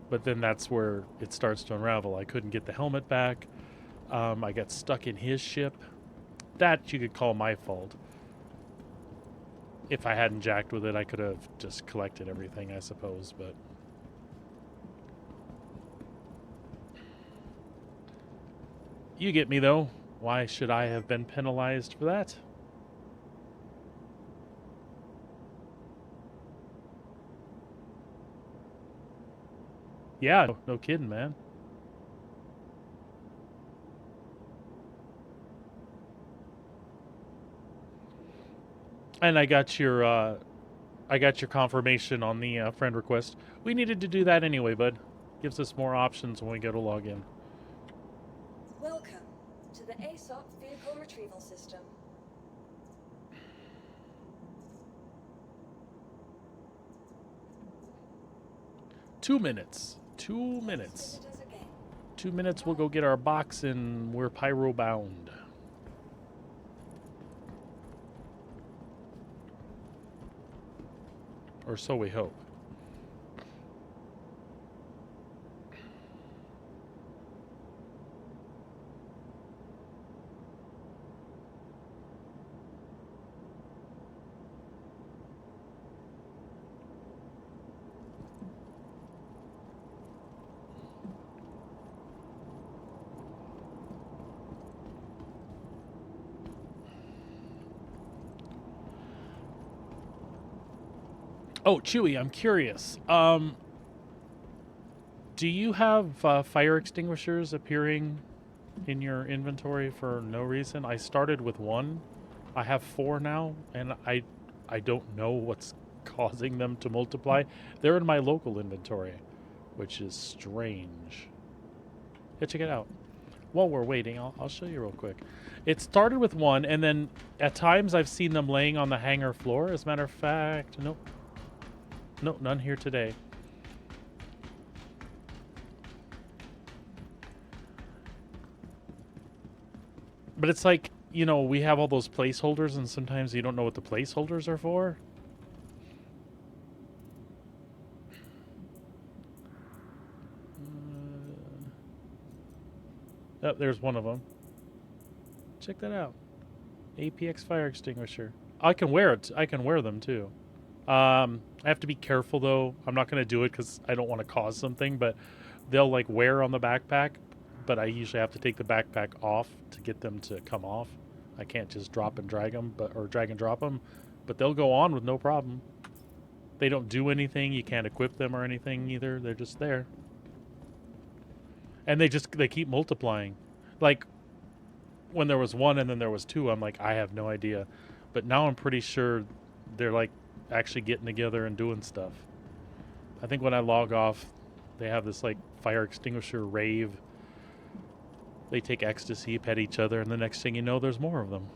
A: But then that's where it starts to unravel. I couldn't get the helmet back. I got stuck in his ship. That you could call my fault. If I hadn't jacked with it, I could have just collected everything, I suppose. But you get me, though. Why should I have been penalized for that? Yeah, no kidding, man. And I got your I got your confirmation on the friend request. We needed to do that anyway, bud. Gives us more options when we go to log in.
F: Welcome to the ASOP vehicle retrieval system.
A: Two minutes. 2 minutes.
F: Visit us again.
A: 2 minutes, we'll go get our box and we're pyro bound. Or so we hope. Oh, Chewy, I'm curious. Do you have fire extinguishers appearing in your inventory for no reason? I started with 1. I have 4 now, and I don't know what's causing them to multiply. They're in my local inventory, which is strange. Yeah, check it out. While we're waiting, I'll show you real quick. It started with 1, and then at times I've seen them laying on the hangar floor. As a matter of fact, nope. Nope, none here today. But it's like, you know, we have all those placeholders, and sometimes you don't know what the placeholders are for. Oh, there's one of them. Check that out. APX fire extinguisher. I can wear it. I can wear them too. I have to be careful though. I'm not going to do it because I don't want to cause something, but they'll like wear on the backpack, but I usually have to take the backpack off to get them to come off. I can't just drop and drag them, or drag and drop them, but they'll go on with no problem. They don't do anything. You can't equip them or anything either. They're just there. And they keep multiplying. Like when there was 1 and then there was 2, I'm like, I have no idea. But now I'm pretty sure they're like actually getting together and doing stuff. I think when I log off, they have this like fire extinguisher rave. They take ecstasy, pet each other, and the next thing you know, there's more of them.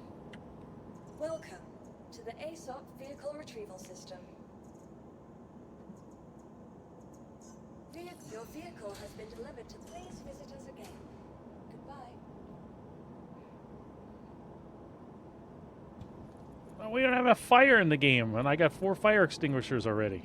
F: Welcome to the ASOP vehicle retrieval system. Your vehicle has been delivered to. Please visit us again. Goodbye.
A: Well, we don't have a fire in the game, and I got 4 fire extinguishers already.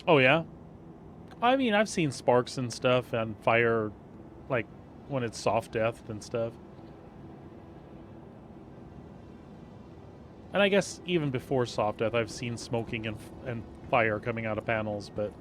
A: Oh, yeah? I mean, I've seen sparks and stuff and fire, like, when it's soft death and stuff. And I guess even before soft death, I've seen smoking and fire coming out of panels, but...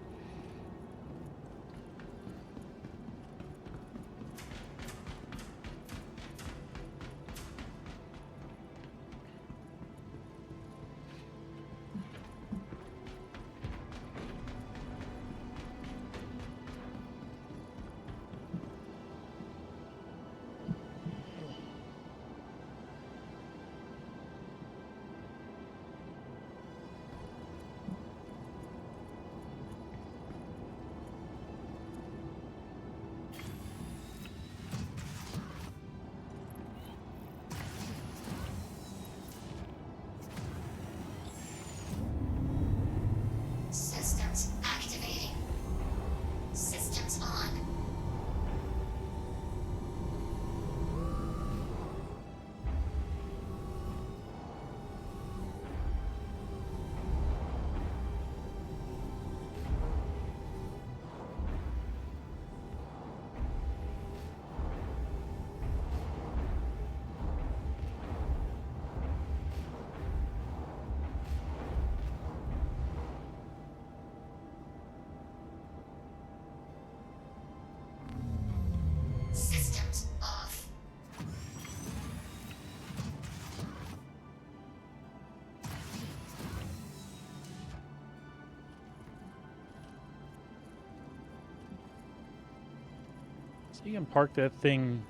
A: So you can park that thing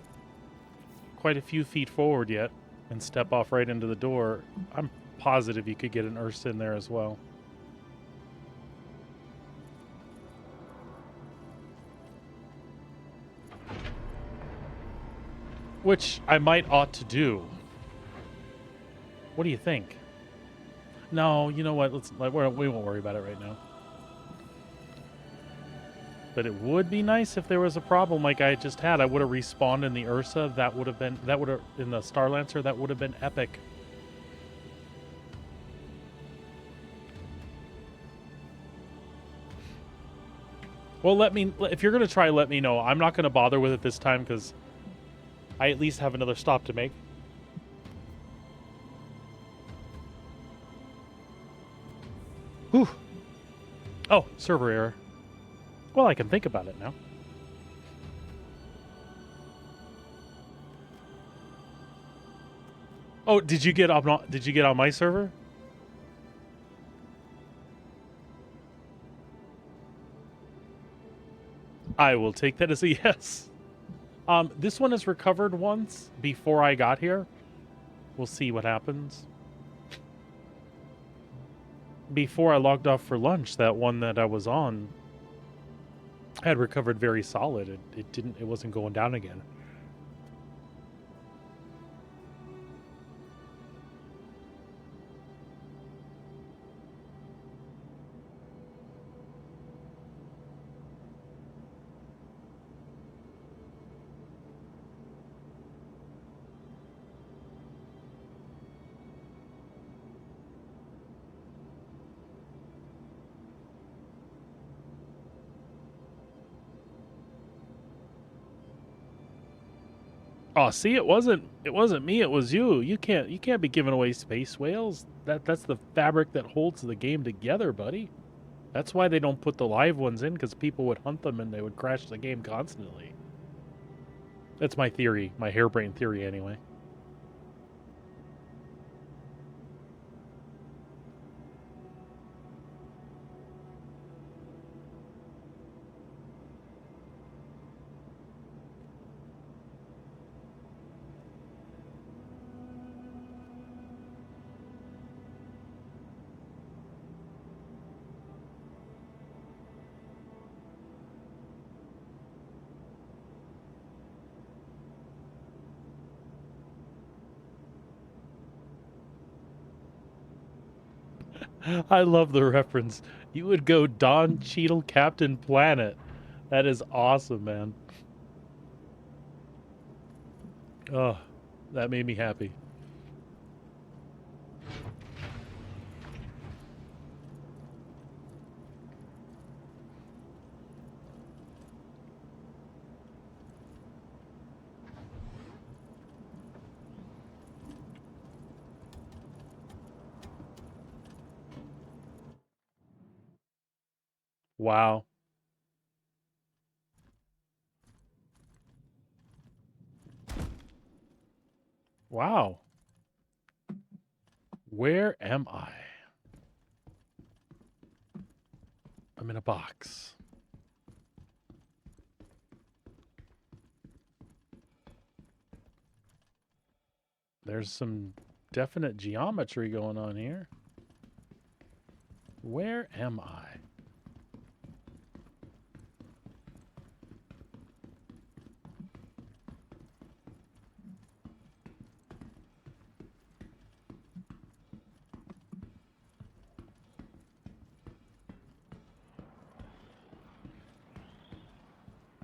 A: quite a few feet forward yet and step off right into the door. I'm positive you could get an Ursa in there as well. Which I might ought to do. What do you think? No, you know what? We won't worry about it right now. But it would be nice if there was a problem like I just had. I would have respawned in the Ursa. That would have in the Star Lancer. That would have been epic. Well, if you're gonna try, let me know. I'm not gonna bother with it this time because I at least have another stop to make. Whew. Oh, server error. Well, I can think about it now. Oh, did you get on my server? I will take that as a yes. This one has recovered once before I got here. We'll see what happens. Before I logged off for lunch, that one that I was on had recovered very solid. It wasn't going down again. Oh, see, it wasn't me, it was you. You can't be giving away space whales. That's the fabric that holds the game together, buddy. That's why they don't put the live ones in, because people would hunt them and they would crash the game constantly. That's my theory, my harebrained theory anyway. I love the reference. You would go Don Cheadle Captain Planet. That is awesome, man. Oh, that made me happy. Wow. Wow. Where am I? I'm in a box. There's some definite geometry going on here. Where am I?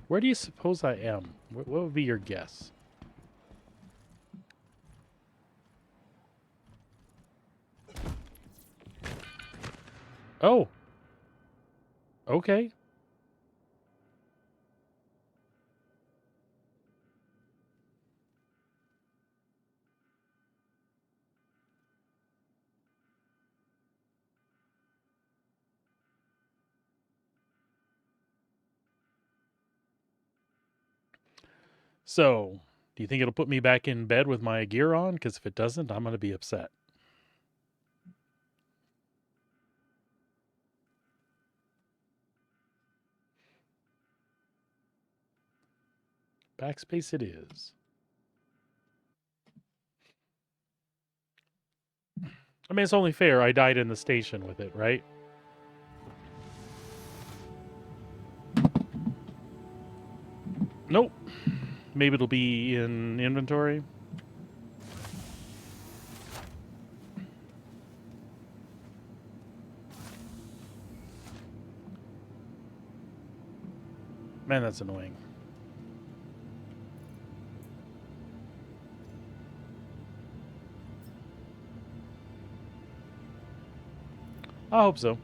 A: Where do you suppose I am? What would be your guess? Oh. Okay. So, do you think it'll put me back in bed with my gear on? Because if it doesn't, I'm going to be upset. Backspace it is. I mean, it's only fair. I died in the station with it, right? Nope. Maybe it'll be in inventory. Man, that's annoying. I hope so.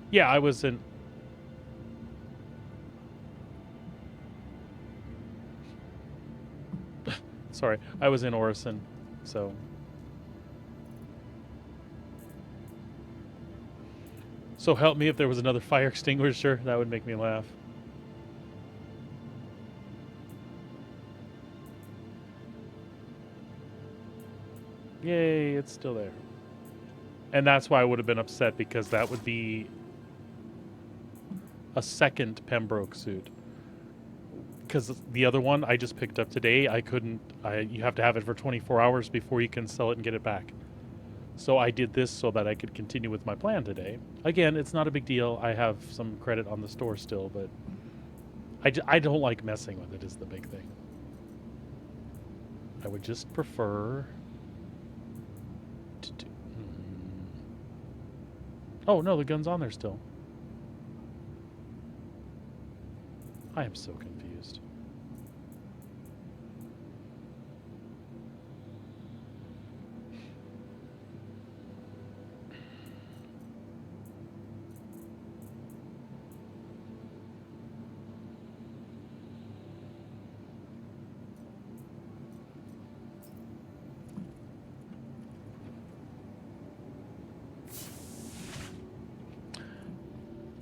A: Yeah, I was in... Sorry, I was in Orison, so... So help me if there was another fire extinguisher. That would make me laugh. Yay, it's still there. And that's why I would have been upset, because that would be a second Pembroke suit. Because the other one I just picked up today, I couldn't... you have to have it for 24 hours before you can sell it and get it back. So I did this so that I could continue with my plan today. Again, it's not a big deal. I have some credit on the store still, but I don't like messing with it is the big thing. I would just prefer to do... Oh, no, the gun's on there still. I am so confused.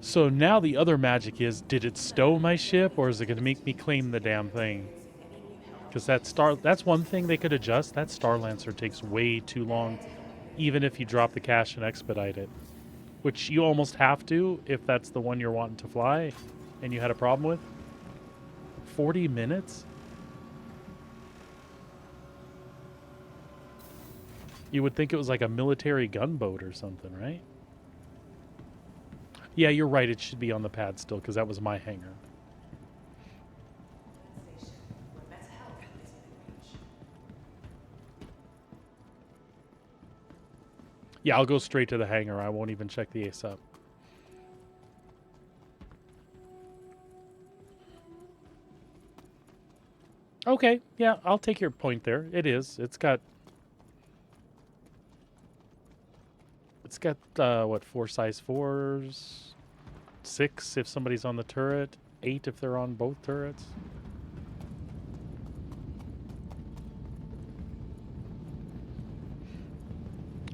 A: So now the other magic is, did it stow my ship, or is it going to make me claim the damn thing? Because that's one thing they could adjust. That Star Lancer takes way too long, even if you drop the cash and expedite it. Which you almost have to if that's the one you're wanting to fly and you had a problem with. 40 minutes? You would think it was like a military gunboat or something, right? Yeah, you're right. It should be on the pad still, because that was my hangar. Yeah, I'll go straight to the hangar. I won't even check the ace up. Okay, yeah, I'll take your point there. It is. It's got, what, 4 size 4s? 6 if somebody's on the turret. 8 if they're on both turrets.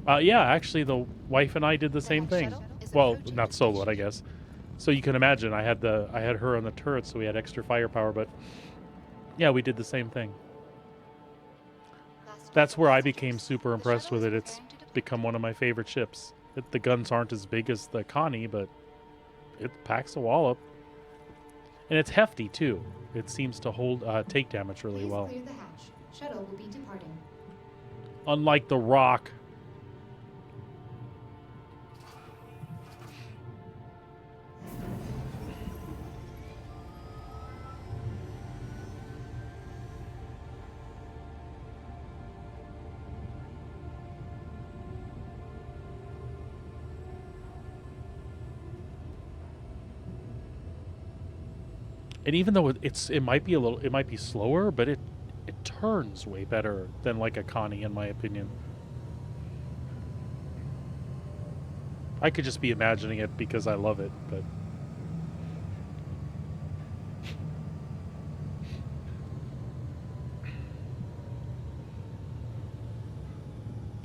A: Yeah, actually, the wife and I did the same thing. Well, not soloed, I guess. So you can imagine, I had her on the turret, so we had extra firepower. But yeah, we did the same thing. That's where I became super impressed with it. It's become one of my favorite ships. The guns aren't as big as the Connie, but it packs a wallop. And it's hefty, too. It seems to hold take damage really well.
H: Please clear the hatch. Shuttle will be departing.
A: Unlike the ROC. And even though it might be slower, but it turns way better than like a Connie, in my opinion. I could just be imagining it because I love it, but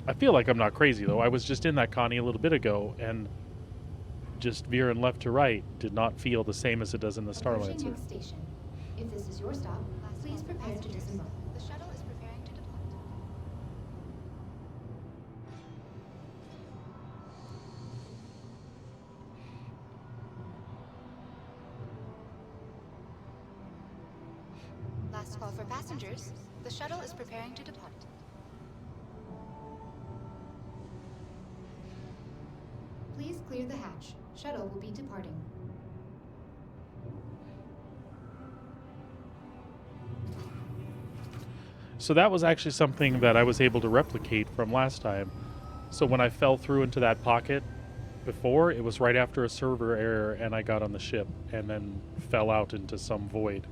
A: I feel like I'm not crazy though. I was just in that Connie a little bit ago, and just veering left to right did not feel the same as it does in the Star
H: Approaching
A: Lancer.
H: next station. If this is your stop, please prepare to disembark.
B: The shuttle is preparing to depart. Last call for passengers. The shuttle is preparing to depart.
H: Please clear the hatch. Shuttle will be departing.
A: So that was actually something that I was able to replicate from last time. So when I fell through into that pocket before, it was right after a server error and I got on the ship and then fell out into some void.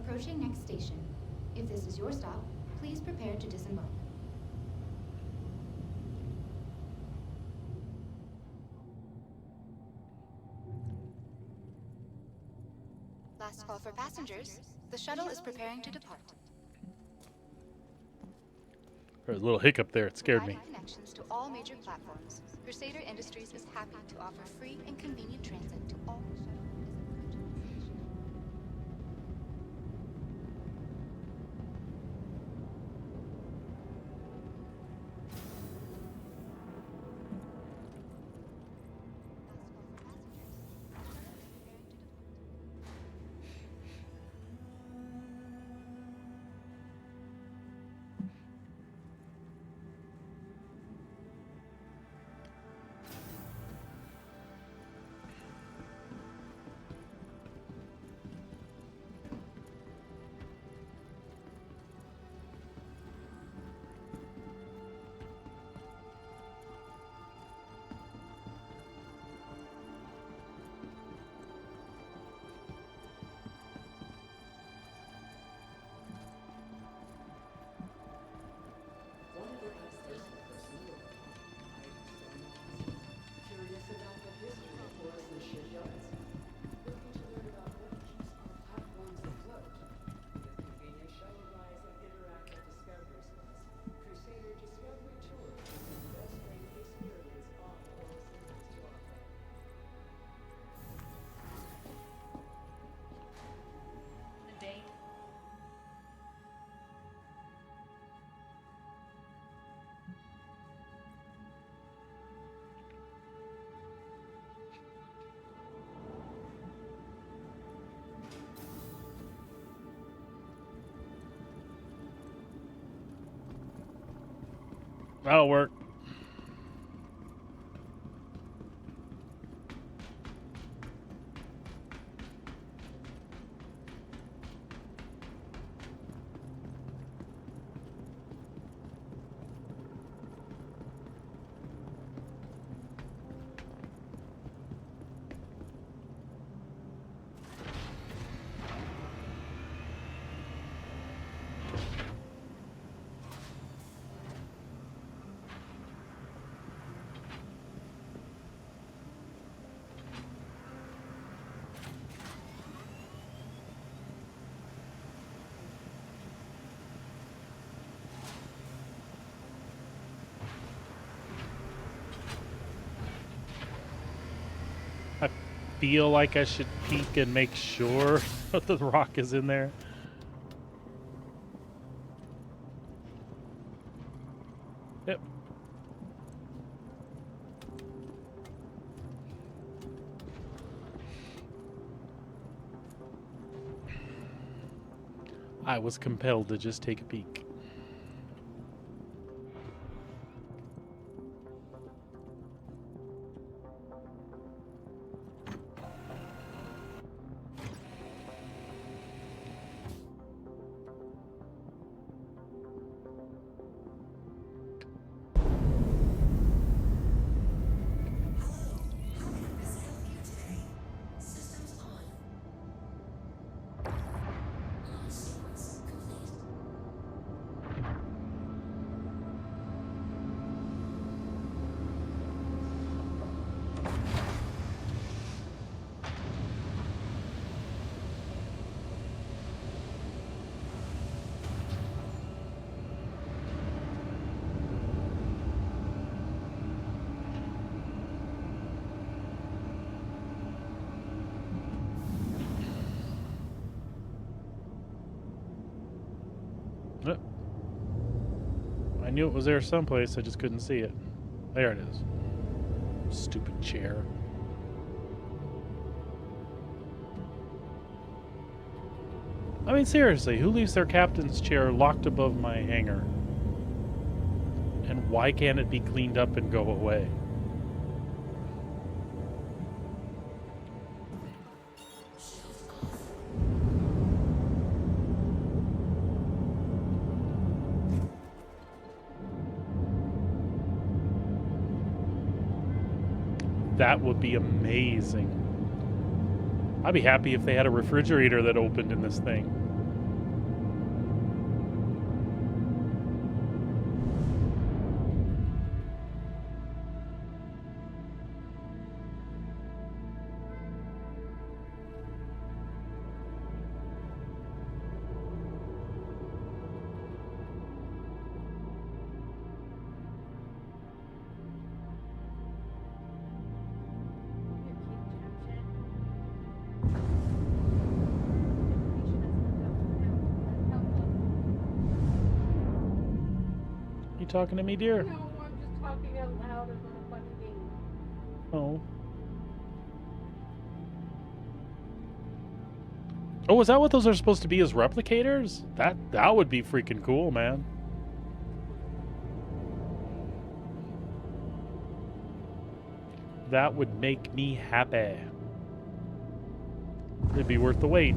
H: Approaching next station. If this is your stop, please prepare to disembark.
B: Last call for passengers. The shuttle is preparing to depart.
A: There was a little hiccup there, it scared me.
B: Providing connections to all major platforms, Crusader Industries is happy to offer free and convenient transit to all shuttle.
A: That'll work. I feel like I should peek and make sure that the ROC is in there. Yep. I was compelled to just take a peek. knew it was there someplace, I just couldn't see it. There it is. Stupid chair. I mean, seriously, who leaves their captain's chair locked above my hangar? And why can't it be cleaned up and go away? That would be amazing. I'd be happy if they had a refrigerator that opened in this thing. You talking to me, dear?
E: No, I'm just talking out loud about a funny game.
A: Oh. Oh, is that what those are supposed to be, as replicators? That would be freaking cool, man. That would make me happy. It'd be worth the wait.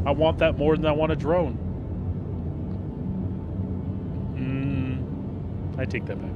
A: I want that more than I want a drone. I take that back.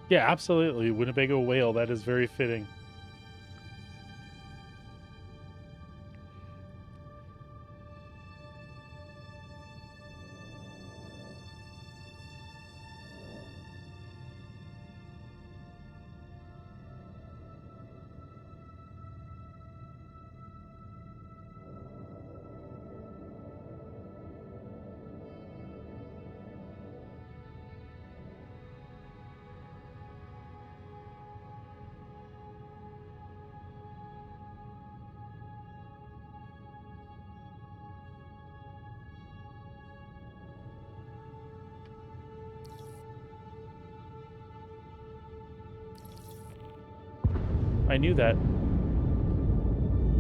A: Yeah, absolutely. Winnebago whale. That is very fitting. I knew that.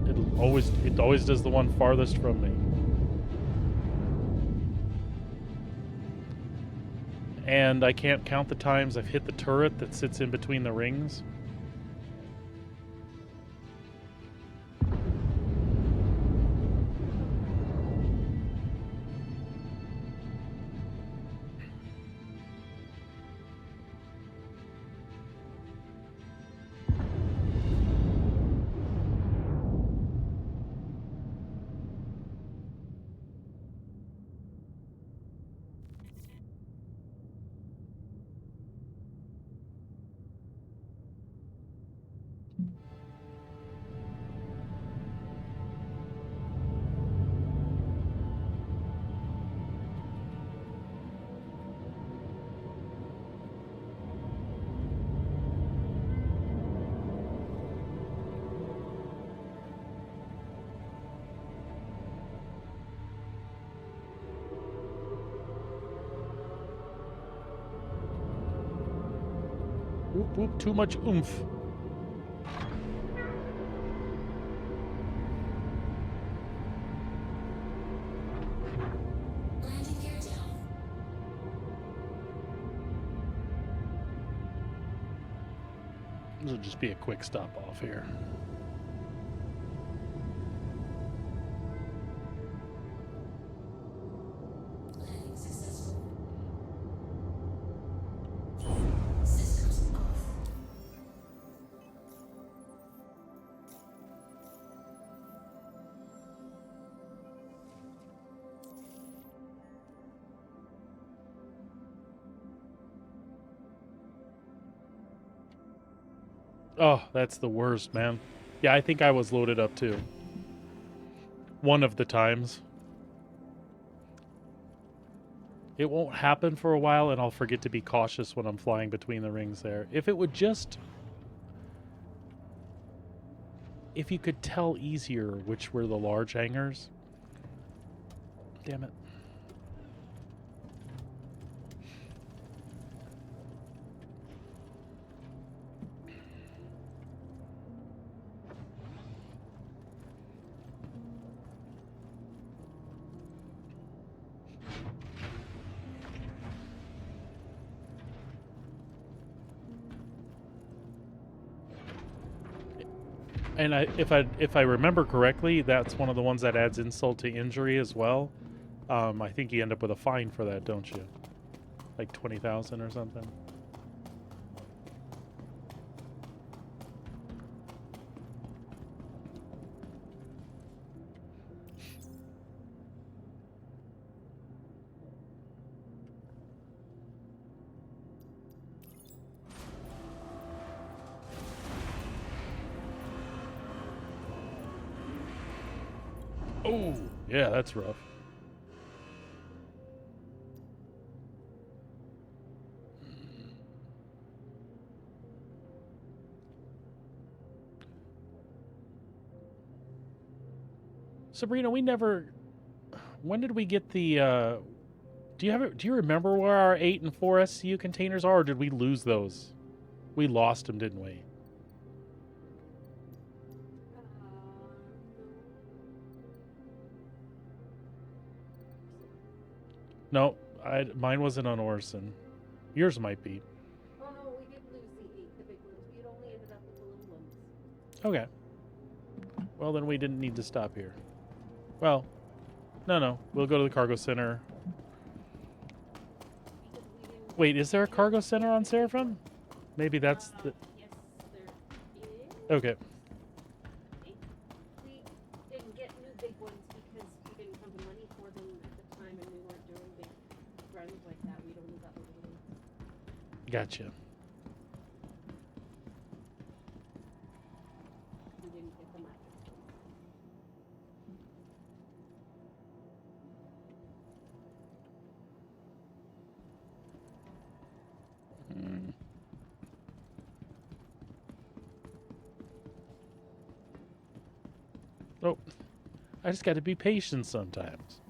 A: It always does the one farthest from me. And I can't count the times I've hit the turret that sits in between the rings. Whoop, whoop, too much oomph. This will just be a quick stop off here. Oh, that's the worst, man. Yeah, I think I was loaded up too. One of the times. It won't happen for a while, and I'll forget to be cautious when I'm flying between the rings there. If it would just... If you could tell easier which were the large hangars. Damn it. And if I remember correctly, that's one of the ones that adds insult to injury as well. I think you end up with a fine for that, don't you? Like 20,000 or something. Oh, yeah, that's rough. Sabrina, we never... When did we get the... Do you remember where our 8 and 4 SCU containers are, or did we lose those? We lost them, didn't we? No, mine wasn't on Orson. Yours might be.
E: Oh no, we did lose the big ones. We had only ended up with the little ones.
A: Okay. Well, then we didn't need to stop here. Well, no. We'll go to the cargo center. Wait, is there a cargo center on Seraphim? Maybe that's the...
E: Yes, there is.
A: Okay.
E: We didn't get new big ones because we didn't have the money for them at the time, and we weren't doing big runs like that. We'd only got the little ones.
A: Gotcha.
E: We didn't get the magic ones.
A: Oh, I just got to be patient sometimes.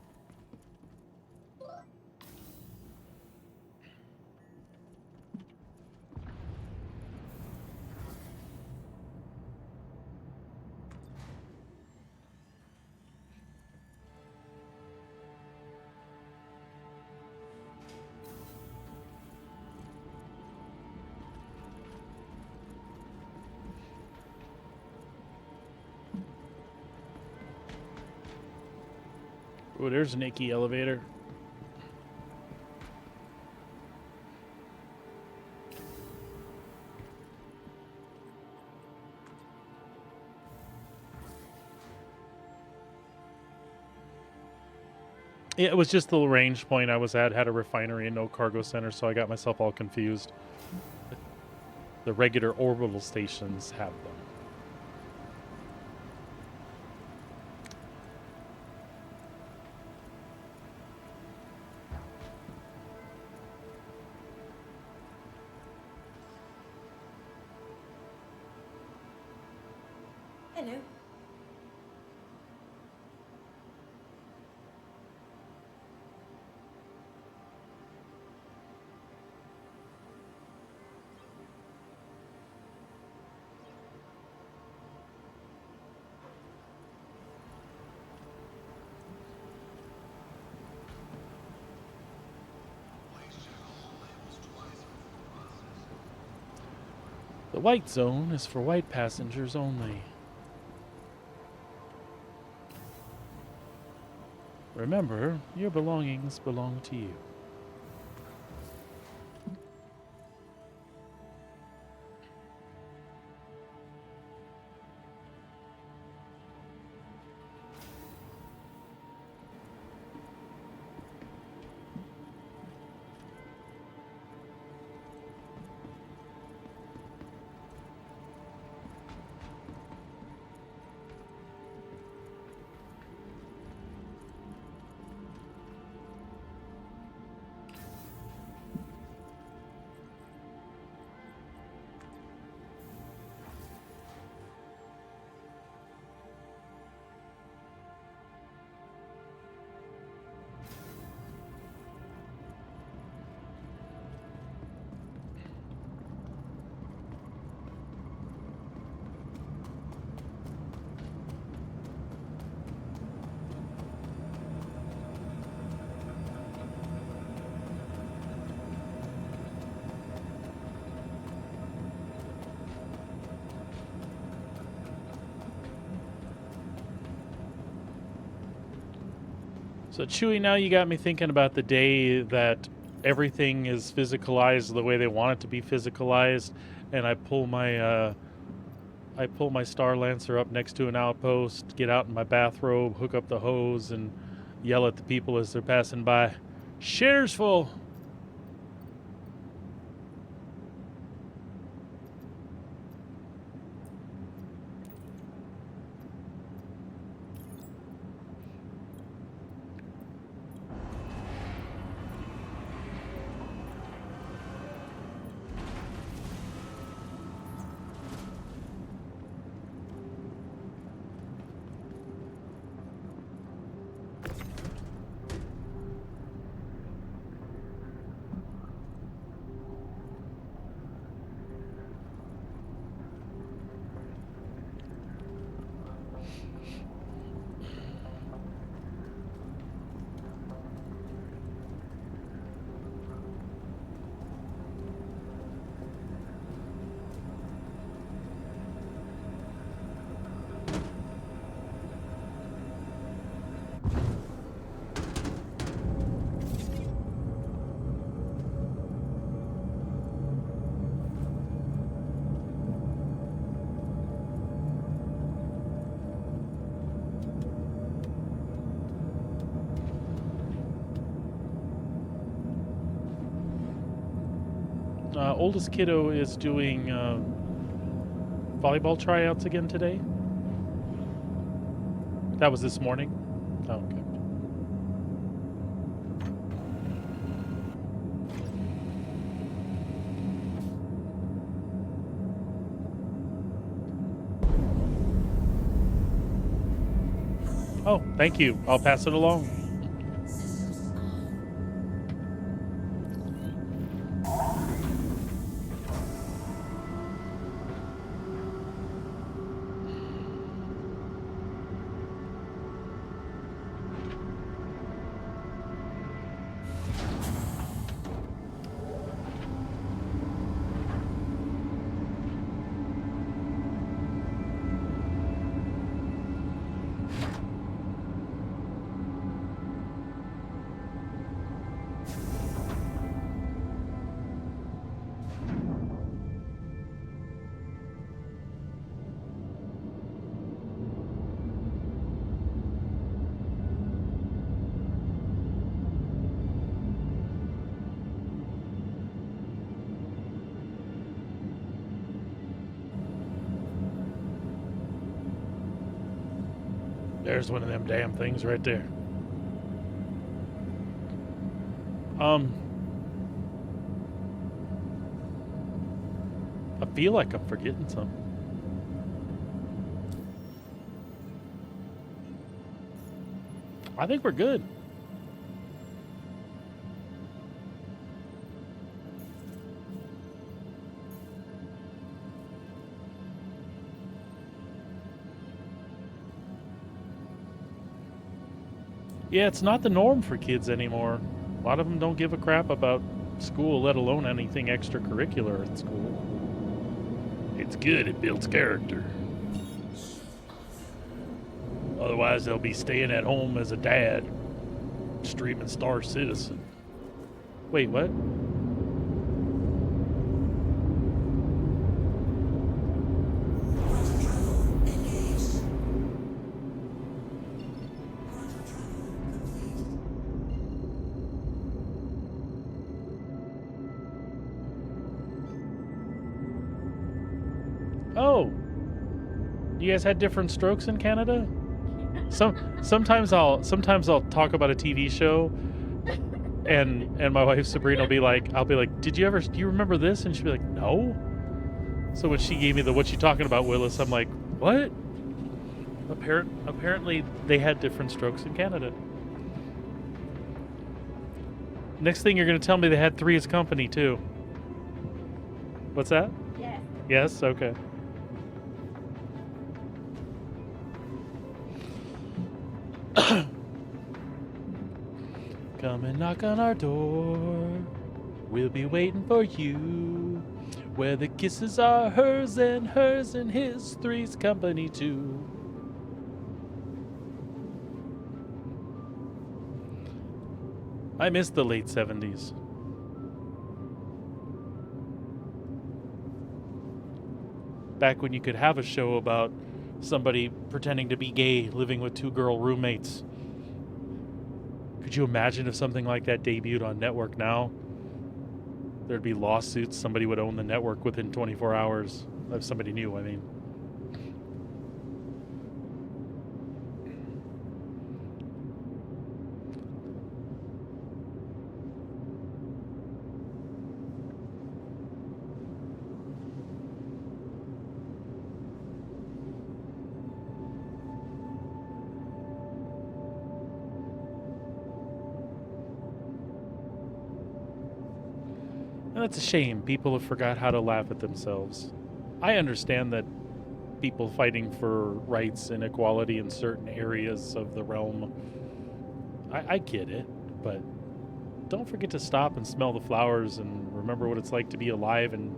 A: Oh, there's an icky elevator. Yeah, it was just the range point I was at, had a refinery and no cargo center, so I got myself all confused. The regular orbital stations have them.
F: Hello.
A: The white zone is for white passengers only. Remember, your belongings belong to you. So Chewy, now you got me thinking about the day that everything is physicalized the way they want it to be physicalized, and I pull my Star Lancer up next to an outpost, get out in my bathrobe, hook up the hose, and yell at the people as they're passing by. Shares full. Oldest kiddo is doing volleyball tryouts again today. That was this morning. Oh, okay. Oh, thank you. I'll pass it along. There's one of them damn things right there. I feel like I'm forgetting something. I think we're good. Yeah, it's not the norm for kids anymore. A lot of them don't give a crap about school, let alone anything extracurricular at school. It's good. It builds character. Otherwise, they'll be staying at home as a dad, streaming Star Citizen. Wait, what? Oh, you guys had different strokes in Canada? Sometimes I'll talk about a TV show, and my wife Sabrina will be like, I'll be like, do you remember this? And she'll be like, no. So when she gave me the "what you talking about, Willis," I'm like, what? Apparently they had different strokes in Canada. Next thing you're gonna tell me they had Three's Company too. What's that?
E: Yes.
A: Yes. Okay. Come and knock on our door. We'll be waiting for you. Where the kisses are hers and his, Three's Company too. I miss the late 70s. Back when you could have a show about somebody pretending to be gay living with two girl roommates. Could you imagine if something like that debuted on network now? There'd be lawsuits. Somebody would own the network within 24 hours. If somebody knew, I mean. And that's a shame. People have forgot how to laugh at themselves. I understand that people fighting for rights and equality in certain areas of the realm, I get it, but don't forget to stop and smell the flowers and remember what it's like to be alive and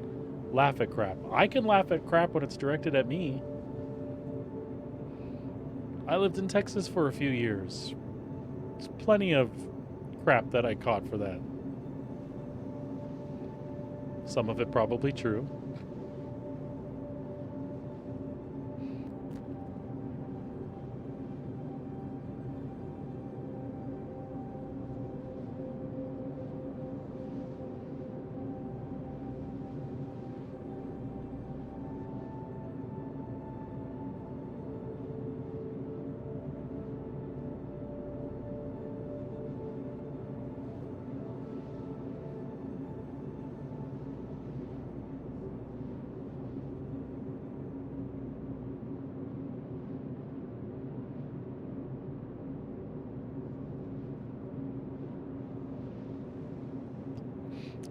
A: laugh at crap. I can laugh at crap when it's directed at me. I lived in Texas for a few years. There's plenty of crap that I caught for that. Some of it probably true.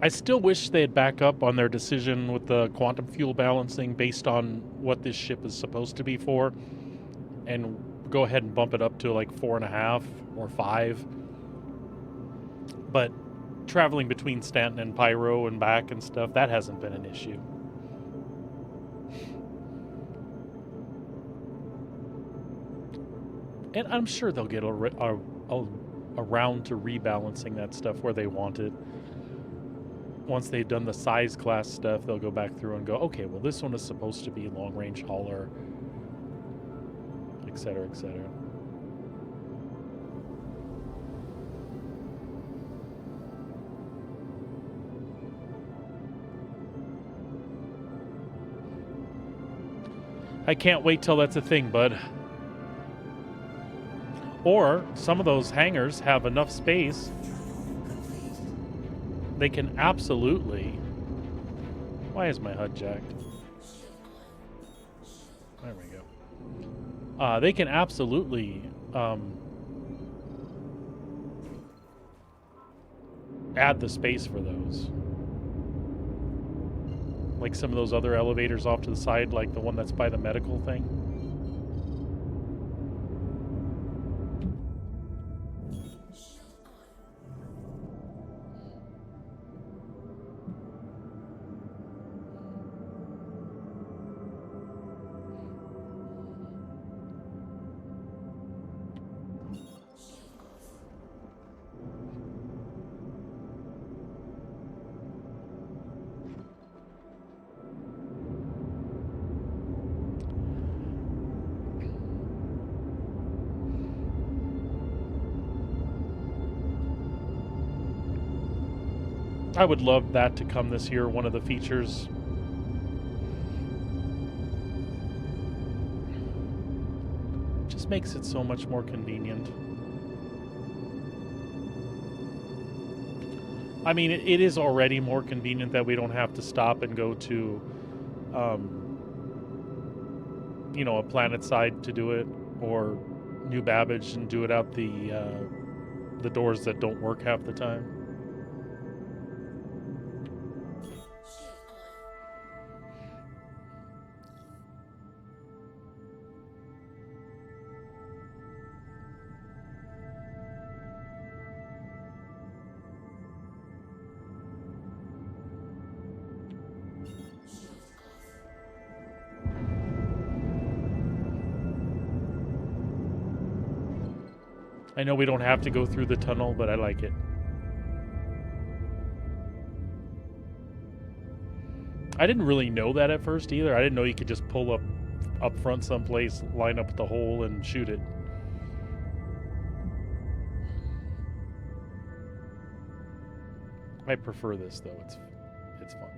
A: I still wish they'd back up on their decision with the quantum fuel balancing based on what this ship is supposed to be for, and go ahead and bump it up to like 4.5 or 5. But traveling between Stanton and Pyro and back and stuff, that hasn't been an issue. And I'm sure they'll get around to rebalancing that stuff where they want it. Once they've done the size class stuff, they'll go back through and go, okay, well, this one is supposed to be a long-range hauler, et cetera, et cetera. I can't wait till that's a thing, bud. Or some of those hangars have enough space. They can absolutely... Why is my HUD jacked? There we go. They can absolutely add the space for those. Like some of those other elevators off to the side, like the one that's by the medical thing. I would love that to come this year, one of the features. Just makes it so much more convenient. I mean, it is already more convenient that we don't have to stop and go to, you know, a planet side to do it, or New Babbage and do it out the doors that don't work half the time. I know we don't have to go through the tunnel, but I like it. I didn't really know that at first either. I didn't know you could just pull up front someplace, line up the hole, and shoot it. I prefer this though. It's fun.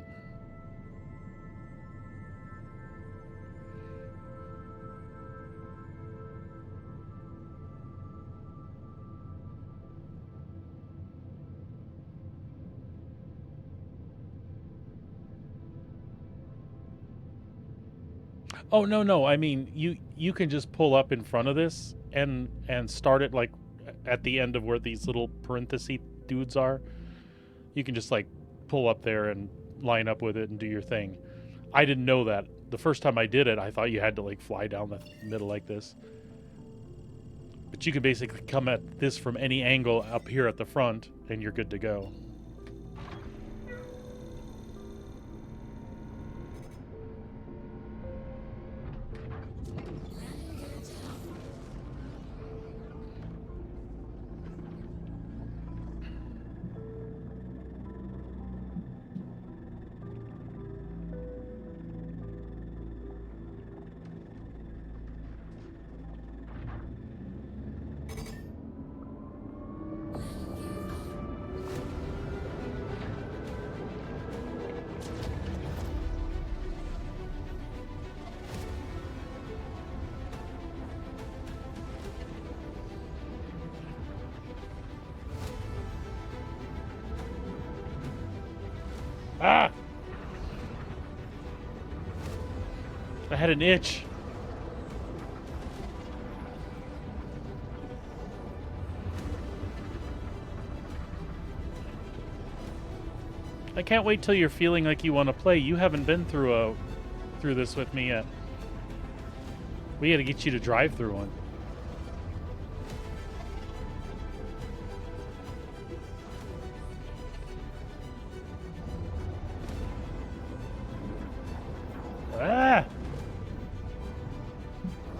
A: Oh no! I mean, you can just pull up in front of this and start it like at the end of where these little parenthesis dudes are. You can just like pull up there and line up with it and do your thing. I didn't know that. The first time I did it, I thought you had to like fly down the middle like this. But you can basically come at this from any angle up here at the front and you're good to go. Ah! I had an itch. I can't wait till you're feeling like you want to play. You haven't been through this with me yet. We got to get you to drive through one. Ah!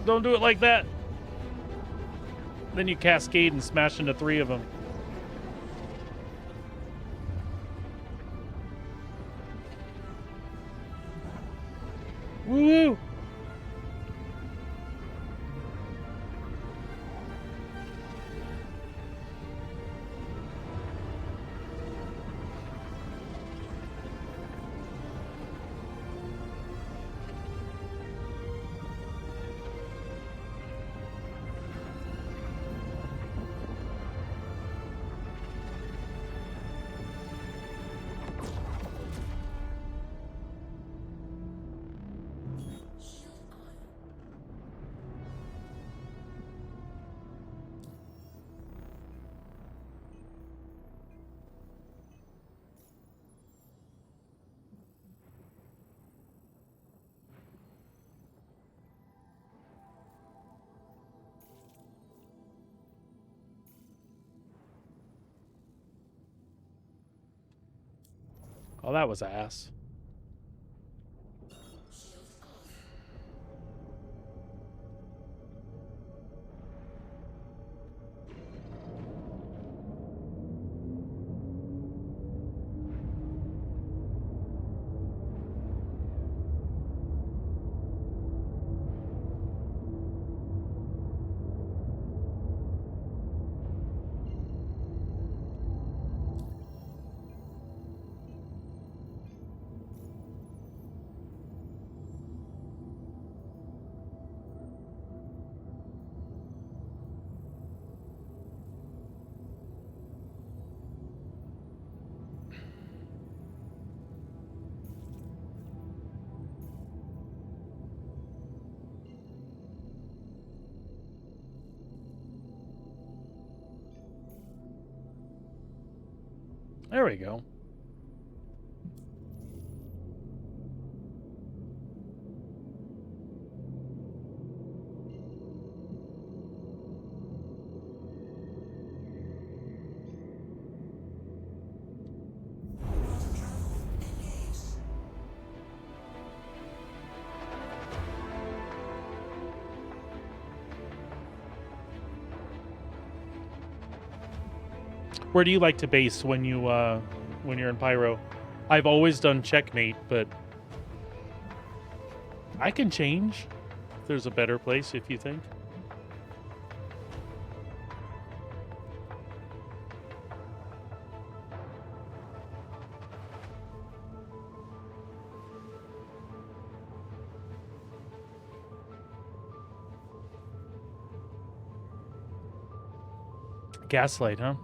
A: Don't do it like that. Then you cascade and smash into 3 of them. Woo! Oh, that was ass. There we go. Where do you like to base when you're in Pyro? I've always done checkmate, but I can change. If there's a better place, if you think. Gaslight, huh?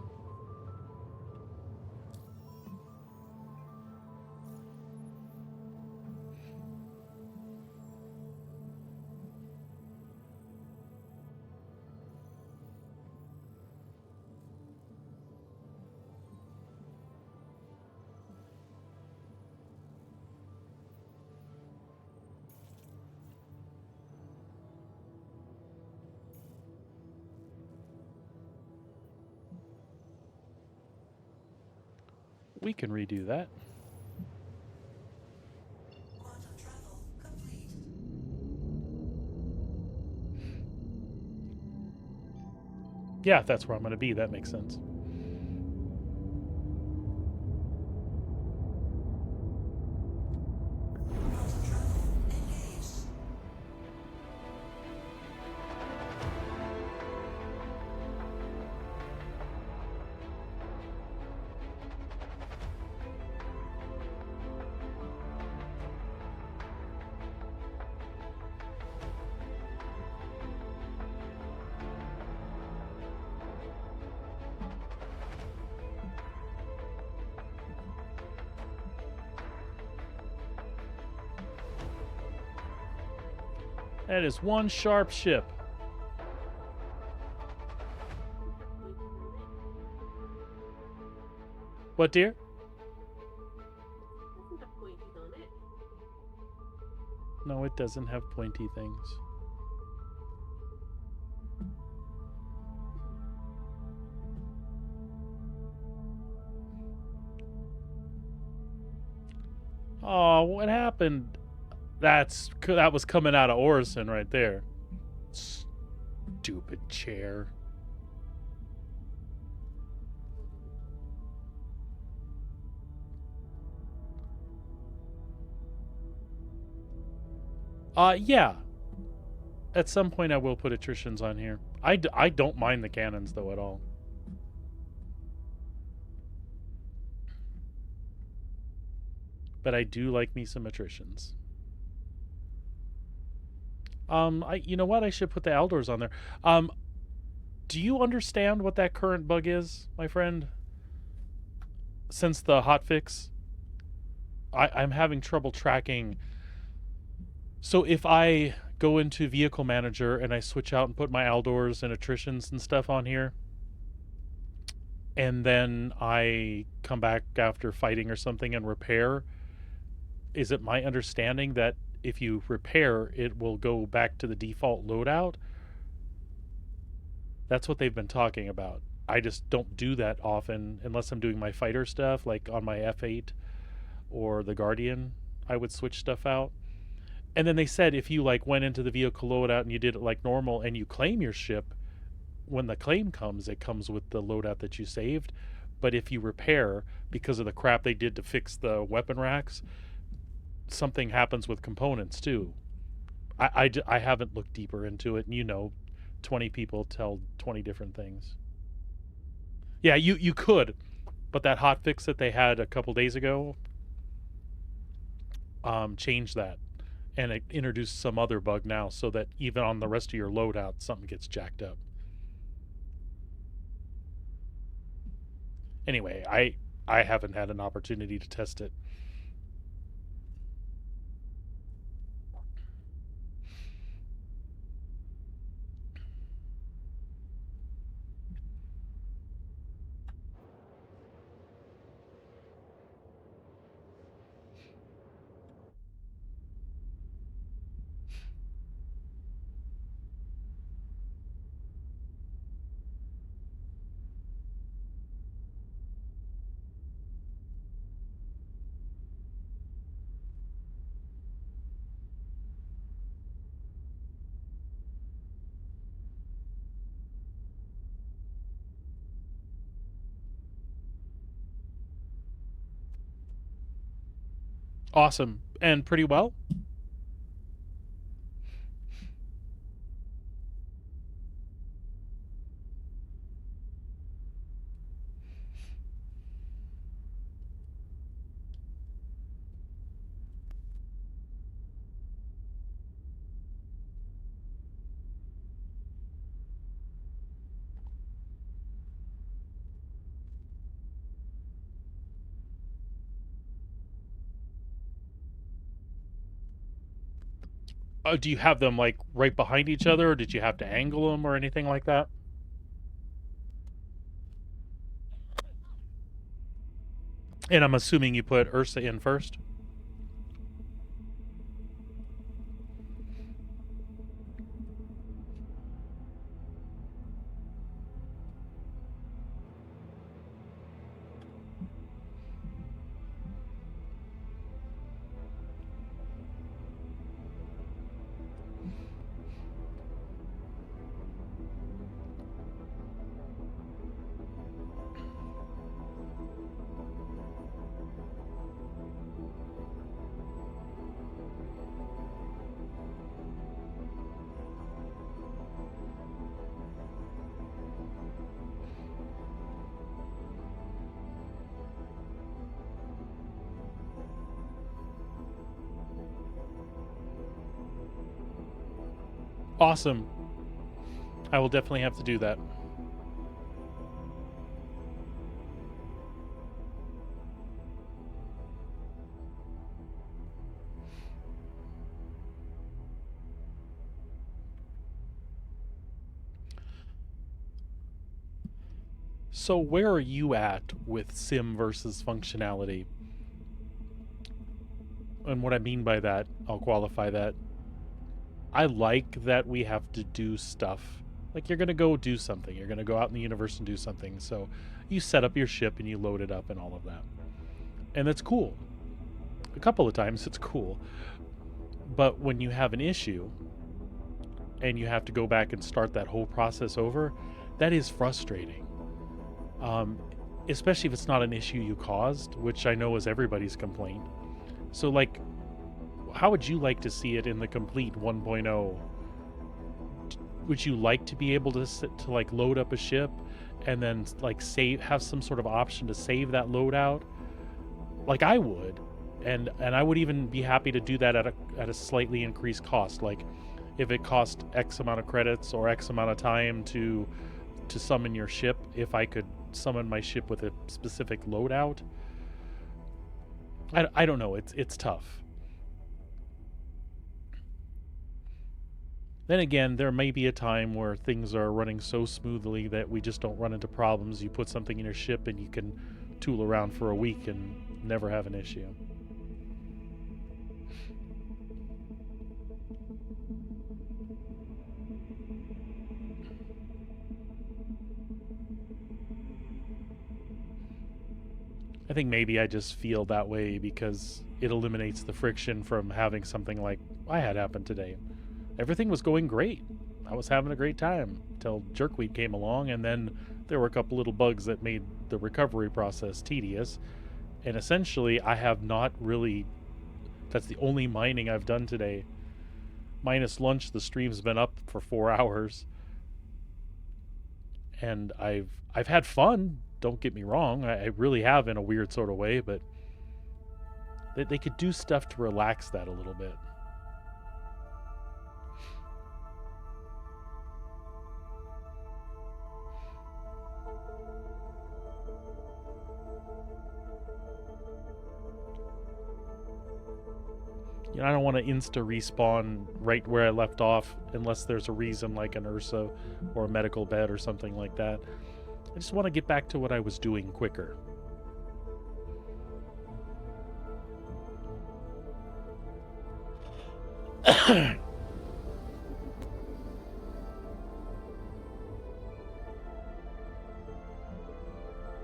A: We can redo that. Yeah, if that's where I'm going to be, that makes sense. That is one sharp ship. What, dear?
E: Doesn't have pointies on it.
A: No, it doesn't have pointy things. Oh, what happened? That was coming out of Orison right there. Stupid chair. Yeah. At some point I will put attritions on here. I don't mind the cannons, though, at all. But I do like me some attritions. You know what? I should put the Aldors on there. Do you understand what that current bug is, my friend? Since the hotfix, I'm having trouble tracking. So if I go into Vehicle Manager and I switch out and put my Aldors and attritions and stuff on here, and then I come back after fighting or something and repair, is it my understanding that if you repair, it will go back to the default loadout? That's what they've been talking about. I just don't do that often unless I'm doing my fighter stuff, like on my F8 or the Guardian. I would switch stuff out. And then they said if you like went into the vehicle loadout and you did it like normal and you claim your ship, when the claim comes, it comes with the loadout that you saved. But if you repair, because of the crap they did to fix the weapon racks, something happens with components too. I haven't looked deeper into it, and 20 people tell 20 different things. Yeah, you could, but that hot fix that they had a couple days ago changed that, and it introduced some other bug now, so that even on the rest of your loadout, something gets jacked up. Anyway, I haven't had an opportunity to test it. Awesome. And pretty well? Do you have them like right behind each other, or did you have to angle them or anything like that? And I'm assuming you put Ursa in first? Awesome. I will definitely have to do that. So where are you at with sim versus functionality? And what I mean by that, I'll qualify that. I like that we have to do stuff. Like, you're going to go do something. You're going to go out in the universe and do something. So you set up your ship and you load it up and all of that. And that's cool. A couple of times it's cool. But when you have an issue and you have to go back and start that whole process over, that is frustrating. Especially if it's not an issue you caused, which I know is everybody's complaint. So, like, how would you like to see it in the complete 1.0? Would you like to be able to like load up a ship and then like have some sort of option to save that loadout? Like, I would, and I would even be happy to do that at a slightly increased cost. Like, if it cost X amount of credits or X amount of time to summon your ship, if I could summon my ship with a specific loadout. I don't know. It's tough. Then again, there may be a time where things are running so smoothly that we just don't run into problems. You put something in your ship and you can tool around for a week and never have an issue. I think maybe I just feel that way because it eliminates the friction from having something like I had happen today. Everything was going great. I was having a great time until Jerkweed came along, and then there were a couple little bugs that made the recovery process tedious. And essentially, I have not really... That's the only mining I've done today. Minus lunch, the stream's been up for 4 hours. And I've had fun. Don't get me wrong, I really have in a weird sort of way, but they could do stuff to relax that a little bit. You know, I don't want to insta-respawn right where I left off unless there's a reason like an Ursa or a medical bed or something like that. I just want to get back to what I was doing quicker.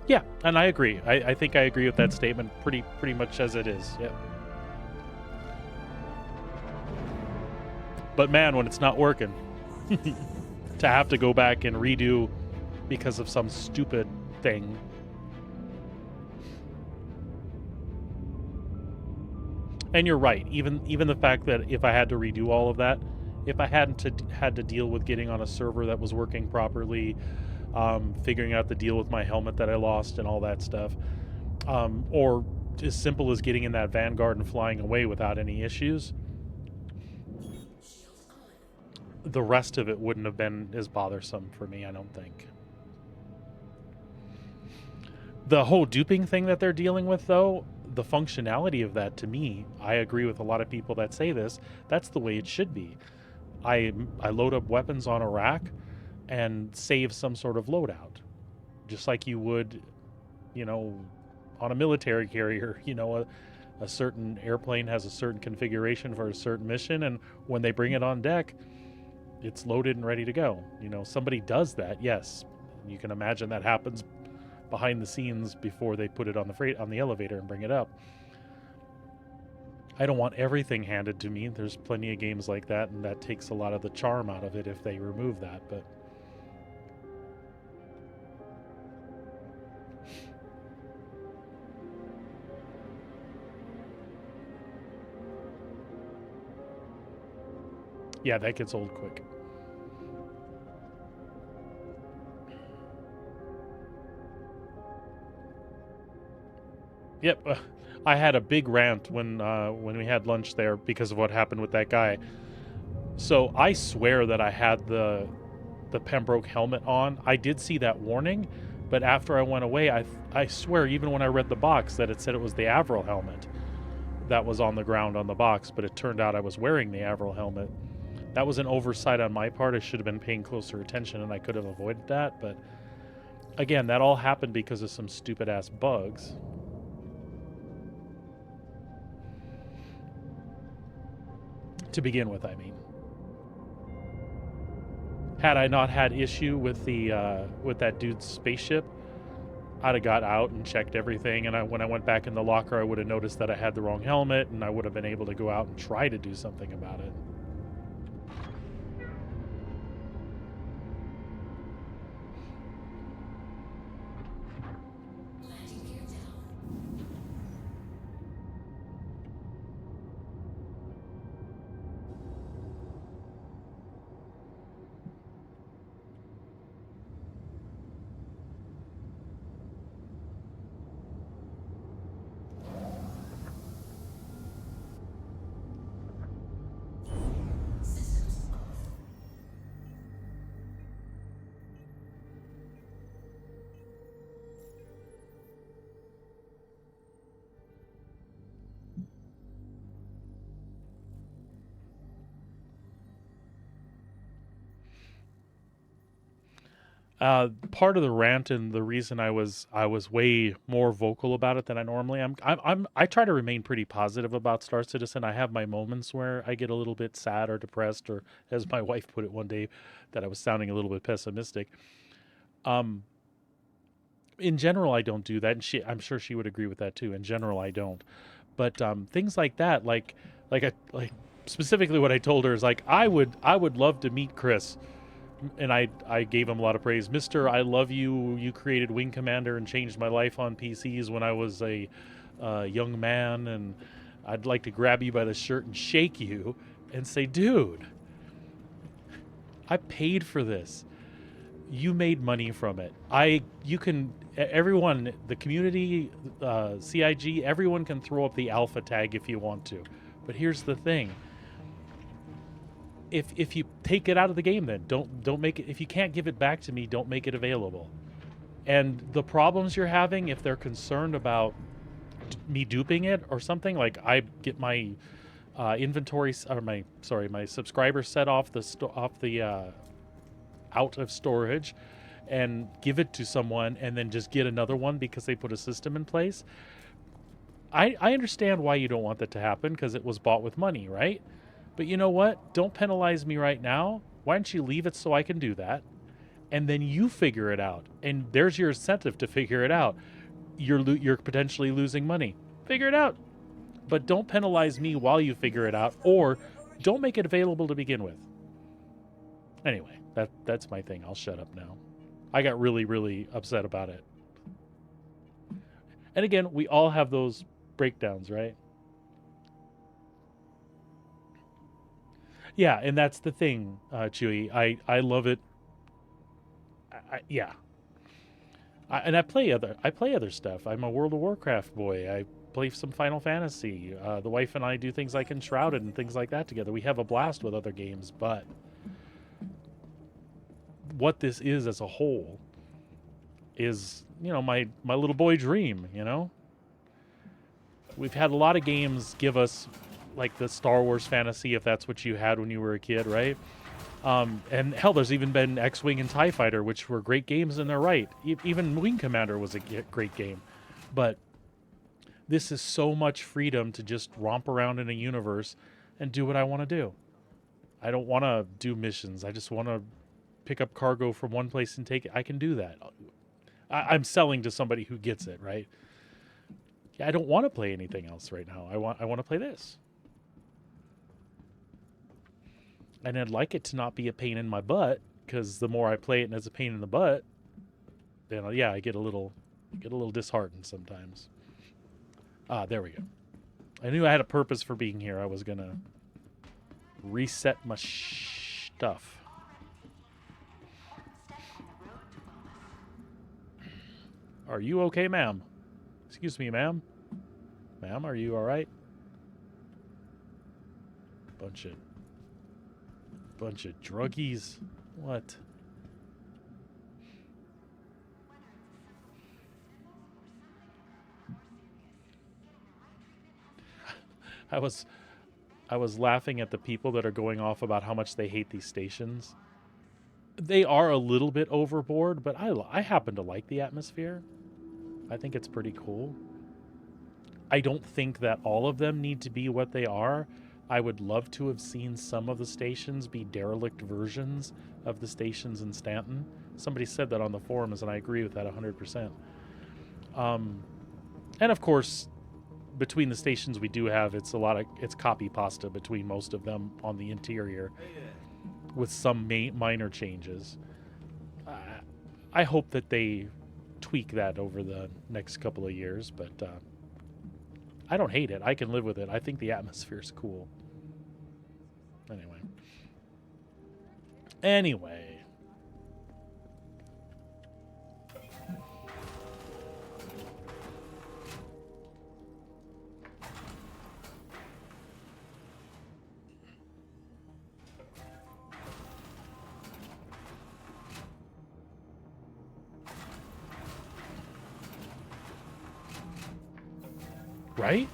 A: Yeah, and I agree. I think I agree with that statement pretty much as it is. Yeah. But man, when it's not working, to have to go back and redo because of some stupid thing. And you're right. Even the fact that if I had to redo all of that, if I had to deal with getting on a server that was working properly, figuring out the deal with my helmet that I lost and all that stuff, or as simple as getting in that Vanguard and flying away without any issues, the rest of it wouldn't have been as bothersome for me, I don't think. The whole duping thing that they're dealing with, though, the functionality of that, to me, I agree with a lot of people that say this, that's the way it should be. I load up weapons on a rack and save some sort of loadout, just like you would, on a military carrier. A certain airplane has a certain configuration for a certain mission, and when they bring it on deck, it's loaded and ready to go. Somebody does that, yes. You can imagine that happens behind the scenes before they put it on the elevator and bring it up. I don't want everything handed to me. There's plenty of games like that, and that takes a lot of the charm out of it if they remove that, but yeah, that gets old quick. Yep, I had a big rant when we had lunch there because of what happened with that guy. So I swear that I had the Pembroke helmet on. I did see that warning, but after I went away, I swear even when I read the box that it said it was the Avril helmet that was on the ground on the box, but it turned out I was wearing the Avril helmet. That was an oversight on my part. I should have been paying closer attention, and I could have avoided that, but again, that all happened because of some stupid ass bugs. To begin with, I mean. Had I not had issue with with that dude's spaceship, I'd have got out and checked everything, and when I went back in the locker, I would have noticed that I had the wrong helmet, and I would have been able to go out and try to do something about it. Part of the rant and the reason I was way more vocal about it than I normally am. I try to remain pretty positive about Star Citizen. I have my moments where I get a little bit sad or depressed, or as my wife put it one day, that I was sounding a little bit pessimistic. In general, I don't do that, and I'm sure she would agree with that too. In general, I don't. But things like that, like specifically what I told her is like I would love to meet Chris. And I gave him a lot of praise. Mister, I love you. You created Wing Commander and changed my life on PCs when I was a young man. And I'd like to grab you by the shirt and shake you and say, dude, I paid for this. You made money from it. Everyone, the community, CIG, everyone can throw up the alpha tag if you want to. But here's the thing. If you take it out of the game, then don't make it. If you can't give it back to me, don't make it available. And the problems you're having, if they're concerned about me duping it or something, like I get my inventory or my subscriber set off out of storage and give it to someone and then just get another one because they put a system in place. I understand why you don't want that to happen because it was bought with money, right? But you know what? Don't penalize me right now. Why don't you leave it so I can do that? And then you figure it out. And there's your incentive to figure it out. You're potentially losing money. Figure it out. But don't penalize me while you figure it out, or don't make it available to begin with. Anyway, that's my thing. I'll shut up now. I got really, really upset about it. And again, we all have those breakdowns, right? Yeah, and that's the thing, Chewy. I love it. Yeah, and I play other stuff. I'm a World of Warcraft boy. I play some Final Fantasy. The wife and I do things like Enshrouded and things like that together. We have a blast with other games, but what this is as a whole is, my little boy dream. We've had a lot of games give us like the Star Wars fantasy, if that's what you had when you were a kid, right? And hell, there's even been X-Wing and TIE Fighter, which were great games in their right. Even Wing Commander was a great game. But this is so much freedom to just romp around in a universe and do what I want to do. I don't want to do missions. I just want to pick up cargo from one place and take it. I can do that. I'm selling to somebody who gets it, right? I don't want to play anything else right now. I want to play this. And I'd like it to not be a pain in my butt, because the more I play it and it's a pain in the butt, then I get a little disheartened sometimes. There we go. I knew I had a purpose for being here. I was gonna reset my stuff. Are you okay, ma'am? Excuse me, ma'am. Ma'am, are you all right? Bunch of druggies. What? I was laughing at the people that are going off about how much they hate these stations. They are a little bit overboard, but I happen to like the atmosphere. I think it's pretty cool. I don't think that all of them need to be what they are. I would love to have seen some of the stations be derelict versions of the stations in Stanton. Somebody said that on the forums, and I agree with that 100%. And of course, between the stations we do have, it's copy pasta between most of them on the interior, with some minor changes. I hope that they tweak that over the next couple of years, but I don't hate it. I can live with it. I think the atmosphere's cool. Anyway. Right?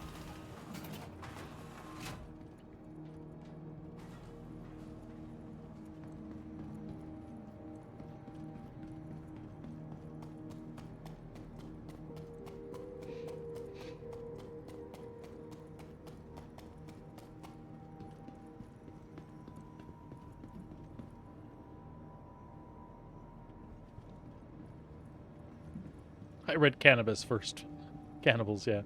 A: I read cannabis first. Cannibals, yeah.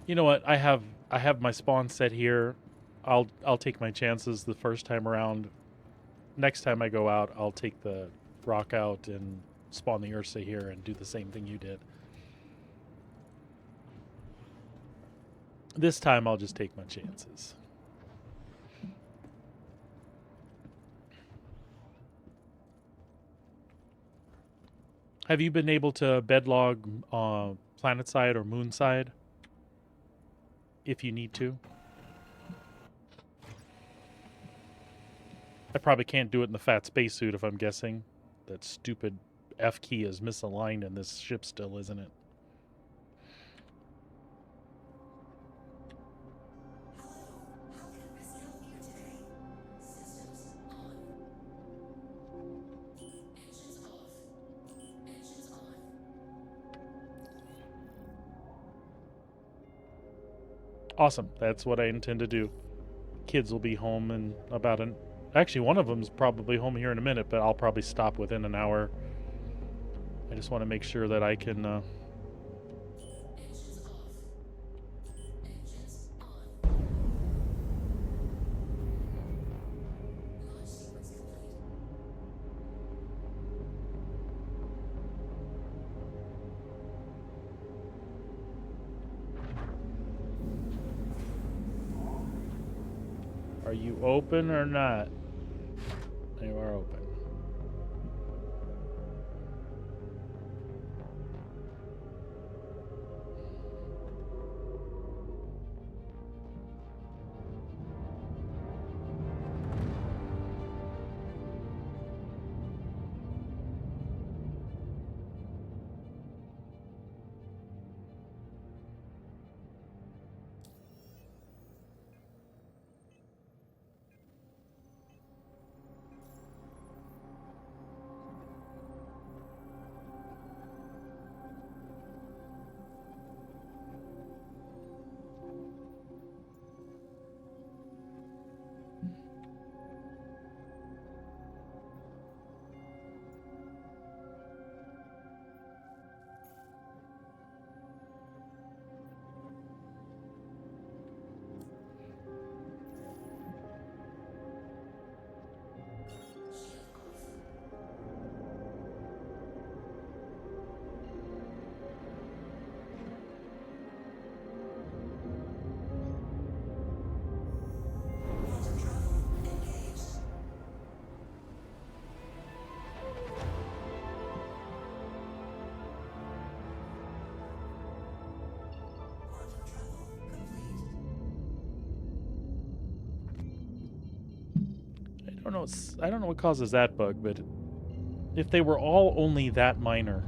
A: You know what? I have my spawn set here. I'll take my chances the first time around. Next time I go out, I'll take the ROC out and spawn the Ursa here and do the same thing you did. This time I'll just take my chances. Have you been able to bedlog planet side or moon side? If you need to. I probably can't do it in the fat spacesuit if I'm guessing. That stupid F key is misaligned in this ship still, isn't it? Awesome. That's what I intend to do. Kids will be home in about an... Actually, one of them's probably home here in a minute, but I'll probably stop within an hour. I just want to make sure that I can... Are you open or not? You are open. I don't know what causes that bug, but if they were all only that minor.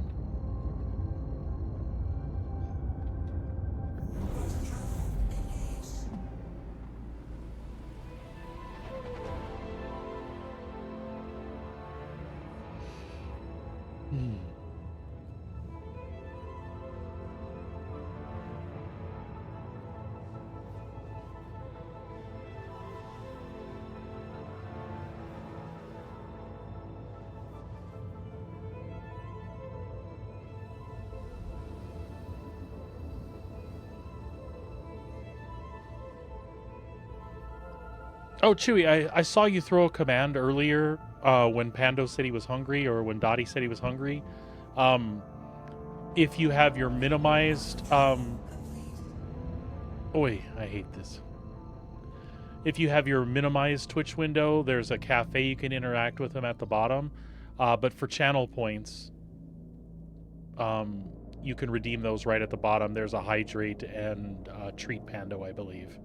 A: Oh, Chewy, I saw you throw a command earlier when Pando said he was hungry, or when Dottie said he was hungry. If you have your minimized... Oi, I hate this. If you have your minimized Twitch window, there's a cafe you can interact with him at the bottom. But for channel points, you can redeem those right at the bottom. There's a hydrate and treat Pando, I believe.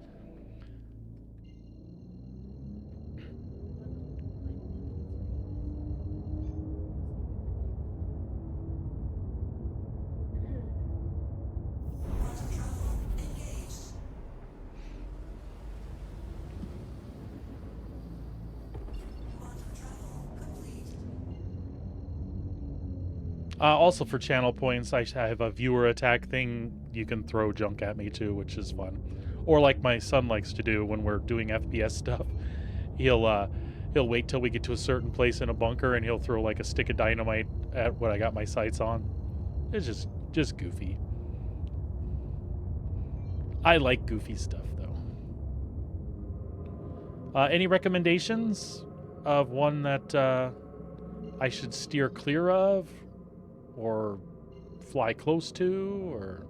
A: Also for channel points, I have a viewer attack thing. You can throw junk at me too, which is fun. Or like my son likes to do when we're doing FPS stuff. He'll wait till we get to a certain place in a bunker and he'll throw like a stick of dynamite at what I got my sights on. It's just goofy. I like goofy stuff though. Any recommendations of one that I should steer clear of? Or fly close to, or...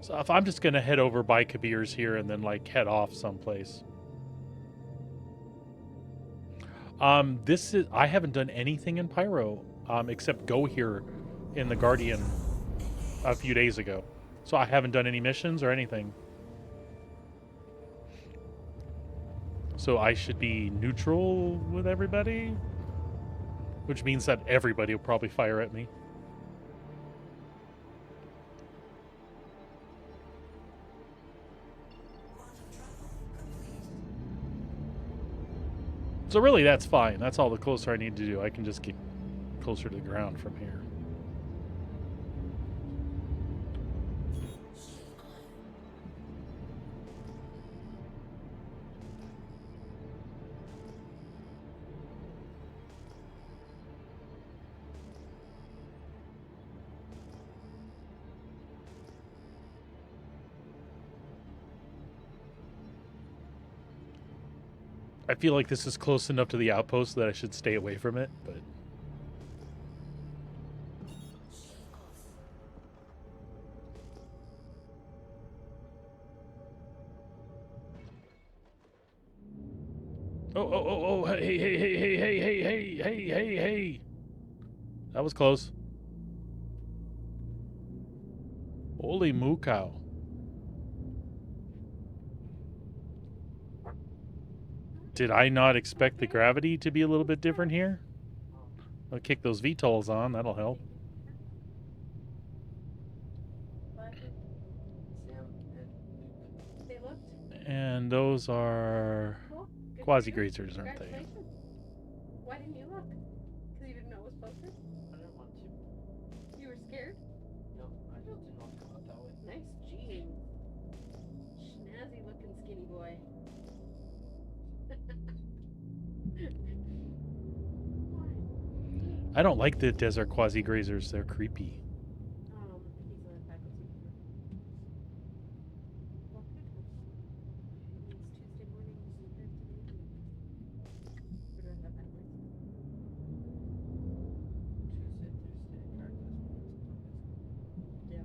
A: So if I'm just gonna head over by Kabir's here and then like head off someplace. This is, I haven't done anything in Pyro, except go here in the Guardian a few days ago. So I haven't done any missions or anything. So I should be neutral with everybody? Which means that everybody will probably fire at me. So really, that's fine. That's all the closer I need to do. I can just get closer to the ground from here. I feel like this is close enough to the outpost that I should stay away from it, but... Oh, hey. That was close. Holy moo cow. Did I not expect the gravity to be a little bit different here? I'll kick those VTOLs on, that'll help.
E: They looked
A: And those are
E: cool. Good for you.
A: quasi-grazers, aren't they?
E: Congratulations. Why didn't you look? Because you didn't know it was posted?
G: I didn't want to.
E: You were scared?
G: No, I just didn't want to come out that way.
E: Nice jeans. Snazzy looking skinny boy.
A: I don't like the desert quasi-grazers, they're creepy.
E: He's a faculty member. Well, good. It's Tuesday morning, Thursday evening. Where do I have that one?
G: Tuesday, practice.
E: Yeah.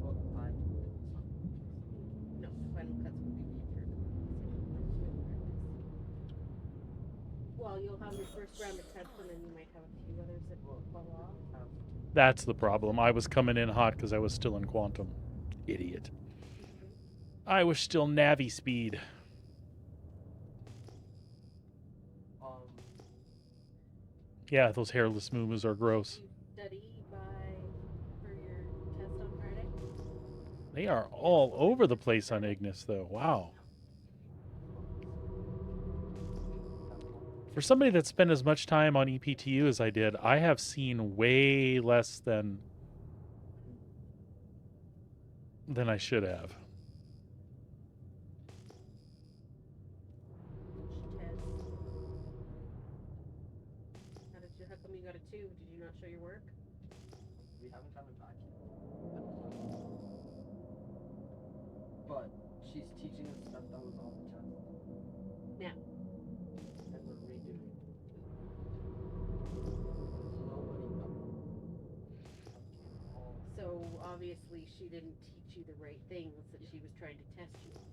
G: Well,
E: No, final cuts will be for well, you'll have your first round of cuts, and then you might have a few others that will fall off.
A: That's the problem. I was coming in hot because I was still in quantum. Idiot. I was still Navi speed. Yeah, those hairless moo-moos are gross.
E: You study for your test on Friday?
A: They are all over the place on Ignis, though. Wow. For somebody that spent as much time on EPTU as I did, I have seen way less than I should have.
E: How come you got a 2? Did you not show your work?
G: we haven't gotten it back yet. But she's teaching us stuff that was on the test.
E: Now.
G: And we're redoing it. Nobody got it.
E: So obviously she didn't teach you the right things that she was trying to test you on.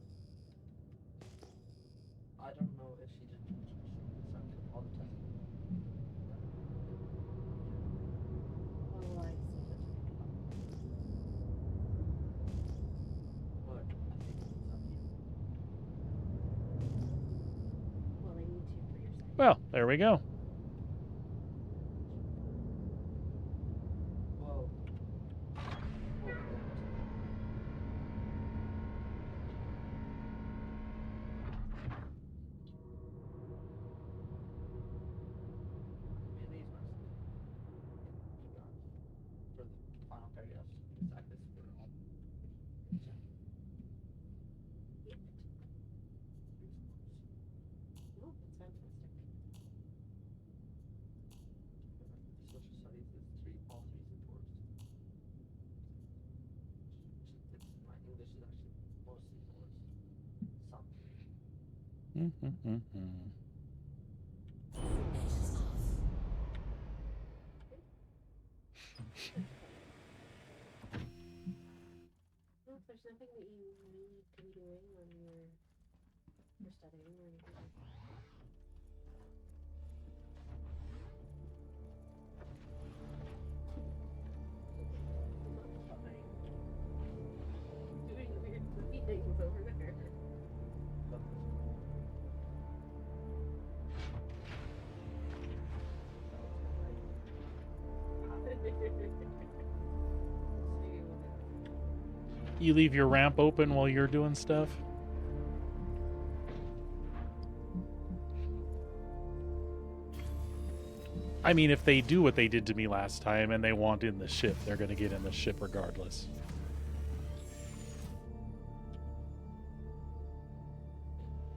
G: I don't know if she didn't teach all the tests.
E: Oh, I see.
G: But I think it's up here.
E: Well, they need to for your side.
A: Well, there we go.
G: Well, for the final paragraphs, exactly.
E: Oh, that's fantastic.
G: Social studies is all three supports. My English is actually mostly towards some.
E: Well, if there's nothing that you need to be doing when you're studying or anything like that. Doing weird movie things over there.
A: You leave your ramp open while you're doing stuff? I mean, if they do what they did to me last time and they want in the ship, they're going to get in the ship regardless.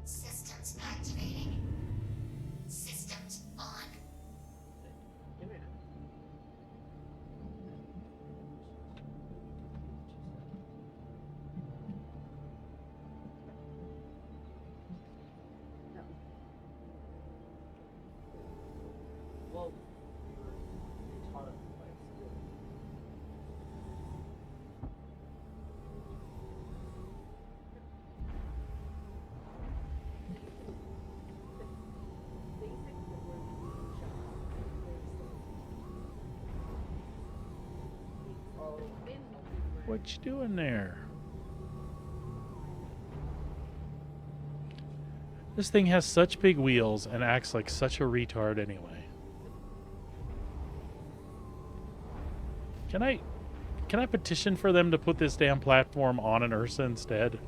B: Systems activating. Systems on.
A: What you doing there? This thing has such big wheels and acts like such a retard anyway. Can I petition for them to put this damn platform on an Ursa instead?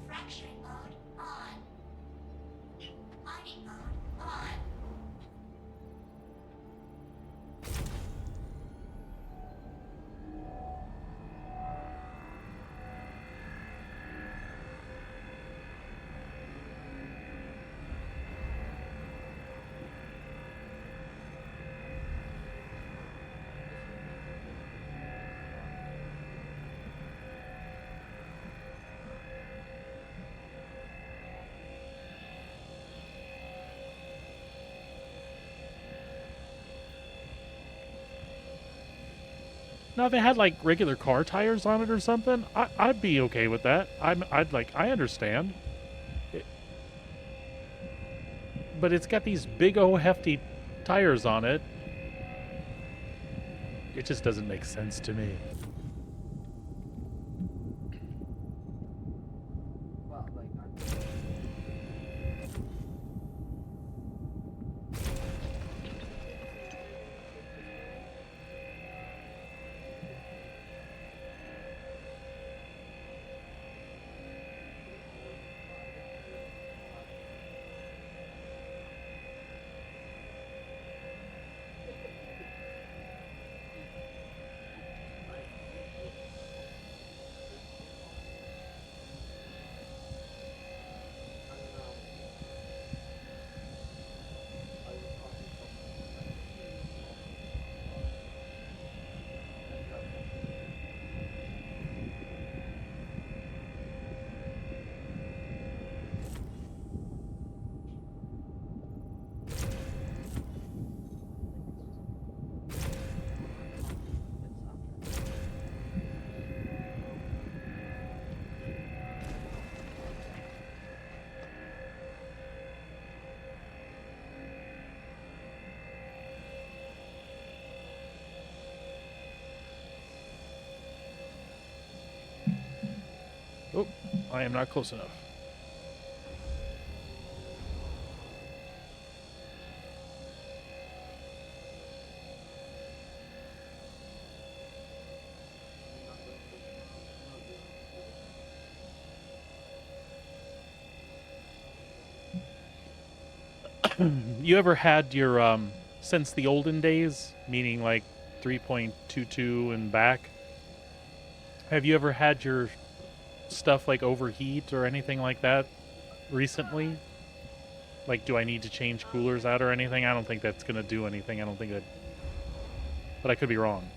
H: Fracturing mode on. Mining mode on.
A: Now, if they had like regular car tires on it or something, I'd be okay with that. I understand. But it's got these big old hefty tires on it. It just doesn't make sense to me. Oh, I am not close enough. You ever had your, since the olden days, meaning like 3.22 and back, have you ever had your stuff like overheat or anything like that recently? Like, do I need to change coolers out or anything? I don't think that's going to do anything. I don't think that... But I could be wrong.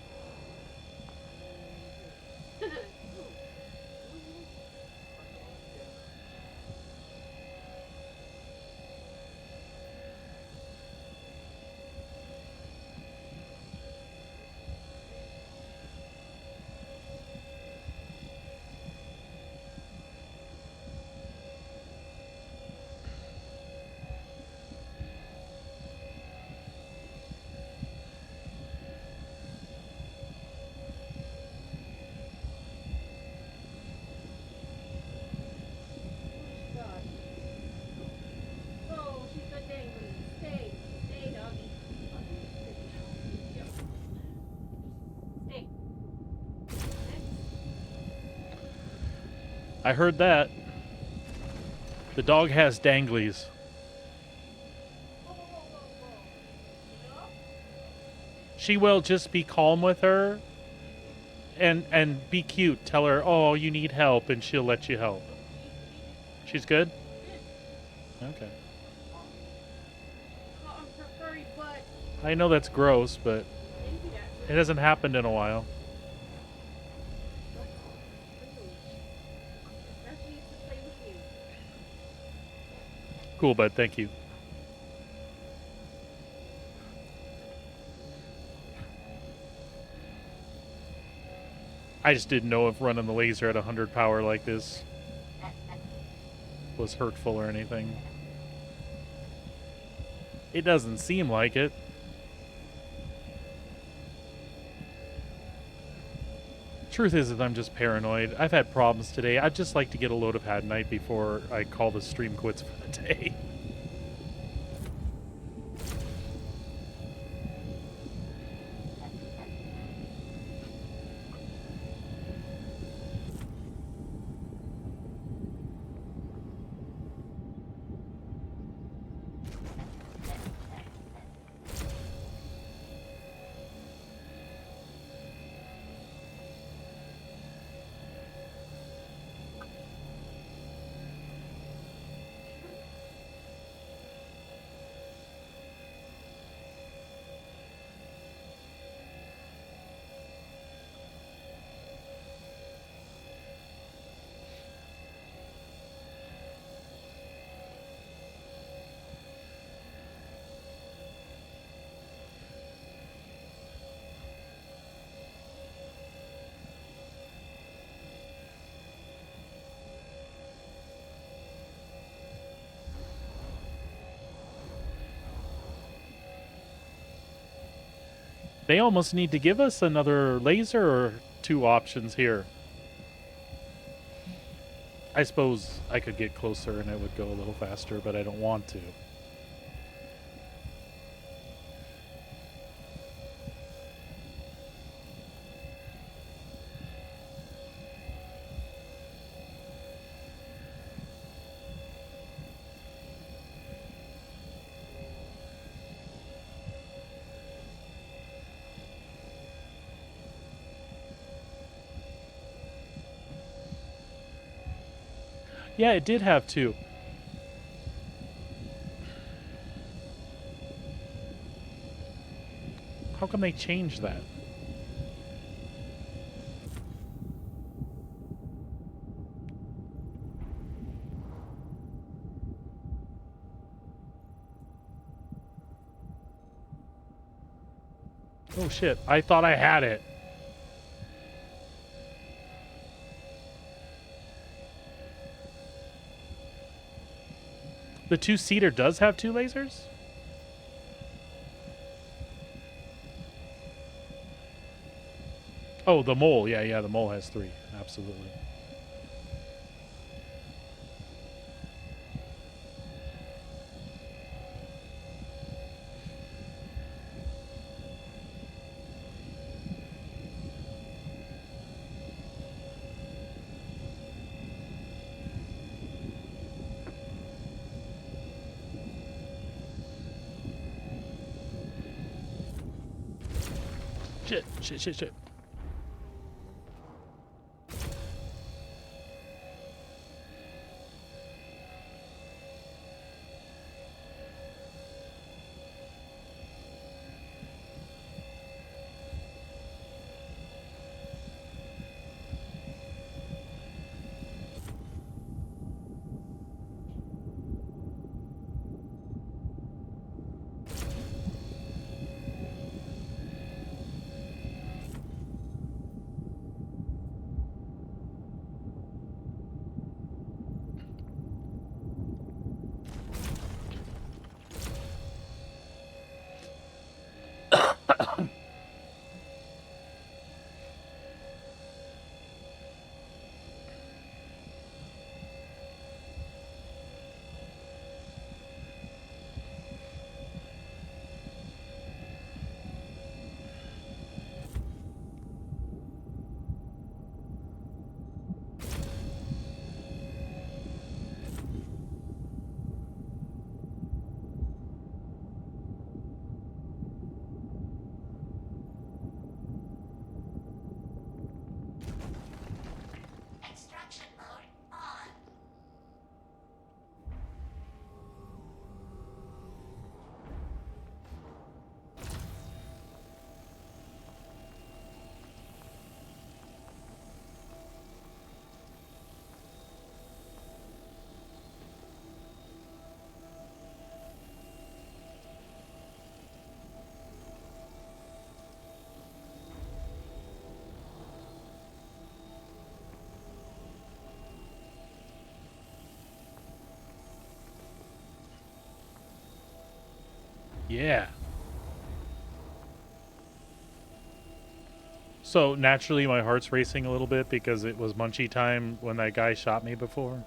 A: I heard that. The dog has danglies. She will just be calm with her and be cute. Tell her, oh, you need help, and she'll let you help. She's good? Okay. I know that's gross, but it hasn't happened in a while. Cool, bud. Thank you. I just didn't know if running the laser at 100 power like this was hurtful or anything. It doesn't seem like it. Truth is that I'm just paranoid. I've had problems today. I'd just like to get a load of Had Night before I call the stream quits for the day. They almost need to give us another laser or two options here. I suppose I could get closer and it would go a little faster, but I don't want to. Yeah, it did have two. How come they changed that? Oh shit, I thought I had it. The two-seater does have two lasers? Oh, the mole. Yeah, the mole has three. Absolutely. Shit. Yeah. So naturally, my heart's racing a little bit because it was munchie time when that guy shot me before.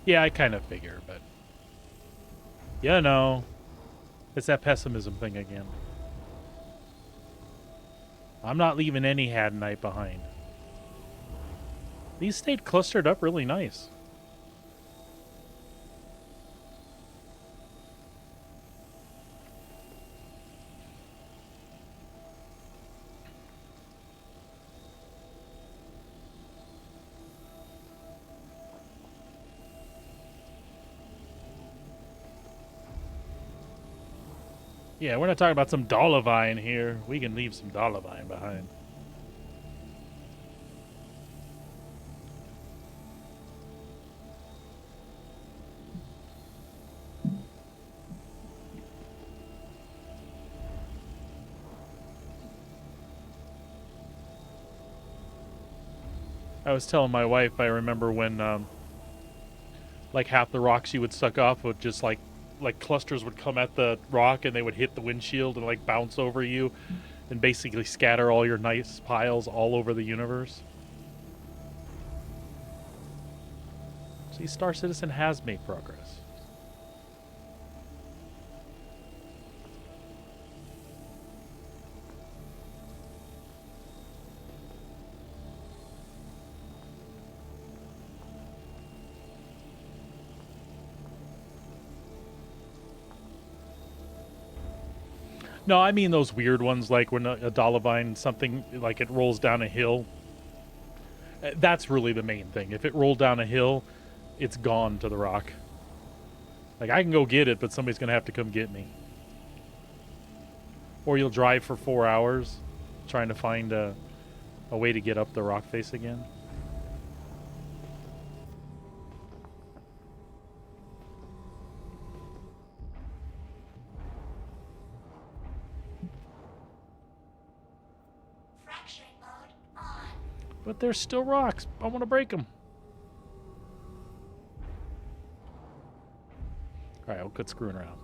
A: Yeah, I kind of figure, but you know, it's that pessimism thing again. I'm not leaving any Haddonite behind. These stayed clustered up really nice. Yeah, we're not talking about some Dollavine here. We can leave some Dollavine behind. I was telling my wife, I remember when like half the rocks you would suck off would just like clusters would come at the rock and they would hit the windshield and like bounce over you and basically scatter all your nice piles all over the universe. See, Star Citizen has made progress. No, I mean those weird ones like when a Dollavine something like it rolls down a hill. That's really the main thing. If it rolled down a hill, it's gone to the rock. Like I can go get it, but somebody's gonna have to come get me. Or you'll drive for 4 hours trying to find a way to get up the rock face again. But there's still rocks. I want to break them. All right, I'll quit screwing around.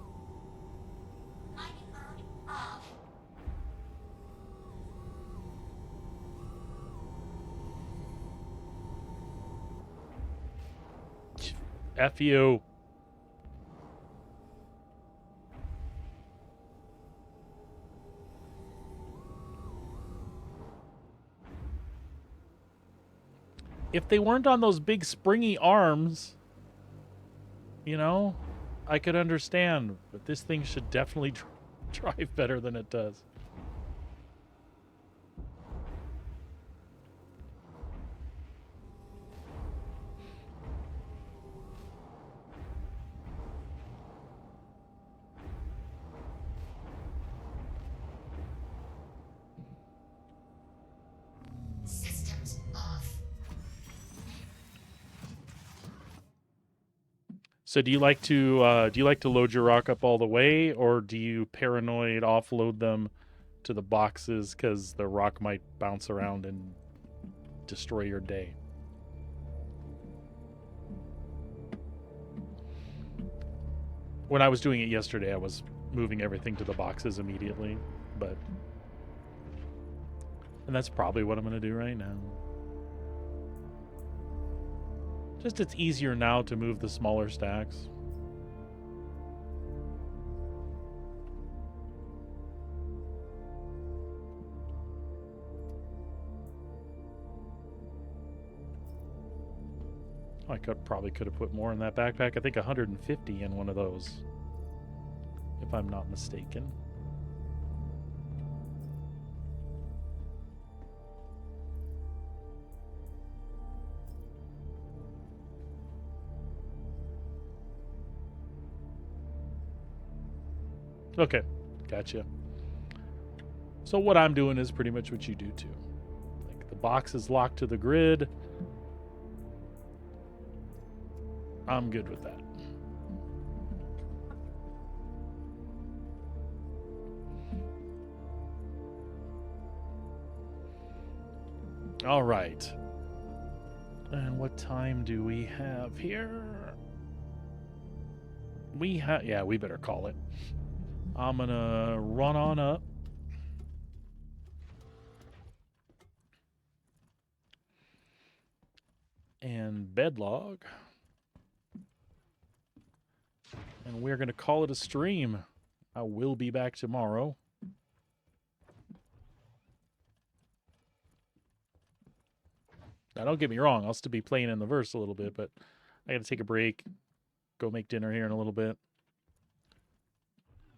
A: F you. If they weren't on those big springy arms, you know, I could understand. But this thing should definitely drive better than it does. So do you like to load your rock up all the way, or do you paranoid offload them to the boxes because the rock might bounce around and destroy your day? When I was doing it yesterday, I was moving everything to the boxes immediately, and that's probably what I'm going to do right now. Just it's easier now to move the smaller stacks. I probably could have put more in that backpack. I think 150 in one of those, if I'm not mistaken. Okay, gotcha. So what I'm doing is pretty much what you do too. Like the box is locked to the grid. I'm good with that. All right. And what time do we have here? Yeah, we better call it. I'm gonna run on up. And bedlog. And we're gonna call it a stream. I will be back tomorrow. Now, don't get me wrong, I'll still be playing in the verse a little bit, but I gotta take a break, go make dinner here in a little bit.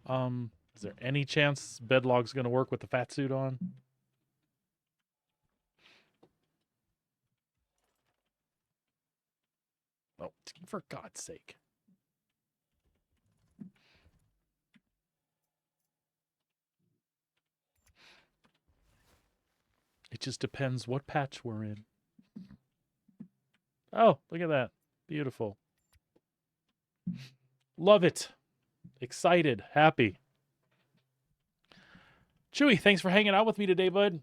A: Is there any chance bedlog's gonna work with the fat suit on? Oh, for God's sake. It just depends what patch we're in. Oh, look at that. Beautiful. Love it. Excited. Happy. Chewy, thanks for hanging out with me today, bud.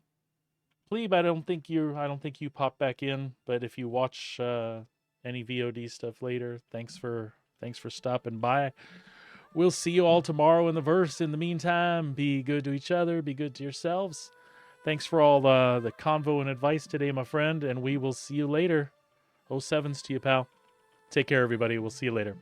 A: Plebe, I don't think you pop back in, but if you watch any VOD stuff later, thanks for stopping by. We'll see you all tomorrow in the verse. In the meantime, be good to each other, be good to yourselves. Thanks for all the convo and advice today, my friend, and we will see you later. 07s to you, pal. Take care, everybody. We'll see you later.